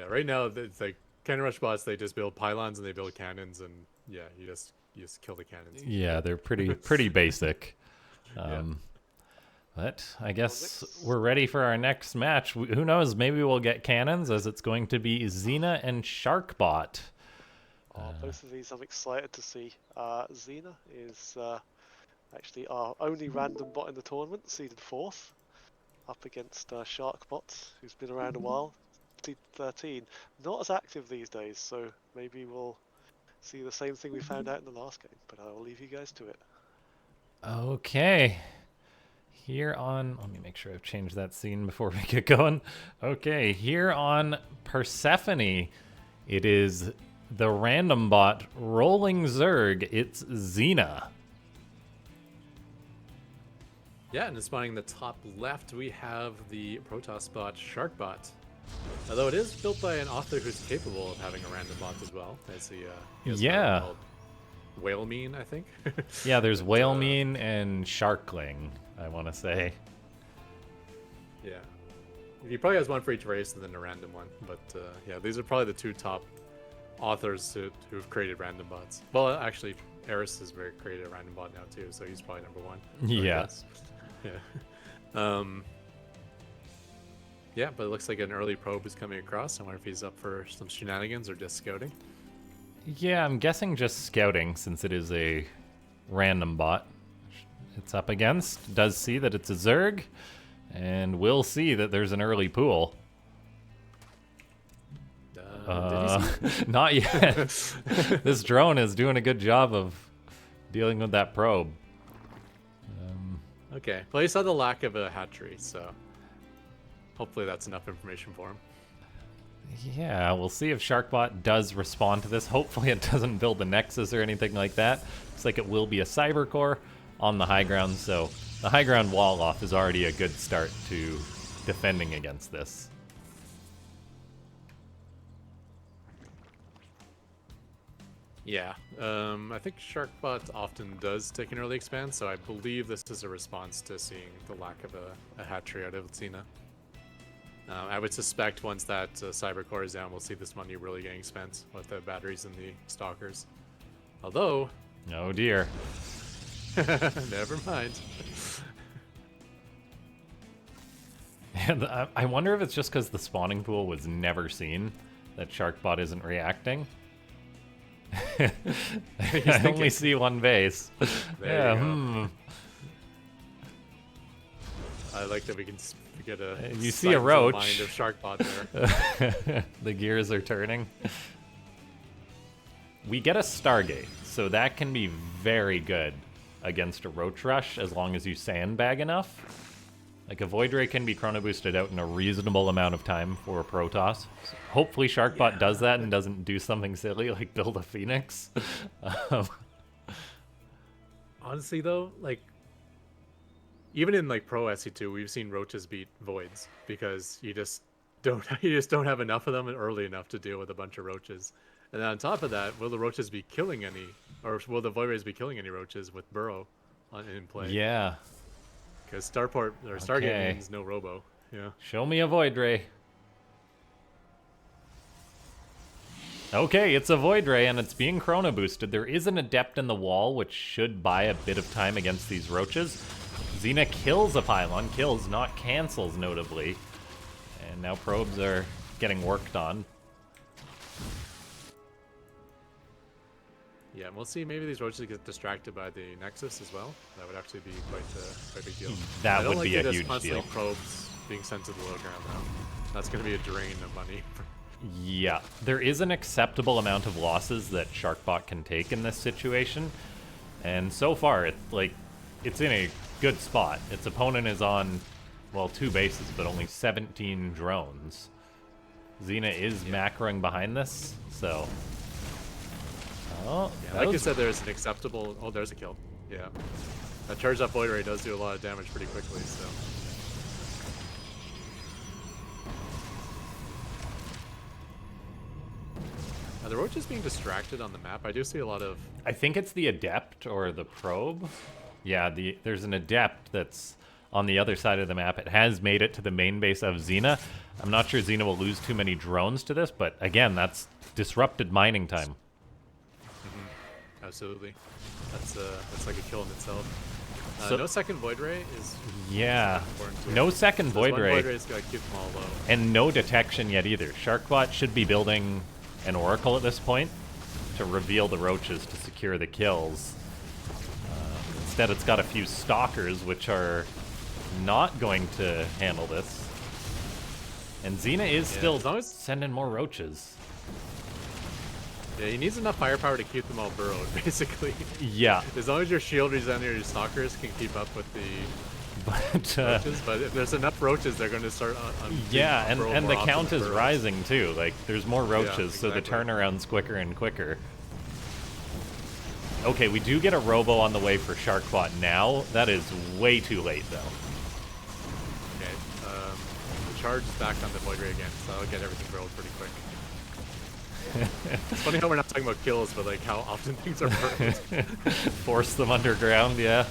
[SPEAKER 4] right now it's like Cannon Rush bots. They just build pylons and they build cannons, and you just kill the cannons.
[SPEAKER 1] Yeah, they're pretty basic. But I guess we're ready for our next match. Who knows? Maybe we'll get cannons, as it's going to be Xena and Sharkbot.
[SPEAKER 3] Both of these I'm excited to see. Xena is actually our only random bot in the tournament, seeded 4th, up against Sharkbot, who's been around a while, seed 13. Not as active these days, so maybe we'll see the same thing we found out in the last game, but I'll leave you guys to it.
[SPEAKER 1] Okay. Here on, let me make sure I've changed that scene before we get going. Okay, here on Persephone, it is the random bot rolling Zerg. It's Xena.
[SPEAKER 4] Yeah, and spawning the top left, we have the Protoss bot Sharkbot. Although it is built by an author who's capable of having a random bot as well, as he has
[SPEAKER 1] Yeah.
[SPEAKER 4] one called Whale Mean, I think.
[SPEAKER 1] Yeah, there's Whale Mean and Sharkling, I want to say.
[SPEAKER 4] Yeah. He probably has one for each race and then a random one. But yeah, these are probably the 2 top authors who've created random bots. Well, actually, Eris has created a random bot now too, so he's probably number 1.
[SPEAKER 1] Yeah.
[SPEAKER 4] Yeah. Yeah, but it looks like an early probe is coming across. I wonder if he's up for some shenanigans or just scouting.
[SPEAKER 1] Yeah, I'm guessing just scouting since it is a random bot. It's up against. Does see that it's a Zerg, and will see that there's an early pool.
[SPEAKER 4] Did he see?
[SPEAKER 1] Not yet. This drone is doing a good job of dealing with that probe.
[SPEAKER 4] Okay, well, he saw the lack of a hatchery, so hopefully that's enough information for him.
[SPEAKER 1] Yeah, we'll see if Sharkbot does respond to this. Hopefully it doesn't build a Nexus or anything like that. Looks like it will be a Cyber Core on the high ground, so the high ground wall off is already a good start to defending against this.
[SPEAKER 4] Yeah, I think Sharkbot often does take an early expand, so I believe this is a response to seeing the lack of a hatchery out of Xena. I would suspect once that Cyber Core is down, we'll see this money really getting spent with the batteries and the Stalkers. Although...
[SPEAKER 1] Oh dear.
[SPEAKER 4] Never mind.
[SPEAKER 1] And I wonder if it's just because the spawning pool was never seen that Sharkbot isn't reacting. I only see one base.
[SPEAKER 4] There you go.
[SPEAKER 1] Hmm.
[SPEAKER 4] I like that we can get a...
[SPEAKER 1] You see a roach.
[SPEAKER 4] Mind of Sharkbot there.
[SPEAKER 1] The gears are turning. We get a Stargate, so that can be very good against a Roach Rush as long as you sandbag enough. Like, a Void Ray can be chrono boosted out in a reasonable amount of time for a Protoss. So hopefully Sharkbot does that and doesn't do something silly like build a Phoenix.
[SPEAKER 4] Honestly, though, like, even in like Pro SC2, we've seen roaches beat voids because you just don't have enough of them early enough to deal with a bunch of roaches. And then on top of that, will the roaches be killing any, or will the void rays be killing any roaches with Burrow in play?
[SPEAKER 1] Yeah.
[SPEAKER 4] Because Starport or Stargate means no Robo. Yeah.
[SPEAKER 1] Show me a Void Ray. Okay, it's a Void Ray, and it's being chrono boosted. There is an Adept in the wall, which should buy a bit of time against these roaches. Xena kills a Pylon, kills, not cancels, notably. And now probes are getting worked on.
[SPEAKER 4] Yeah, and we'll see. Maybe these roaches get distracted by the Nexus as well. That would actually be quite a big deal.
[SPEAKER 1] That
[SPEAKER 4] I don't
[SPEAKER 1] would be
[SPEAKER 4] like
[SPEAKER 1] a
[SPEAKER 4] it as
[SPEAKER 1] huge
[SPEAKER 4] constantly
[SPEAKER 1] deal.
[SPEAKER 4] Probes being sent to the low ground now. That's going to be a drain of money.
[SPEAKER 1] Yeah, there is an acceptable amount of losses that Sharkbot can take in this situation. And so far, it's in a good spot. Its opponent is on, well, 2 bases, but only 17 drones. Xena is macroing behind this, so... Oh,
[SPEAKER 4] Yeah, like you said, there's an acceptable... Oh, there's a kill. Yeah. That charged up Void Ray does do a lot of damage pretty quickly, so... Are the roaches being distracted on the map? I do see a lot of...
[SPEAKER 1] I think it's the Adept or the Probe. Yeah, there's an Adept that's on the other side of the map. It has made it to the main base of Xena. I'm not sure Xena will lose too many drones to this, but again, that's disrupted mining time.
[SPEAKER 4] Absolutely. That's like a kill in itself.
[SPEAKER 1] So-
[SPEAKER 4] No second Void Ray is
[SPEAKER 1] Yeah,
[SPEAKER 4] important too.
[SPEAKER 1] no second Void
[SPEAKER 4] One
[SPEAKER 1] Ray,
[SPEAKER 4] Void Ray's got to keep them all low.
[SPEAKER 1] and no detection yet either. Sharkbot should be building an Oracle at this point to reveal the roaches to secure the kills. Instead, it's got a few stalkers, which are not going to handle this. And Xena is still
[SPEAKER 4] as long as-
[SPEAKER 1] sending more roaches.
[SPEAKER 4] Yeah, he needs enough firepower to keep them all burrowed, basically.
[SPEAKER 1] Yeah,
[SPEAKER 4] As long as your shield and your stalkers can keep up with the
[SPEAKER 1] but
[SPEAKER 4] roaches, but if there's enough roaches, they're going to start
[SPEAKER 1] yeah, and
[SPEAKER 4] burrow
[SPEAKER 1] the
[SPEAKER 4] more often
[SPEAKER 1] count
[SPEAKER 4] with
[SPEAKER 1] is
[SPEAKER 4] burrows.
[SPEAKER 1] rising too. Like, there's more roaches, so the
[SPEAKER 4] exactly.
[SPEAKER 1] turnaround's quicker and quicker. Okay, we do get a robo on the way for Sharkbot now. That is way too late, though.
[SPEAKER 4] Okay, the charge is back on the Void Ray again, so I'll get everything burrowed pretty quick. It's funny how we're not talking about kills, but like how often things are burrowed.
[SPEAKER 1] Force them underground, yeah.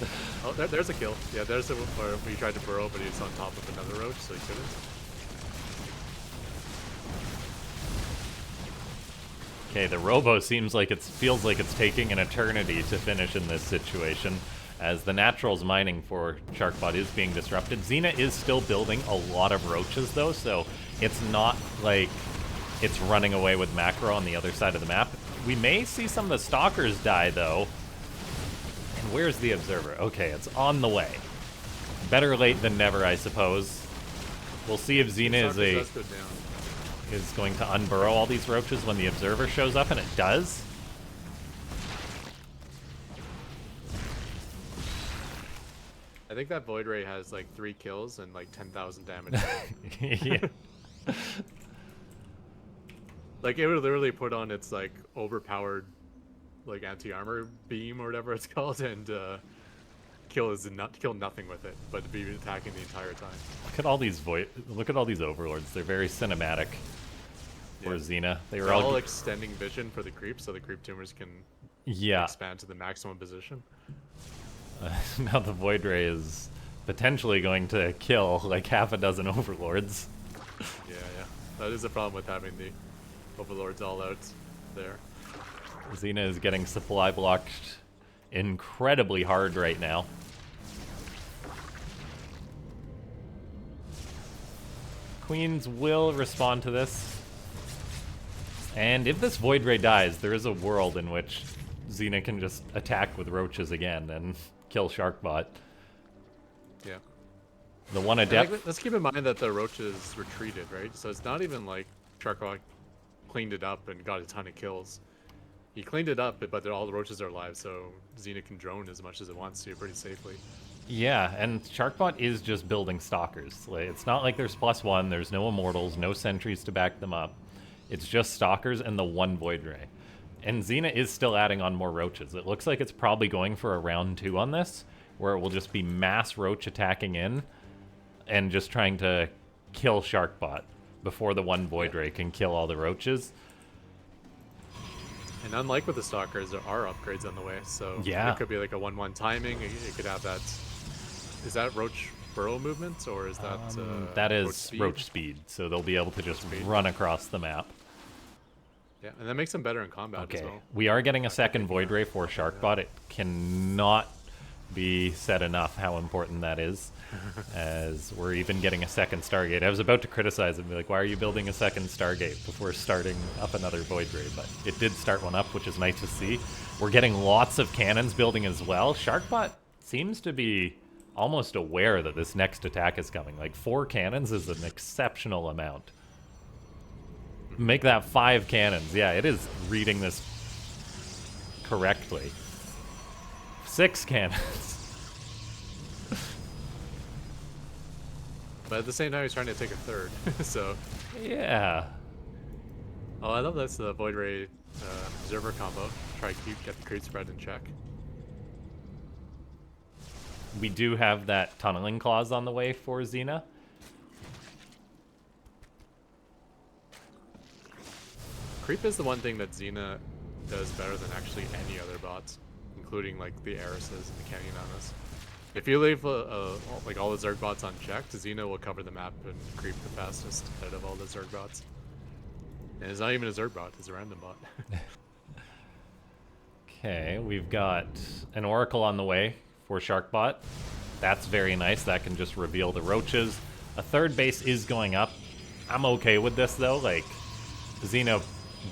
[SPEAKER 4] Oh, there's a kill. Yeah, there's a where we tried to burrow, but he was on top of another roach, so he couldn't.
[SPEAKER 1] Okay, the robo seems like feels like it's taking an eternity to finish in this situation, as the naturals mining for Sharkbot is being disrupted. Xena is still building a lot of roaches, though, so it's not like it's running away with macro on the other side of the map. We may see some of the stalkers die, though. And where's the observer? Okay, it's on the way. Better late than never, I suppose. We'll see if Xena
[SPEAKER 4] Does go down.
[SPEAKER 1] is going to unburrow all these roaches when the observer shows up, and it does.
[SPEAKER 4] I think that Void Ray has like 3 kills and like 10,000 damage.
[SPEAKER 1] Yeah.
[SPEAKER 4] Like it would literally put on its like overpowered like anti-armor beam or whatever it's called and kill nothing with it, but be attacking the entire time.
[SPEAKER 1] Look at all these overlords. They're very cinematic for
[SPEAKER 4] Yeah.
[SPEAKER 1] Xena. They were
[SPEAKER 4] They're all
[SPEAKER 1] all
[SPEAKER 4] extending vision for the creep, so the creep tumors can
[SPEAKER 1] yeah.
[SPEAKER 4] expand to the maximum position.
[SPEAKER 1] Now the Void Ray is potentially going to kill like half a dozen overlords.
[SPEAKER 4] Yeah, yeah. That is a problem with having the overlords all out there.
[SPEAKER 1] Xena is getting supply blocked incredibly hard right now. Queens will respond to this. And if this Void Ray dies, there is a world in which Xena can just attack with roaches again and kill Sharkbot.
[SPEAKER 4] Yeah.
[SPEAKER 1] The one
[SPEAKER 4] And,
[SPEAKER 1] adept.
[SPEAKER 4] like, let's keep in mind that the roaches retreated, right? So it's not even like Sharkbot cleaned it up and got a ton of kills. He cleaned it up, but all the roaches are alive, so Xena can drone as much as it wants to pretty safely.
[SPEAKER 1] Yeah, and Sharkbot is just building stalkers. Like, it's not like there's +1, there's no immortals, no sentries to back them up. It's just stalkers and the one Void Ray. And Xena is still adding on more roaches. It looks like it's probably going for a round 2 on this, where it will just be mass roach attacking in and just trying to kill Sharkbot before the one Void Ray can kill all the roaches.
[SPEAKER 4] And unlike with the stalkers, there are upgrades on the way, so
[SPEAKER 1] Yeah.
[SPEAKER 4] it could be like a 1-1 timing. It could have that. Is that roach burrow movement, or is that
[SPEAKER 1] That is roach speed, so they'll be able to just run across the map.
[SPEAKER 4] Yeah, and that makes them better in combat as
[SPEAKER 1] Okay,
[SPEAKER 4] well.
[SPEAKER 1] we are getting a second Void Ray for Sharkbot. It cannot be said enough how important that is, as we're even getting a second Stargate. I was about to criticize him, be like, why are you building a second Stargate before starting up another Void Ray? But it did start one up, which is nice to see. We're getting lots of cannons building as well. Sharkbot seems to be almost aware that this next attack is coming. Like, 4 cannons is an exceptional amount. Make that 5 cannons. Yeah, it is reading this correctly. 6 cannons.
[SPEAKER 4] But at the same time, he's trying to take a third. So,
[SPEAKER 1] Yeah.
[SPEAKER 4] oh, I love this Void Ray Observer combo. Try to get the creep spread in check.
[SPEAKER 1] We do have that tunneling clause on the way for Xena.
[SPEAKER 4] Creep is the one thing that Xena does better than actually any other bots, including like the Arises and the Canyonanas. If you leave like all the Zerg bots unchecked, Xena will cover the map and creep the fastest out of all the Zerg bots. And it's not even a Zerg bot; it's a random bot.
[SPEAKER 1] Okay, we've got an Oracle on the way for Sharkbot. That's very nice. That can just reveal the roaches. A third base is going up. I'm okay with this, though. Like, Xena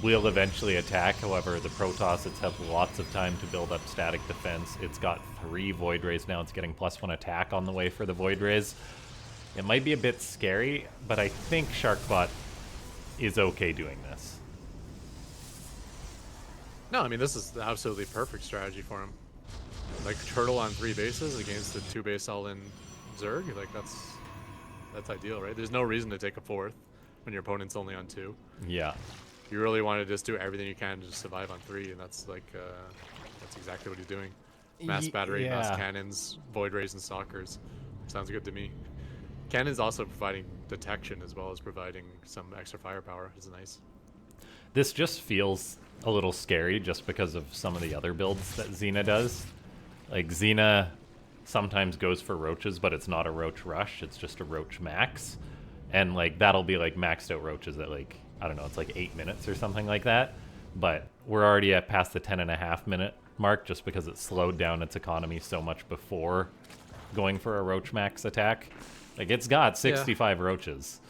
[SPEAKER 1] will eventually attack. However, the Protoss have lots of time to build up static defense. It's got 3 Void Rays now. It's getting +1 attack on the way for the Void Rays. It might be a bit scary, but I think Sharkbot is okay doing this.
[SPEAKER 4] No, I mean, this is the absolutely perfect strategy for him. Like, turtle on 3 bases against the 2 base all-in Zerg, like, that's ideal, right? There's no reason to take a 4th when your opponent's only on 2.
[SPEAKER 1] Yeah.
[SPEAKER 4] You really want to just do everything you can to just survive on 3, and that's like, that's exactly what he's doing. Mass battery, mass cannons, void rays, and stalkers. Sounds good to me. Cannons also providing detection as well as providing some extra firepower is nice.
[SPEAKER 1] This just feels a little scary just because of some of the other builds that Xena does. Like, Xena sometimes goes for roaches, but it's not a roach rush, it's just a roach max. And, like, that'll be, like, maxed out roaches at, like, I don't know, it's like 8 minutes or something like that. But we're already at past the 10.5 minute mark just because it slowed down its economy so much before going for a roach max attack. Like, it's got 65 roaches,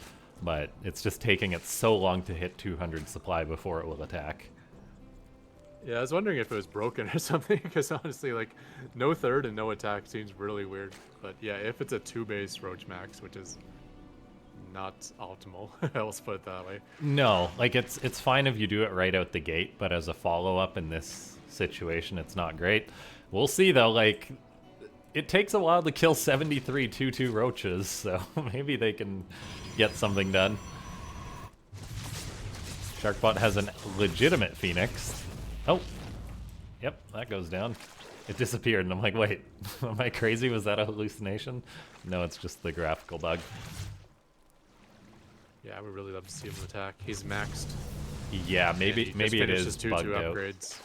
[SPEAKER 1] but it's just taking it so long to hit 200 supply before it will attack.
[SPEAKER 4] Yeah, I was wondering if it was broken or something, because honestly, like, no third and no attack seems really weird. But yeah, if it's a 2-base roach max, which is not optimal, let's put it that way.
[SPEAKER 1] No, like, it's fine if you do it right out the gate, but as a follow-up in this situation, it's not great. We'll see, though, like, it takes a while to kill 73 2/2 roaches, so maybe they can get something done. Sharkbot has a legitimate Phoenix. Oh, yep, that goes down. It disappeared, and I'm like, wait, am I crazy? Was that a hallucination? No, it's just the graphical bug.
[SPEAKER 4] Yeah, I would really love to see him attack. He's maxed.
[SPEAKER 1] Yeah, maybe it is
[SPEAKER 4] two
[SPEAKER 1] bugged out.
[SPEAKER 4] upgrades.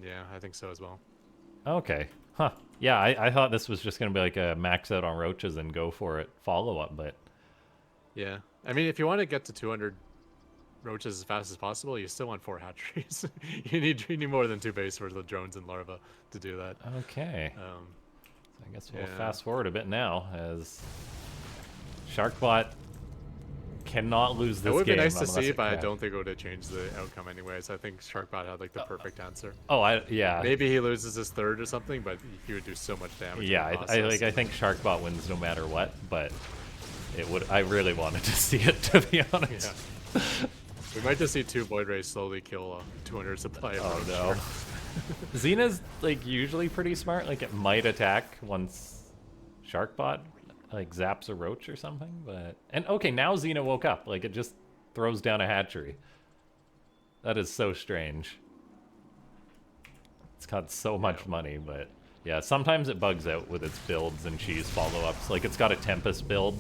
[SPEAKER 4] Yeah, I think so as well.
[SPEAKER 1] Okay. Huh. Yeah, I thought this was just going to be like a max out on roaches and go for it follow-up, but...
[SPEAKER 4] Yeah. I mean, if you want to get to 200 roaches as fast as possible, you still want 4 hatcheries. you need more than 2 base for the drones and larvae to do that.
[SPEAKER 1] Okay. So I guess we'll
[SPEAKER 4] yeah.
[SPEAKER 1] fast forward a bit now, as Sharkbot cannot lose this game.
[SPEAKER 4] It would be nice to
[SPEAKER 1] unless
[SPEAKER 4] see,
[SPEAKER 1] it
[SPEAKER 4] but I
[SPEAKER 1] crashed.
[SPEAKER 4] don't think it would have changed the outcome anyways. I think Sharkbot had like the perfect answer.
[SPEAKER 1] Oh, yeah.
[SPEAKER 4] Maybe he loses his third or something, but he would do so much damage.
[SPEAKER 1] Yeah,
[SPEAKER 4] in the
[SPEAKER 1] I
[SPEAKER 4] process.
[SPEAKER 1] think Sharkbot wins no matter what, but it would. I really wanted to see it, to be honest.
[SPEAKER 4] Yeah. We might just see 2 Void Rays slowly kill 200 supply of
[SPEAKER 1] Oh
[SPEAKER 4] roach
[SPEAKER 1] no.
[SPEAKER 4] sharks.
[SPEAKER 1] Xena's like usually pretty smart. Like, it might attack once Sharkbot like zaps a roach or something, but okay, now Xena woke up. Like, it just throws down a hatchery. That is so strange. It's got so much money, but yeah, sometimes it bugs out with its builds and cheese follow-ups. Like, it's got a Tempest build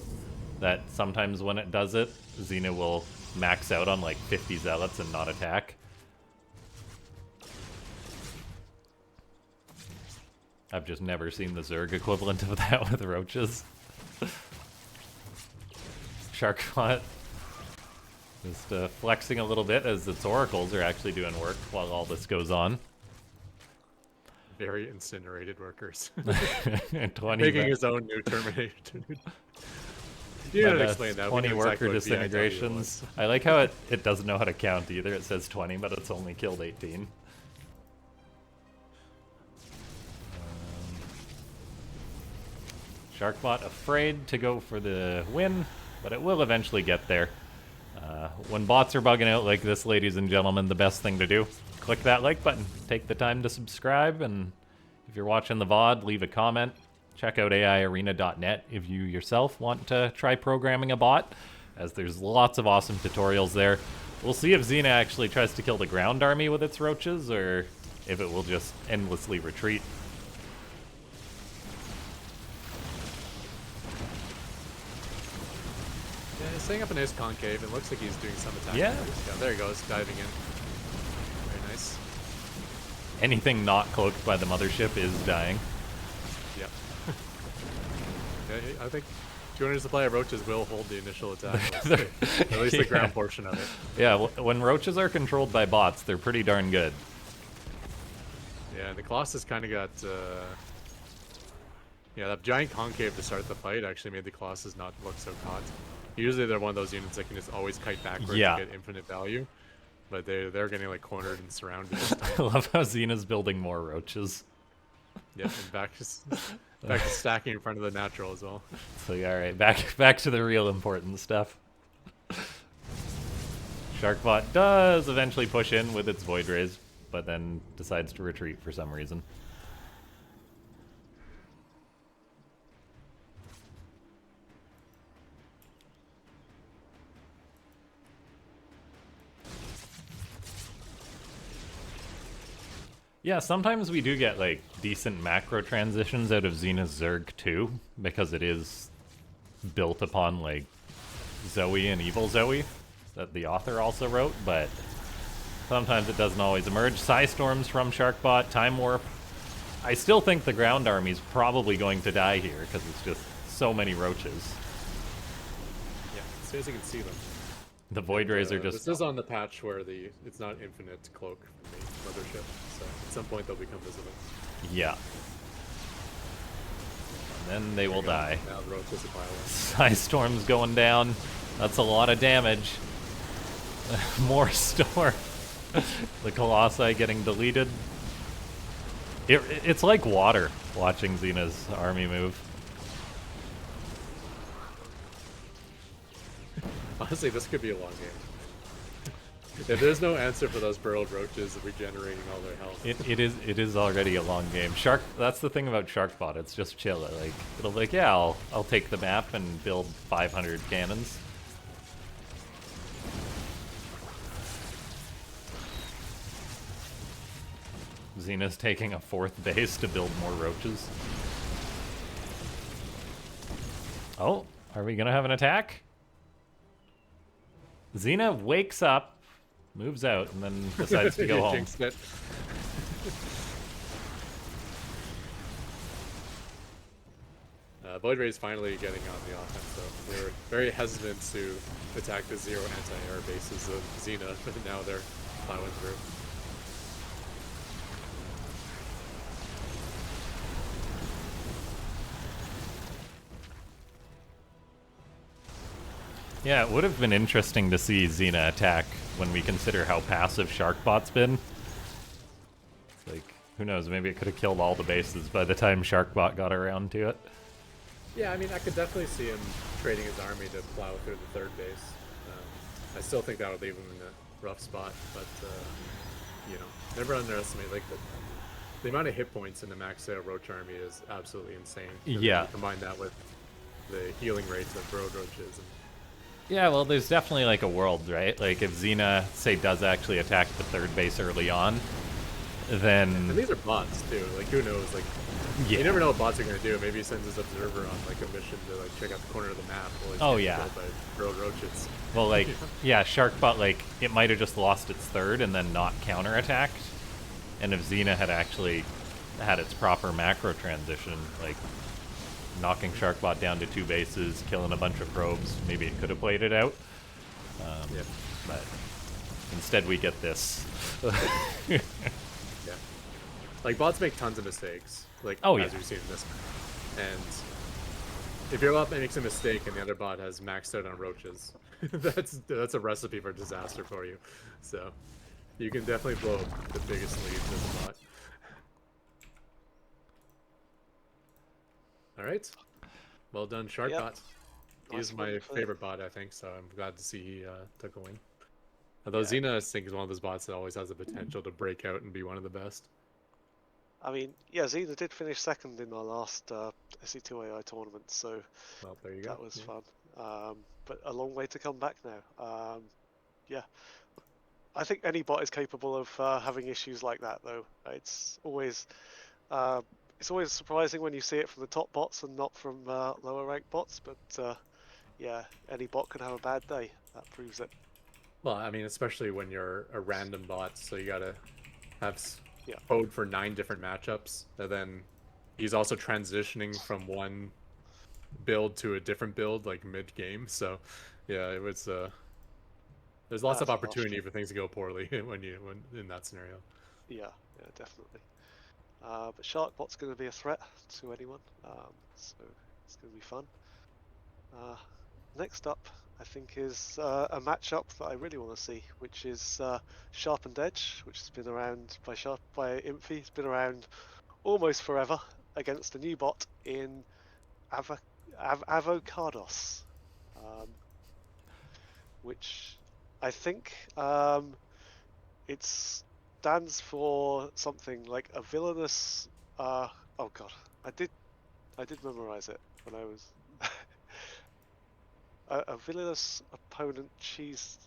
[SPEAKER 1] that sometimes when it does it, Xena will max out on like 50 zealots and not attack. I've just never seen the Zerg equivalent of that with roaches. Sharkbot just flexing a little bit as its oracles are actually doing work while all this goes on.
[SPEAKER 4] Very incinerated workers.
[SPEAKER 1] 20
[SPEAKER 4] Making his own new Terminator. You didn't explain that.
[SPEAKER 1] 20
[SPEAKER 4] We knew
[SPEAKER 1] worker
[SPEAKER 4] exactly what BIW
[SPEAKER 1] disintegrations.
[SPEAKER 4] was.
[SPEAKER 1] I like how it doesn't know how to count either. It says 20, but it's only killed 18. Sharkbot afraid to go for the win, but it will eventually get there. When bots are bugging out like this, ladies and gentlemen, the best thing to do, click that like button. Take the time to subscribe, and if you're watching the VOD, leave a comment. Check out AIarena.net if you yourself want to try programming a bot, as there's lots of awesome tutorials there. We'll see if Xena actually tries to kill the ground army with its roaches, or if it will just endlessly retreat.
[SPEAKER 4] Yeah, he's setting up a nice concave. It looks like he's doing some attack.
[SPEAKER 1] Yeah.
[SPEAKER 4] There he goes, diving in. Very nice.
[SPEAKER 1] Anything not cloaked by the mothership is dying.
[SPEAKER 4] Yep. Yeah, I think 200 supply of roaches will hold the initial attack. At least the ground portion of it.
[SPEAKER 1] Yeah, when roaches are controlled by bots, they're pretty darn good.
[SPEAKER 4] Yeah, the Colossus kind of got... yeah, that giant concave to start the fight actually made the Colossus not look so caught. Usually they're one of those units that can just always kite backwards
[SPEAKER 1] Yeah.
[SPEAKER 4] and get infinite value. but they're getting like cornered and surrounded this time.
[SPEAKER 1] I love how Xena's building more roaches.
[SPEAKER 4] Yep, and back to stacking in front of the natural as well.
[SPEAKER 1] So yeah, all right, back to the real important stuff. Sharkbot does eventually push in with its Void Rays, but then decides to retreat for some reason. Yeah, sometimes we do get like decent macro transitions out of Xena's Zerg too, because it is built upon like Zoe and Evil Zoe that the author also wrote, but sometimes it doesn't always emerge. Psystorms from Sharkbot, Time Warp. I still think the ground army's probably going to die here because it's just so many roaches.
[SPEAKER 4] Yeah, as soon as you can see them.
[SPEAKER 1] The Void Rays are just...
[SPEAKER 4] This is on the patch where it's not infinite cloak from the mothership, so at some point they'll become visible.
[SPEAKER 1] Yeah. And then they will die.
[SPEAKER 4] Now the roaches are piling.
[SPEAKER 1] Psystorm's going down. That's a lot of damage. More storm. The Colossi getting deleted. It's like water watching Xena's army move.
[SPEAKER 4] Honestly, this could be a long game. If there's no answer for those burrowed roaches regenerating all their health.
[SPEAKER 1] It is already a long game. That's the thing about Sharkbot. It's just chill. Like it'll be like, yeah, I'll take the map and build 500 cannons. Xena's taking a 4th base to build more roaches. Oh, are we gonna have an attack? Xena wakes up, moves out, and then decides to go home.
[SPEAKER 4] Jinxed it. Void Ray's finally getting on the offense, though. They were very hesitant to attack the 0 anti-air bases of Xena, but now they're plowing through.
[SPEAKER 1] Yeah, it would have been interesting to see Xena attack when we consider how passive Sharkbot's been. Like, who knows, maybe it could have killed all the bases by the time Sharkbot got around to it.
[SPEAKER 4] Yeah, I mean, I could definitely see him trading his army to plow through the 3rd base. I still think that would leave him in a rough spot, but, you know, never underestimate, like, the amount of hit points in the maxed out Roach army is absolutely insane.
[SPEAKER 1] Yeah.
[SPEAKER 4] You combine that with the healing rates of burrowed roaches. And
[SPEAKER 1] Yeah, well, there's definitely like a world, right? Like if Xena, say, does actually attack the 3rd base early on, then...
[SPEAKER 4] And these are bots, too. Like, who knows? Like,
[SPEAKER 1] Yeah.
[SPEAKER 4] you never know what bots are going to do. Maybe he sends his observer on, like, a mission to, like, check out the corner of the map while he's
[SPEAKER 1] Oh,
[SPEAKER 4] getting
[SPEAKER 1] yeah.
[SPEAKER 4] killed by burrowed roaches.
[SPEAKER 1] Well, like, yeah, Sharkbot, like, it might have just lost its 3rd and then not counterattacked. And if Xena had actually had its proper macro transition, like, knocking Sharkbot down to 2 bases, killing a bunch of probes, maybe it could have played it out.
[SPEAKER 4] Yeah.
[SPEAKER 1] But instead we get this.
[SPEAKER 4] Yeah. Like, bots make tons of mistakes. Like,
[SPEAKER 1] Oh,
[SPEAKER 4] as
[SPEAKER 1] yeah.
[SPEAKER 4] we've seen in this. And if your bot makes a mistake and the other bot has maxed out on roaches, that's a recipe for disaster for you. So, you can definitely blow up the biggest lead with a bot. Alright. Well done, Sharkbot.
[SPEAKER 3] Yep.
[SPEAKER 4] He's
[SPEAKER 3] Nice
[SPEAKER 4] my
[SPEAKER 3] win.
[SPEAKER 4] favorite bot, I think, so I'm glad to see he took a win. Although
[SPEAKER 3] Yeah.
[SPEAKER 4] Xena, I think, is one of those bots that always has the potential to break out and be one of the best.
[SPEAKER 3] I mean, yeah, Xena did finish 2nd in our last SC2AI tournament, so
[SPEAKER 4] Well, there you go.
[SPEAKER 3] that was
[SPEAKER 4] Yeah.
[SPEAKER 3] fun. But a long way to come back now. Yeah, I think any bot is capable of having issues like that, though. It's always surprising when you see it from the top bots and not from lower ranked bots. But yeah, any bot can have a bad day. That proves it.
[SPEAKER 4] Well, I mean, especially when you're a random bot, so you gotta have
[SPEAKER 3] Yeah.
[SPEAKER 4] code for 9 different matchups, and then he's also transitioning from one build to a different build, like mid-game. So, yeah, it was. There's lots of
[SPEAKER 3] That's
[SPEAKER 4] opportunity
[SPEAKER 3] nasty.
[SPEAKER 4] for things to go poorly when in that scenario.
[SPEAKER 3] Yeah, definitely. But Sharkbot's going to be a threat to anyone, so it's going to be fun. Next up, I think is a matchup that I really want to see, which is Sharpened Edge, which has been around by Imphy. It's been around almost forever against a new bot in Avocados, um, which I think it stands for something like a villainous. Oh God, I did memorize it when I was a villainous opponent cheese.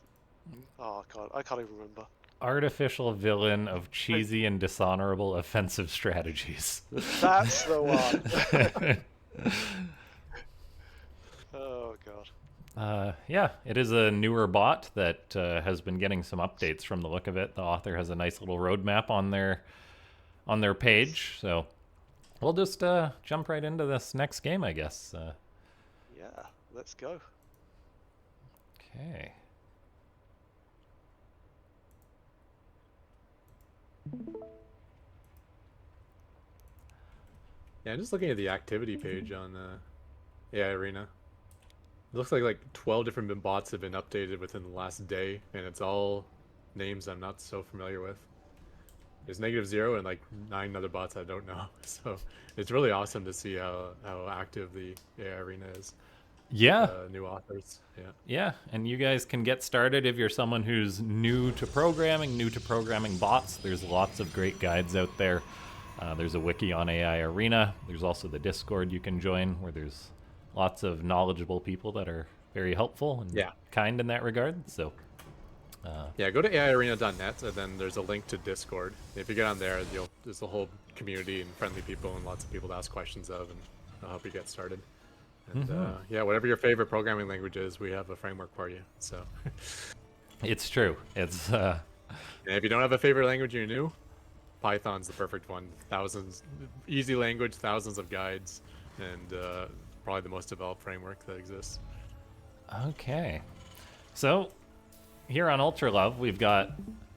[SPEAKER 3] Oh God, I can't even remember.
[SPEAKER 1] Artificial villain of cheesy and dishonorable offensive strategies.
[SPEAKER 3] That's the one. Oh God.
[SPEAKER 1] Yeah, it is a newer bot that has been getting some updates from the look of it. The author has a nice little roadmap on their page, so we'll just jump right into this next game, I guess.
[SPEAKER 3] Yeah, let's go.
[SPEAKER 1] Okay.
[SPEAKER 4] Yeah, I'm just looking at the activity page on AI Arena. It looks like 12 different bots have been updated within the last day, and it's all names I'm not so familiar with. There's -0 and like 9 other bots I don't know. So it's really awesome to see how active the AI Arena is.
[SPEAKER 1] Yeah,
[SPEAKER 4] New authors. Yeah.
[SPEAKER 1] yeah, and you guys can get started if you're someone who's new to programming bots. There's lots of great guides out there. There's a wiki on AI Arena. There's also the Discord you can join where there's lots of knowledgeable people that are very helpful and
[SPEAKER 4] Yeah.
[SPEAKER 1] kind in that regard. So,
[SPEAKER 4] Yeah, go to aiarena.net and then there's a link to Discord. If you get on there, there's a whole community and friendly people and lots of people to ask questions of, and I'll help you get started. And yeah, whatever your favorite programming language is, we have a framework for you. So
[SPEAKER 1] it's true. It's
[SPEAKER 4] and if you don't have a favorite language and you're new, Python's the perfect one. Thousands, easy language, thousands of guides, and probably the most developed framework that exists.
[SPEAKER 1] okay. So, here on Ultra Love, we've got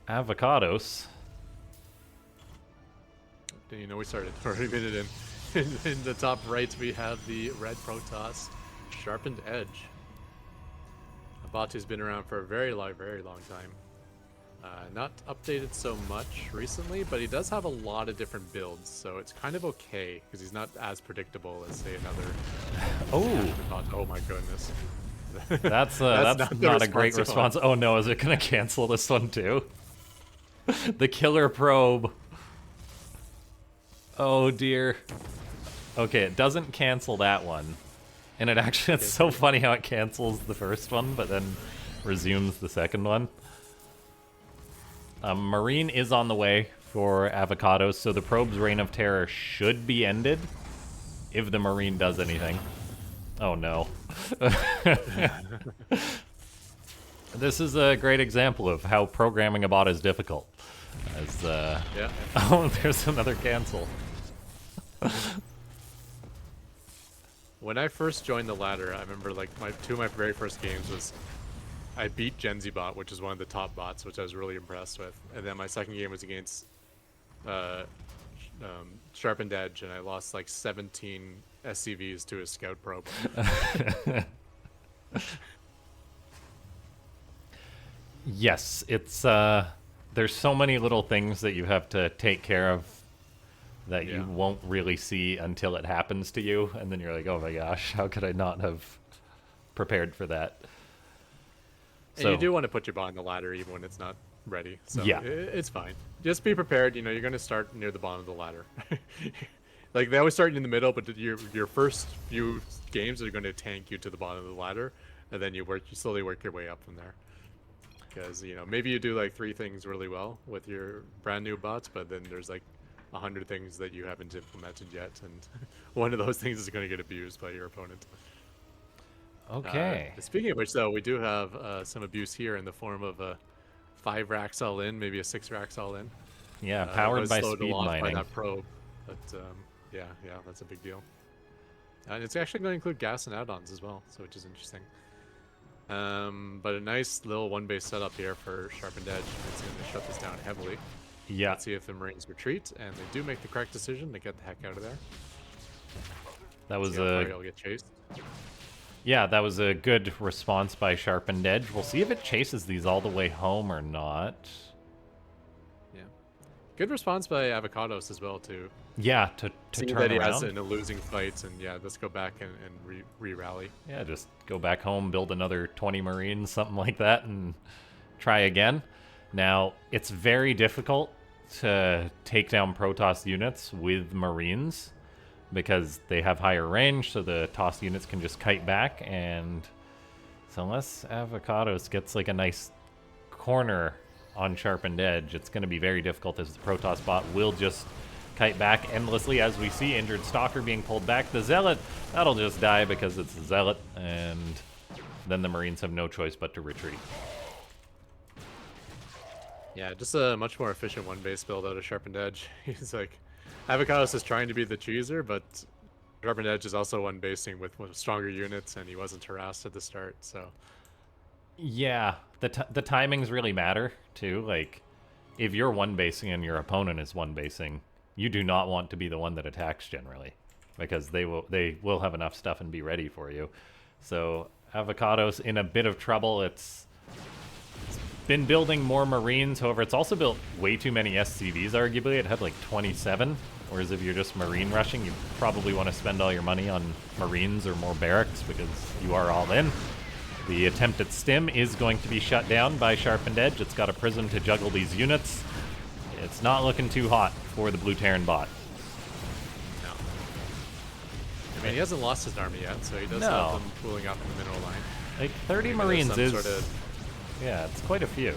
[SPEAKER 1] Avocados.
[SPEAKER 4] You know, we started already a minute in. In the top right, we have the Red Protoss Sharpened Edge. A bot who's been around for a very long time. Not updated so much recently, but he does have a lot of different builds, so it's kind of okay, because he's not as predictable as, say, another...
[SPEAKER 1] Oh!
[SPEAKER 4] Bot. Oh my goodness.
[SPEAKER 1] That's not a great response. Oh no, is it going to cancel this one too? The killer probe. Oh dear. Okay, it doesn't cancel that one. And it actually, it's so funny how it cancels the first one, but then resumes the second one. Marine is on the way for Avocados, so the probe's reign of terror should be ended if the Marine does anything. Oh no. This is a great example of how programming a bot is difficult. As,
[SPEAKER 4] Yeah.
[SPEAKER 1] Oh, there's another cancel.
[SPEAKER 4] When I first joined the ladder, I remember like two of my very first games was I beat GenZbot, which is one of the top bots, which I was really impressed with. And then my second game was against Sharpened Edge, and I lost like 17 SCVs to a scout probe.
[SPEAKER 1] Yes, it's there's so many little things that you have to take care of that you won't really see until it happens to you, and then you're like, oh my gosh, how could I not have prepared for that?
[SPEAKER 4] And you do want to put your bot on the ladder even when it's not ready, so
[SPEAKER 1] yeah,
[SPEAKER 4] it's fine. Just be prepared. You know, you're going to start near the bottom of the ladder. Like, they always start in the middle, but your first few games are going to tank you to the bottom of the ladder, and then you slowly work your way up from there. Because, you know, maybe you do like 3 things really well with your brand new bots, but then there's like 100 things that you haven't implemented yet, and one of those things is going to get abused by your opponent.
[SPEAKER 1] Okay.
[SPEAKER 4] Speaking of which, though, we do have some abuse here in the form of a 5 racks all in, maybe a 6 racks all in.
[SPEAKER 1] Yeah, powered by speed mining.
[SPEAKER 4] By that probe, but yeah, that's a big deal. And it's actually going to include gas and add-ons as well, so which is interesting. But a nice little 1-base setup here for Sharpened Edge. It's going to shut this down heavily.
[SPEAKER 1] Yeah.
[SPEAKER 4] Let's see if the Marines retreat, and they do make the correct decision to get the heck out of there.
[SPEAKER 1] That was
[SPEAKER 4] I'll get chased.
[SPEAKER 1] Yeah, that was a good response by Sharpened Edge. We'll see if it chases these all the way home or not.
[SPEAKER 4] Yeah. Good response by Avocados as well, too.
[SPEAKER 1] Yeah, to
[SPEAKER 4] Seeing
[SPEAKER 1] turn
[SPEAKER 4] that he has
[SPEAKER 1] around.
[SPEAKER 4] in a losing fight, and yeah, let's go back and re-rally.
[SPEAKER 1] Yeah, just go back home, build another 20 Marines, something like that, and try again. Now, it's very difficult to take down Protoss units with Marines because they have higher range, so the TOS units can just kite back, and so unless Avocados gets like a nice corner on Sharpened Edge, it's going to be very difficult as the Protoss bot will just kite back endlessly. As we see, injured Stalker being pulled back. The Zealot, that'll just die because it's a Zealot, and then the Marines have no choice but to retreat.
[SPEAKER 4] Yeah, just a much more efficient one-base build out of Sharpened Edge. He's like, Avocados is trying to be the cheeser, but Sharpened Edge is also one-basing with stronger units, and he wasn't harassed at the start, so...
[SPEAKER 1] Yeah, the timings really matter, too. Like, if you're one-basing and your opponent is one-basing, you do not want to be the one that attacks generally, because they will have enough stuff and be ready for you. So, Avocados in a bit of trouble. It's been building more Marines, however, it's also built way too many SCVs, arguably. It had like 27, whereas if you're just Marine rushing, you probably want to spend all your money on Marines or more barracks because you are all in. The attempt at stim is going to be shut down by Sharpened Edge. It's got a prism to juggle these units. It's not looking too hot for the Blue Terran bot.
[SPEAKER 4] No. I mean, he hasn't lost his army yet, so he does
[SPEAKER 1] No.
[SPEAKER 4] have them pulling up in the mineral line.
[SPEAKER 1] Like, 30
[SPEAKER 4] Maybe
[SPEAKER 1] Marines
[SPEAKER 4] there's
[SPEAKER 1] is...
[SPEAKER 4] some sort of...
[SPEAKER 1] Yeah, it's quite a few.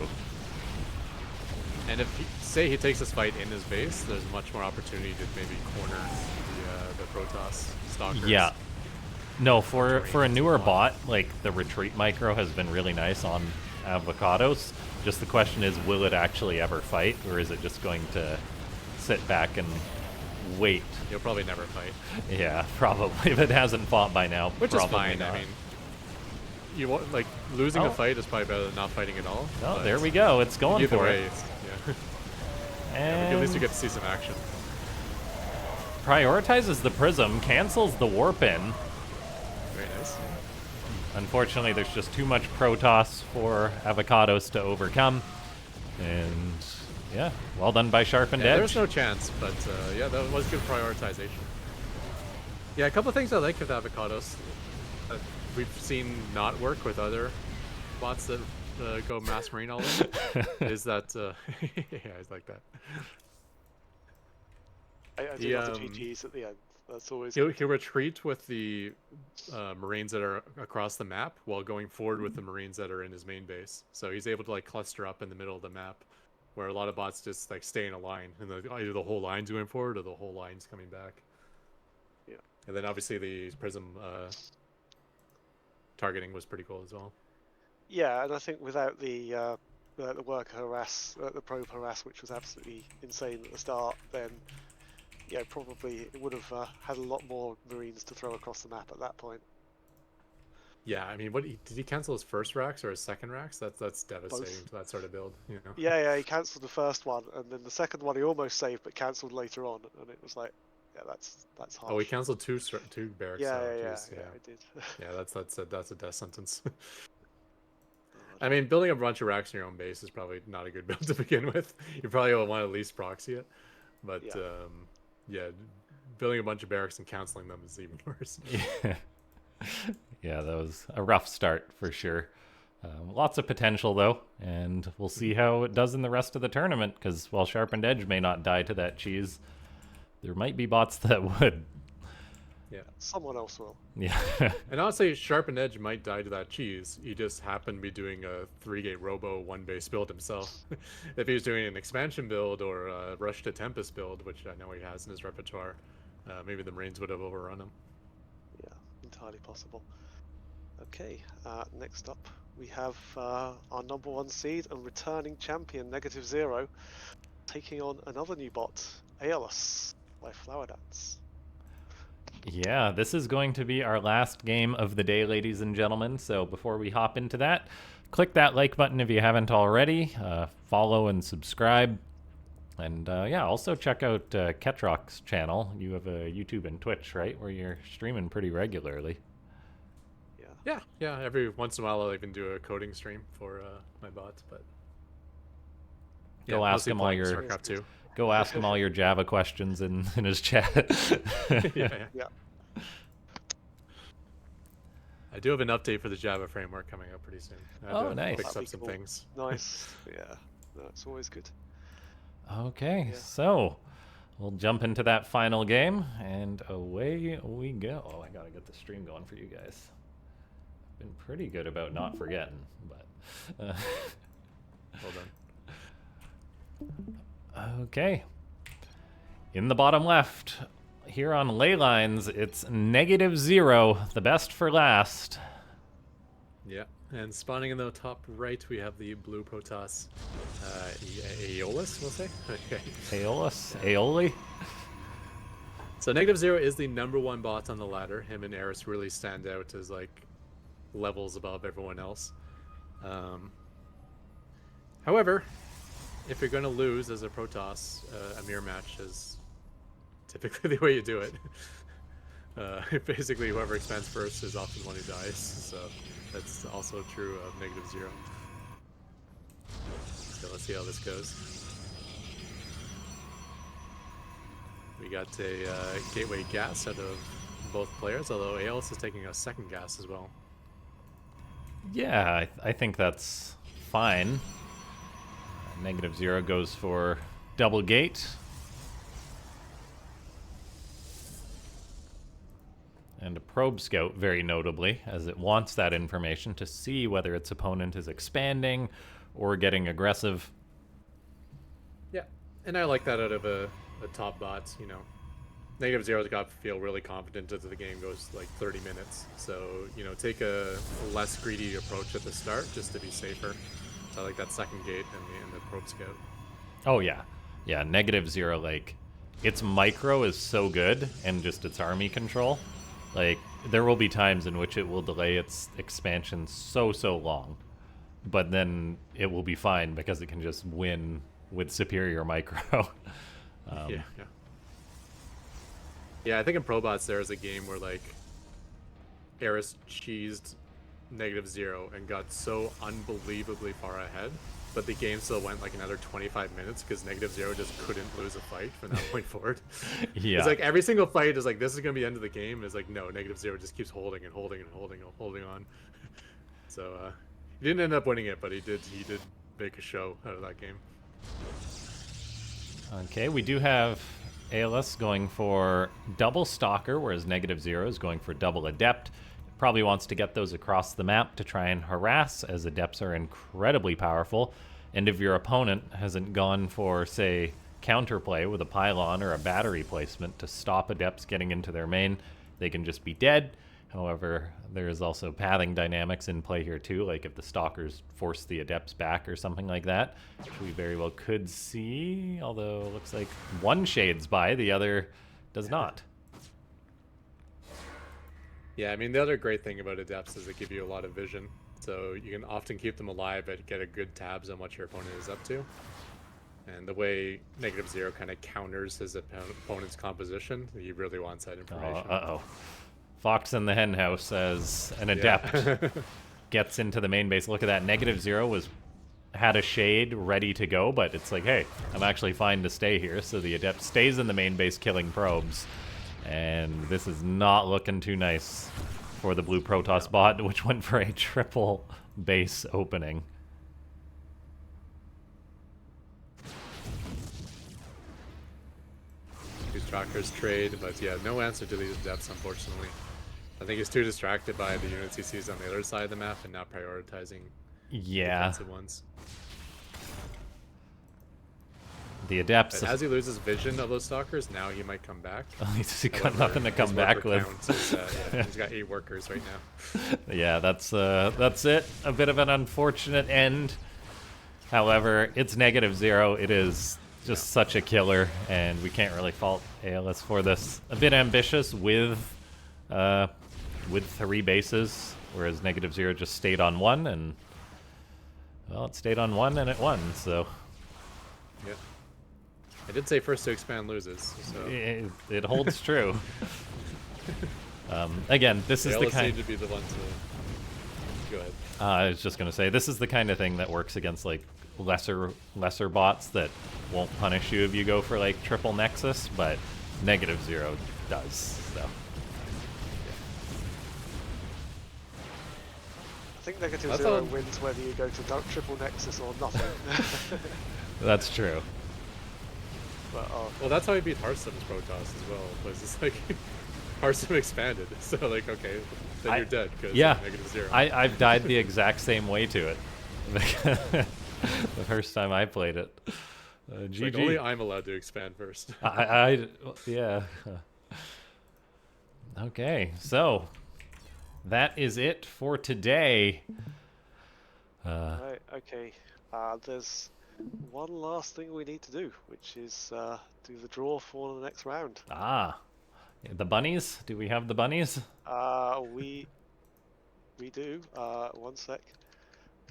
[SPEAKER 4] And if, say, he takes this fight in his base, there's much more opportunity to maybe corner the Protoss Stalkers.
[SPEAKER 1] Yeah. No, for a newer
[SPEAKER 4] Marines.
[SPEAKER 1] bot, like, the retreat micro has been really nice on Avocados. Just the question is, will it actually ever fight, or is it just going to sit back and wait?
[SPEAKER 4] He'll probably never fight.
[SPEAKER 1] Yeah, probably. If it hasn't fought by now,
[SPEAKER 4] Which is
[SPEAKER 1] probably
[SPEAKER 4] fine,
[SPEAKER 1] not.
[SPEAKER 4] I mean... You want, like, losing
[SPEAKER 1] Oh.
[SPEAKER 4] a fight is probably better than not fighting at all.
[SPEAKER 1] Oh,
[SPEAKER 4] but
[SPEAKER 1] there we go. It's going
[SPEAKER 4] either
[SPEAKER 1] for
[SPEAKER 4] way,
[SPEAKER 1] it.
[SPEAKER 4] it's, yeah.
[SPEAKER 1] And
[SPEAKER 4] At least you get to see some action.
[SPEAKER 1] prioritizes the prism, cancels the warp in.
[SPEAKER 4] Very nice.
[SPEAKER 1] Unfortunately, there's just too much Protoss for Avocados to overcome. And yeah, well done by Sharpened
[SPEAKER 4] Yeah,
[SPEAKER 1] Edge.
[SPEAKER 4] there's no chance, but yeah, that was good prioritization. Yeah, a couple of things I like with Avocados that we've seen not work with other bots that go Mass Marine all in is that... yeah, I like that.
[SPEAKER 3] I do love the GGs at the end. That's always
[SPEAKER 4] He'll retreat with the Marines that are across the map while going forward with the Marines that are in his main base. So he's able to like cluster up in the middle of the map, where a lot of bots just like stay in a line, and either the whole line's going forward or the whole line's coming back.
[SPEAKER 3] Yeah.
[SPEAKER 4] And then obviously the Prism targeting was pretty cool as well.
[SPEAKER 3] Yeah, and I think without the worker harass, the probe harass, which was absolutely insane at the start, then yeah, probably it would have had a lot more Marines to throw across the map at that point.
[SPEAKER 4] Yeah, I mean, did he cancel his first racks or his second racks? That's devastating
[SPEAKER 3] Both.
[SPEAKER 4] to that sort of build, you know.
[SPEAKER 3] Yeah, he cancelled the first one, and then the second one he almost saved, but cancelled later on, and it was like, yeah, that's harsh.
[SPEAKER 4] Oh, he cancelled two barracks.
[SPEAKER 3] Yeah,
[SPEAKER 4] oh,
[SPEAKER 3] yeah,
[SPEAKER 4] geez,
[SPEAKER 3] I did.
[SPEAKER 4] Yeah, that's a death sentence. I mean, building a bunch of racks in your own base is probably not a good build to begin with. You probably will want to at least proxy it, but yeah, building a bunch of barracks and canceling them is even worse.
[SPEAKER 1] Yeah. Yeah, that was a rough start for sure. Lots of potential though, and we'll see how it does in the rest of the tournament, because while Sharpened Edge may not die to that cheese, there might be bots that would.
[SPEAKER 4] Yeah.
[SPEAKER 3] Someone else will.
[SPEAKER 1] Yeah.
[SPEAKER 4] And honestly, Sharpened Edge might die to that cheese. He just happened to be doing a 3-gate Robo 1-base build himself. If he was doing an expansion build or a Rush to Tempest build, which I know he has in his repertoire, maybe the Marines would have overrun him.
[SPEAKER 3] Yeah, entirely possible. Okay, next up we have our number 1 seed and returning champion, -0, taking on another new bot, Aeolus by Flower Dance.
[SPEAKER 1] Yeah, this is going to be our last game of the day, ladies and gentlemen. So before we hop into that, click that like button if you haven't already. Follow and subscribe. And yeah, also check out Ketrock's channel. You have a YouTube and Twitch, right? Where you're streaming pretty regularly.
[SPEAKER 3] Yeah,
[SPEAKER 4] Yeah. Every once in a while, I'll even do a coding stream for my bots, but yeah,
[SPEAKER 1] Go ask
[SPEAKER 4] mostly
[SPEAKER 1] him all
[SPEAKER 4] playing
[SPEAKER 1] your
[SPEAKER 4] Starcraft 2.
[SPEAKER 1] Go ask him all your Java questions in his chat.
[SPEAKER 4] Yeah.
[SPEAKER 3] Yeah.
[SPEAKER 4] I do have an update for the Java framework coming up pretty soon. I have
[SPEAKER 1] Oh,
[SPEAKER 4] to
[SPEAKER 1] nice.
[SPEAKER 4] fix
[SPEAKER 3] That'd
[SPEAKER 4] up
[SPEAKER 3] be
[SPEAKER 4] some
[SPEAKER 3] cool.
[SPEAKER 4] things.
[SPEAKER 3] Nice. Yeah. No, it's always good.
[SPEAKER 1] Okay,
[SPEAKER 3] Yeah.
[SPEAKER 1] so we'll jump into that final game, and away we go. Oh, I gotta get the stream going for you guys. Been pretty good about not forgetting, but.
[SPEAKER 4] Well done.
[SPEAKER 1] Okay. In the bottom left, here on ley lines, it's -0, the best for last.
[SPEAKER 4] Yeah, and spawning in the top right, we have the blue Protoss, Aeolus, we'll say. Okay.
[SPEAKER 1] Aeolus? Aeoli?
[SPEAKER 4] So -0 is the #1 bot on the ladder. Him and Eris really stand out as like levels above everyone else. However, if you're going to lose as a Protoss, a mirror match is typically the way you do it. Basically, whoever expands first is often the one who dies, so that's also true of -0. So let's see how this goes. We got a gateway gas out of both players, although Aeolus is taking a second gas as well.
[SPEAKER 1] Yeah, I think that's fine. -0 goes for double gate. And a probe scout, very notably, as it wants that information to see whether its opponent is expanding or getting aggressive.
[SPEAKER 4] Yeah, and I like that out of a top bot, you know. -0's got to feel really confident as the game goes like 30 minutes. So, you know, take a less greedy approach at the start just to be safer. So I like that second gate and the probe scout.
[SPEAKER 1] Oh, yeah. Yeah, -0, like, its micro is so good, and just its army control. Like, there will be times in which it will delay its expansion so long. But then it will be fine because it can just win with superior micro.
[SPEAKER 4] Yeah, I think in Probots there is a game where like Eris cheesed -0 and got so unbelievably far ahead, but the game still went like another 25 minutes because -0 just couldn't lose a fight from that point forward.
[SPEAKER 1] Yeah.
[SPEAKER 4] It's like every single fight is like, this is gonna be the end of the game. It's like, no, -0 just keeps holding on. So he didn't end up winning it, but he did make a show out of that game.
[SPEAKER 1] Okay, we do have Aeolus going for double Stalker, whereas -0 is going for double Adept. Probably wants to get those across the map to try and harass, as Adepts are incredibly powerful. And if your opponent hasn't gone for, say, counterplay with a pylon or a battery placement to stop Adepts getting into their main, they can just be dead. However, there is also pathing dynamics in play here too, like if the Stalkers force the Adepts back or something like that, which we very well could see, although it looks like one shades by, the other does not.
[SPEAKER 4] Yeah, I mean, the other great thing about Adepts is they give you a lot of vision, so you can often keep them alive and get a good tabs on what your opponent is up to. And the way -0 kind of counters his opponent's composition, he really wants that information.
[SPEAKER 1] Uh-oh. Fox in the hen house as an Adept gets into the main base. Look at that. -0 had a shade ready to go, but it's like, hey, I'm actually fine to stay here. So the Adept stays in the main base killing probes. And this is not looking too nice for the blue Protoss bot, which went for a triple base opening.
[SPEAKER 4] These trackers trade, but yeah, no answer to these Adepts, unfortunately. I think he's too distracted by the units he sees on the other side of the map and not prioritizing defensive ones.
[SPEAKER 1] The Adepts.
[SPEAKER 4] But as he loses vision of those Stalkers, now he might come back.
[SPEAKER 1] He's got nothing to come back with.
[SPEAKER 4] He's got 8 workers right now.
[SPEAKER 1] Yeah, that's it. A bit of an unfortunate end. However, it's -0. It is just such a killer, and we can't really fault Aeolus for this. A bit ambitious with 3 bases, whereas -0 just stayed on 1, and well, it stayed on 1 and it won. So.
[SPEAKER 4] Yep. I did say first to expand loses, so
[SPEAKER 1] it holds true. Again, this is the kind.
[SPEAKER 4] Seem to be the one to Go ahead.
[SPEAKER 1] I was just gonna say this is the kind of thing that works against like lesser bots that won't punish you if you go for like triple Nexus, but -0 does. So
[SPEAKER 3] I think negative
[SPEAKER 4] That's
[SPEAKER 3] zero
[SPEAKER 4] all-
[SPEAKER 3] wins whether you go to triple Nexus or nothing.
[SPEAKER 1] that's true.
[SPEAKER 3] But
[SPEAKER 4] Well, that's how he beat Hearthstone's Protoss as well. Was it's like Hearthstone expanded, so like okay, then you're dead because
[SPEAKER 1] Yeah,
[SPEAKER 4] -0.
[SPEAKER 1] I've died the exact same way to it. The first time I played it.
[SPEAKER 4] It's
[SPEAKER 1] GG.
[SPEAKER 4] like only I'm allowed to expand first.
[SPEAKER 1] Yeah. Okay, so that is it for today.
[SPEAKER 3] right, okay. There's one last thing we need to do, which is do the draw for the next round.
[SPEAKER 1] The bunnies? Do we have the bunnies?
[SPEAKER 3] We do. One sec.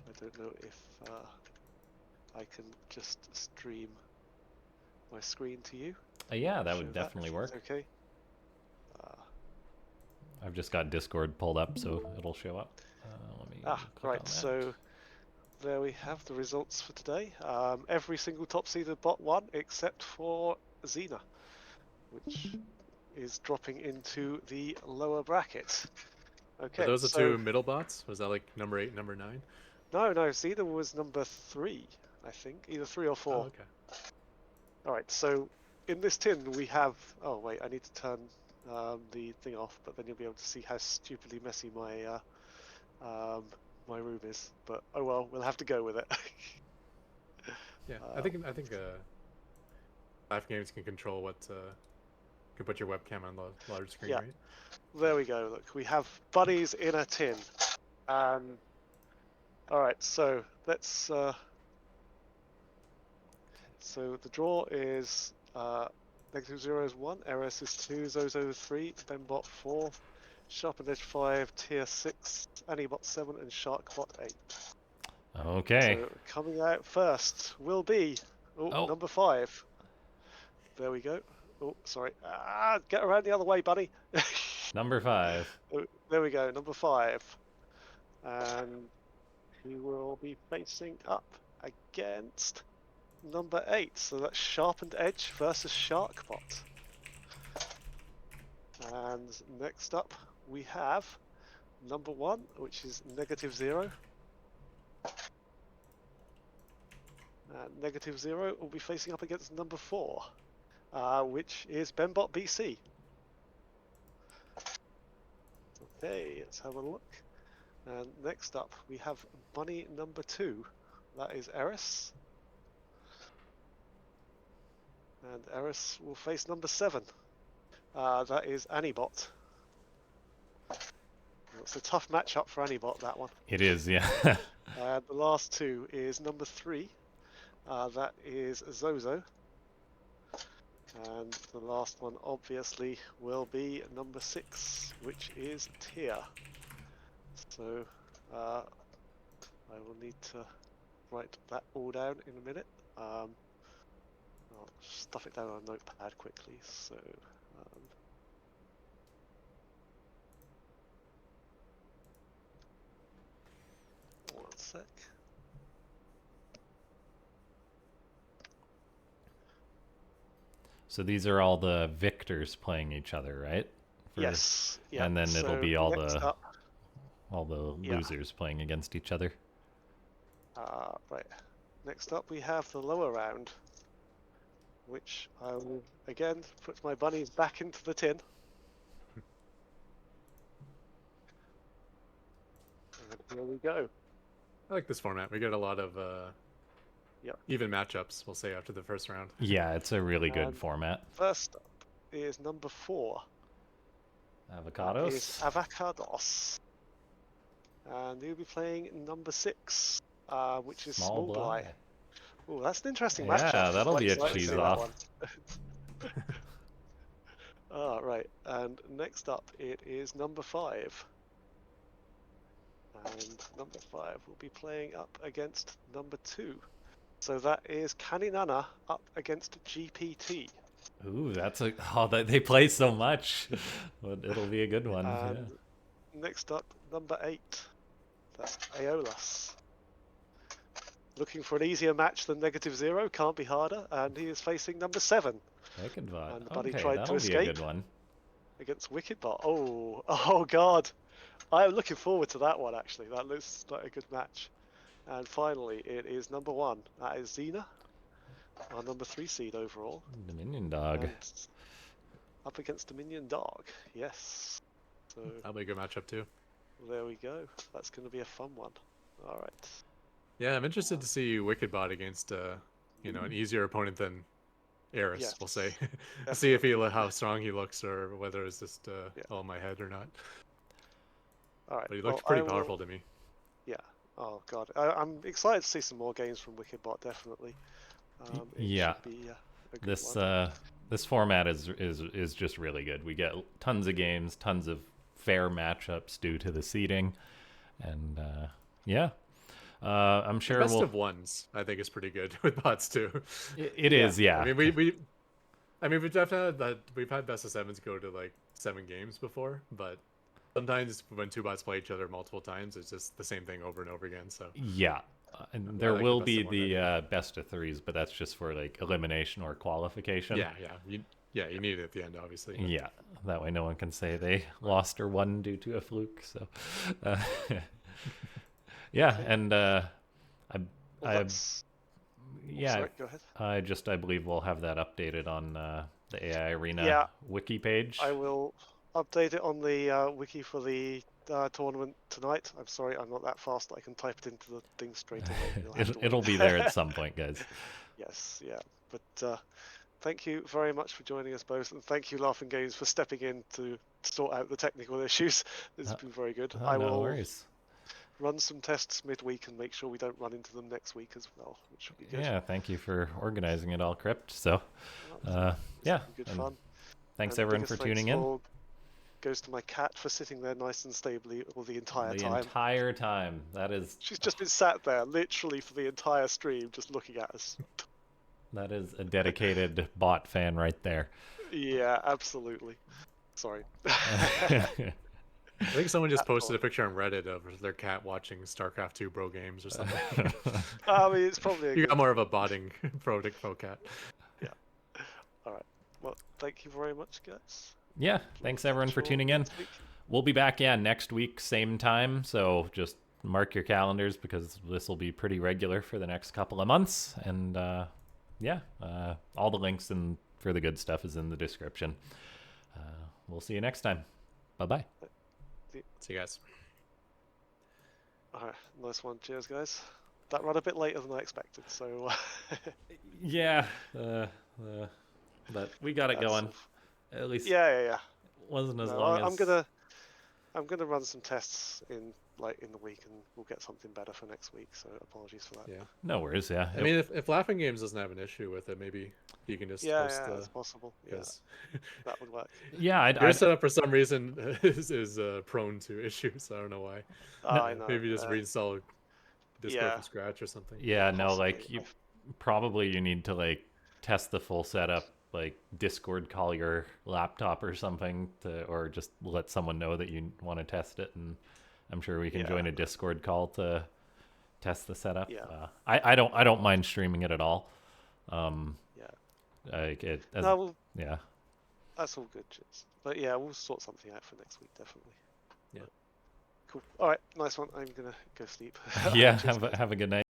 [SPEAKER 3] I don't know if I can just stream my screen to you.
[SPEAKER 1] Yeah, that
[SPEAKER 3] Show
[SPEAKER 1] would definitely
[SPEAKER 3] if
[SPEAKER 1] work.
[SPEAKER 3] that's okay.
[SPEAKER 1] I've just got Discord pulled up, so it'll show up. Let me click
[SPEAKER 3] Right.
[SPEAKER 1] on that.
[SPEAKER 3] So there we have the results for today. Every single top seeded bot won except for Xena, which is dropping into the lower bracket. Okay.
[SPEAKER 4] Are those the
[SPEAKER 3] so,
[SPEAKER 4] two middle bots? Was that like number 8, number 9?
[SPEAKER 3] No, Xena was number 3, I think, either 3 or 4.
[SPEAKER 4] Oh, okay.
[SPEAKER 3] All right. So in this tin we have. Oh wait, I need to turn the thing off, but then you'll be able to see how stupidly messy my my room is. But oh well, we'll have to go with it.
[SPEAKER 4] Yeah, I think Live Games can control what can put your webcam on the large screen,
[SPEAKER 3] Yeah.
[SPEAKER 4] right?
[SPEAKER 3] There we go. Look, we have bunnies in a tin. All right, so let's. So the draw is -0 is 1, RS is 2, Zozo 3, Benbot 4, Sharpened Edge 5, Tier 6, Anibot 7, and Sharkbot 8.
[SPEAKER 1] Okay.
[SPEAKER 3] So coming out first will be number 5. There we go. Oh, sorry. Get around the other way, buddy.
[SPEAKER 1] Number 5.
[SPEAKER 3] Oh, there we go, number 5. And he will be facing up against number 8. So that's Sharpened Edge versus Sharkbot. And next up we have number 1, which is -0. And -0 will be facing up against number 4, which is Benbot BC. Okay, let's have a look. And next up we have bunny number 2. That is Eris. And Eris will face number 7. That is Anibot. It's a tough matchup for Anibot, that one.
[SPEAKER 1] It is, yeah.
[SPEAKER 3] And the last 2 is number 3. That is Zozo. And the last one obviously will be number 6, which is Tia. So I will need to write that all down in a minute. I'll stuff it down on a notepad quickly. So one sec.
[SPEAKER 1] So these are all the victors playing each other, right?
[SPEAKER 3] Yes. Yeah.
[SPEAKER 1] And then it'll
[SPEAKER 3] so
[SPEAKER 1] be all
[SPEAKER 3] next
[SPEAKER 1] the
[SPEAKER 3] up, Yeah.
[SPEAKER 1] losers playing against each other.
[SPEAKER 3] right. Next up we have the lower round, which I will again put my bunnies back into the tin. And here we go.
[SPEAKER 4] I like this format. We get a lot of
[SPEAKER 3] Yep.
[SPEAKER 4] even matchups, we'll say, after the first round.
[SPEAKER 1] Yeah, it's a really good
[SPEAKER 3] And
[SPEAKER 1] format.
[SPEAKER 3] First up is number 4.
[SPEAKER 1] Avocados.
[SPEAKER 3] Is Avocados. And he'll be playing number 6, which is Small Bly. Oh, that's an interesting
[SPEAKER 1] Yeah,
[SPEAKER 3] matchup.
[SPEAKER 1] that'll be a
[SPEAKER 3] Like to
[SPEAKER 1] cheese
[SPEAKER 3] see that
[SPEAKER 1] off.
[SPEAKER 3] one. Right, and next up it is number 5. And number 5 will be playing up against number 2. So that is Kaninana up against GPT.
[SPEAKER 1] Ooh, that's they play so much. But it'll be a good one.
[SPEAKER 3] And next up, number 8. That's Aeolus. Looking for an easier match than -0, can't be harder, and he is facing number 7.
[SPEAKER 1] Wickedbot.
[SPEAKER 3] And the buddy
[SPEAKER 1] Okay,
[SPEAKER 3] tried to
[SPEAKER 1] that'll be a
[SPEAKER 3] escape
[SPEAKER 1] good one.
[SPEAKER 3] against Wickedbot. Oh god. I am looking forward to that one actually. That looks like a good match. And finally, it is number 1. That is Xena, our number 3 seed overall.
[SPEAKER 1] Dominion Dog.
[SPEAKER 3] And up against Dominion Dog. Yes. So
[SPEAKER 4] That'll be a good matchup too.
[SPEAKER 3] there we go. That's going to be a fun one. All right.
[SPEAKER 4] Yeah, I'm interested to see Wickedbot against an easier opponent than Eris,
[SPEAKER 3] Yes,
[SPEAKER 4] we'll say. See if how strong he looks or whether it's just all in my head or not.
[SPEAKER 3] All right.
[SPEAKER 4] But he looks
[SPEAKER 3] well,
[SPEAKER 4] pretty
[SPEAKER 3] I will-
[SPEAKER 4] powerful to me.
[SPEAKER 3] Yeah. Oh god. I'm excited to see some more games from Wickedbot. Definitely. It
[SPEAKER 1] Yeah.
[SPEAKER 3] should be a good
[SPEAKER 1] This
[SPEAKER 3] one.
[SPEAKER 1] this format is just really good. We get tons of games, tons of fair matchups due to the seeding, and yeah, I'm sure
[SPEAKER 4] Best
[SPEAKER 1] we'll.
[SPEAKER 4] of ones, I think, is pretty good with bots too.
[SPEAKER 1] It is, yeah.
[SPEAKER 4] I mean, we've definitely we've had best of sevens go to like 7 games before, but sometimes when 2 bots play each other multiple times, it's just the same thing over and over again. So
[SPEAKER 1] Yeah, and
[SPEAKER 4] I
[SPEAKER 1] there
[SPEAKER 4] like the
[SPEAKER 1] will
[SPEAKER 4] best
[SPEAKER 1] be
[SPEAKER 4] of one
[SPEAKER 1] the best of 3s, but that's just for like elimination or qualification.
[SPEAKER 4] you need it at the end, obviously. But
[SPEAKER 1] Yeah, that way no one can say they lost or won due to a fluke. So, uh, yeah, and
[SPEAKER 3] Well,
[SPEAKER 1] I yeah,
[SPEAKER 3] sorry, go ahead.
[SPEAKER 1] I believe we'll have that updated on the AI Arena
[SPEAKER 3] Yeah.
[SPEAKER 1] wiki page.
[SPEAKER 3] I will update it on the wiki for the tournament tonight. I'm sorry, I'm not that fast that I can type it into the thing straight away. You'll have to wait.
[SPEAKER 1] It'll be there at some point, guys.
[SPEAKER 3] Yes, yeah. But thank you very much for joining us both, and thank you, Laughing Games, for stepping in to sort out the technical issues. This has been very good. I
[SPEAKER 1] No
[SPEAKER 3] will
[SPEAKER 1] worries.
[SPEAKER 3] run some tests midweek and make sure we don't run into them next week as well, which will be good.
[SPEAKER 1] Yeah, thank you for organizing it all, Crypt. So,
[SPEAKER 3] It's
[SPEAKER 1] yeah,
[SPEAKER 3] been good
[SPEAKER 1] and
[SPEAKER 3] fun.
[SPEAKER 1] thanks
[SPEAKER 3] And
[SPEAKER 1] everyone
[SPEAKER 3] biggest
[SPEAKER 1] for
[SPEAKER 3] thanks
[SPEAKER 1] tuning in.
[SPEAKER 3] all goes to my cat for sitting there nice and stably all the entire
[SPEAKER 1] The
[SPEAKER 3] time.
[SPEAKER 1] entire time. That is
[SPEAKER 3] She's just been sat there literally for the entire stream just looking at us.
[SPEAKER 1] a dedicated bot fan right there.
[SPEAKER 3] Yeah, absolutely. Sorry.
[SPEAKER 4] I think someone just posted a picture on Reddit of their cat watching Starcraft 2 bro games or something.
[SPEAKER 3] I mean, it's probably a
[SPEAKER 4] You
[SPEAKER 3] good...
[SPEAKER 4] got more of a botting pro cat.
[SPEAKER 3] Yeah. All right. Well, thank you very much, guys.
[SPEAKER 1] Yeah, thanks everyone for
[SPEAKER 3] Catch you all
[SPEAKER 1] tuning in.
[SPEAKER 3] next week.
[SPEAKER 1] We'll be back, next week, same time. So just mark your calendars because this will be pretty regular for the next couple of months. And all the links and for the good stuff is in the description. We'll see you next time. Bye-bye.
[SPEAKER 4] See you guys.
[SPEAKER 3] All right. Nice one. Cheers, guys. That ran a bit later than I expected, so...
[SPEAKER 1] Yeah, but we got it going. At least
[SPEAKER 3] Yeah.
[SPEAKER 1] wasn't as
[SPEAKER 3] No,
[SPEAKER 1] long as...
[SPEAKER 3] I'm gonna run some tests in the week, and we'll get something better for next week. So apologies for that.
[SPEAKER 4] Yeah.
[SPEAKER 1] No worries, yeah.
[SPEAKER 4] I mean, if Laughing Games doesn't have an issue with it, maybe you can just
[SPEAKER 3] Yeah,
[SPEAKER 4] post
[SPEAKER 3] it's possible. Yeah,
[SPEAKER 4] because
[SPEAKER 3] that would work.
[SPEAKER 1] Yeah,
[SPEAKER 4] your setup for some reason is prone to issues. I don't know why.
[SPEAKER 3] I know.
[SPEAKER 4] Maybe just reinstall Discord
[SPEAKER 3] yeah.
[SPEAKER 4] from scratch or something.
[SPEAKER 1] Yeah, no,
[SPEAKER 3] Possibly.
[SPEAKER 1] like you need to like test the full setup, like Discord call your laptop or something or just let someone know that you want to test it, and I'm sure we can join a Discord call to test the setup.
[SPEAKER 3] Yeah.
[SPEAKER 1] I don't mind streaming it at all.
[SPEAKER 3] Yeah.
[SPEAKER 1] Like it. Yeah.
[SPEAKER 3] That's all good, Chips. But yeah, we'll sort something out for next week, definitely.
[SPEAKER 4] Yeah.
[SPEAKER 3] Cool. All right, nice one. I'm gonna go sleep.
[SPEAKER 1] Yeah.
[SPEAKER 3] Cheers,
[SPEAKER 1] Have a good night.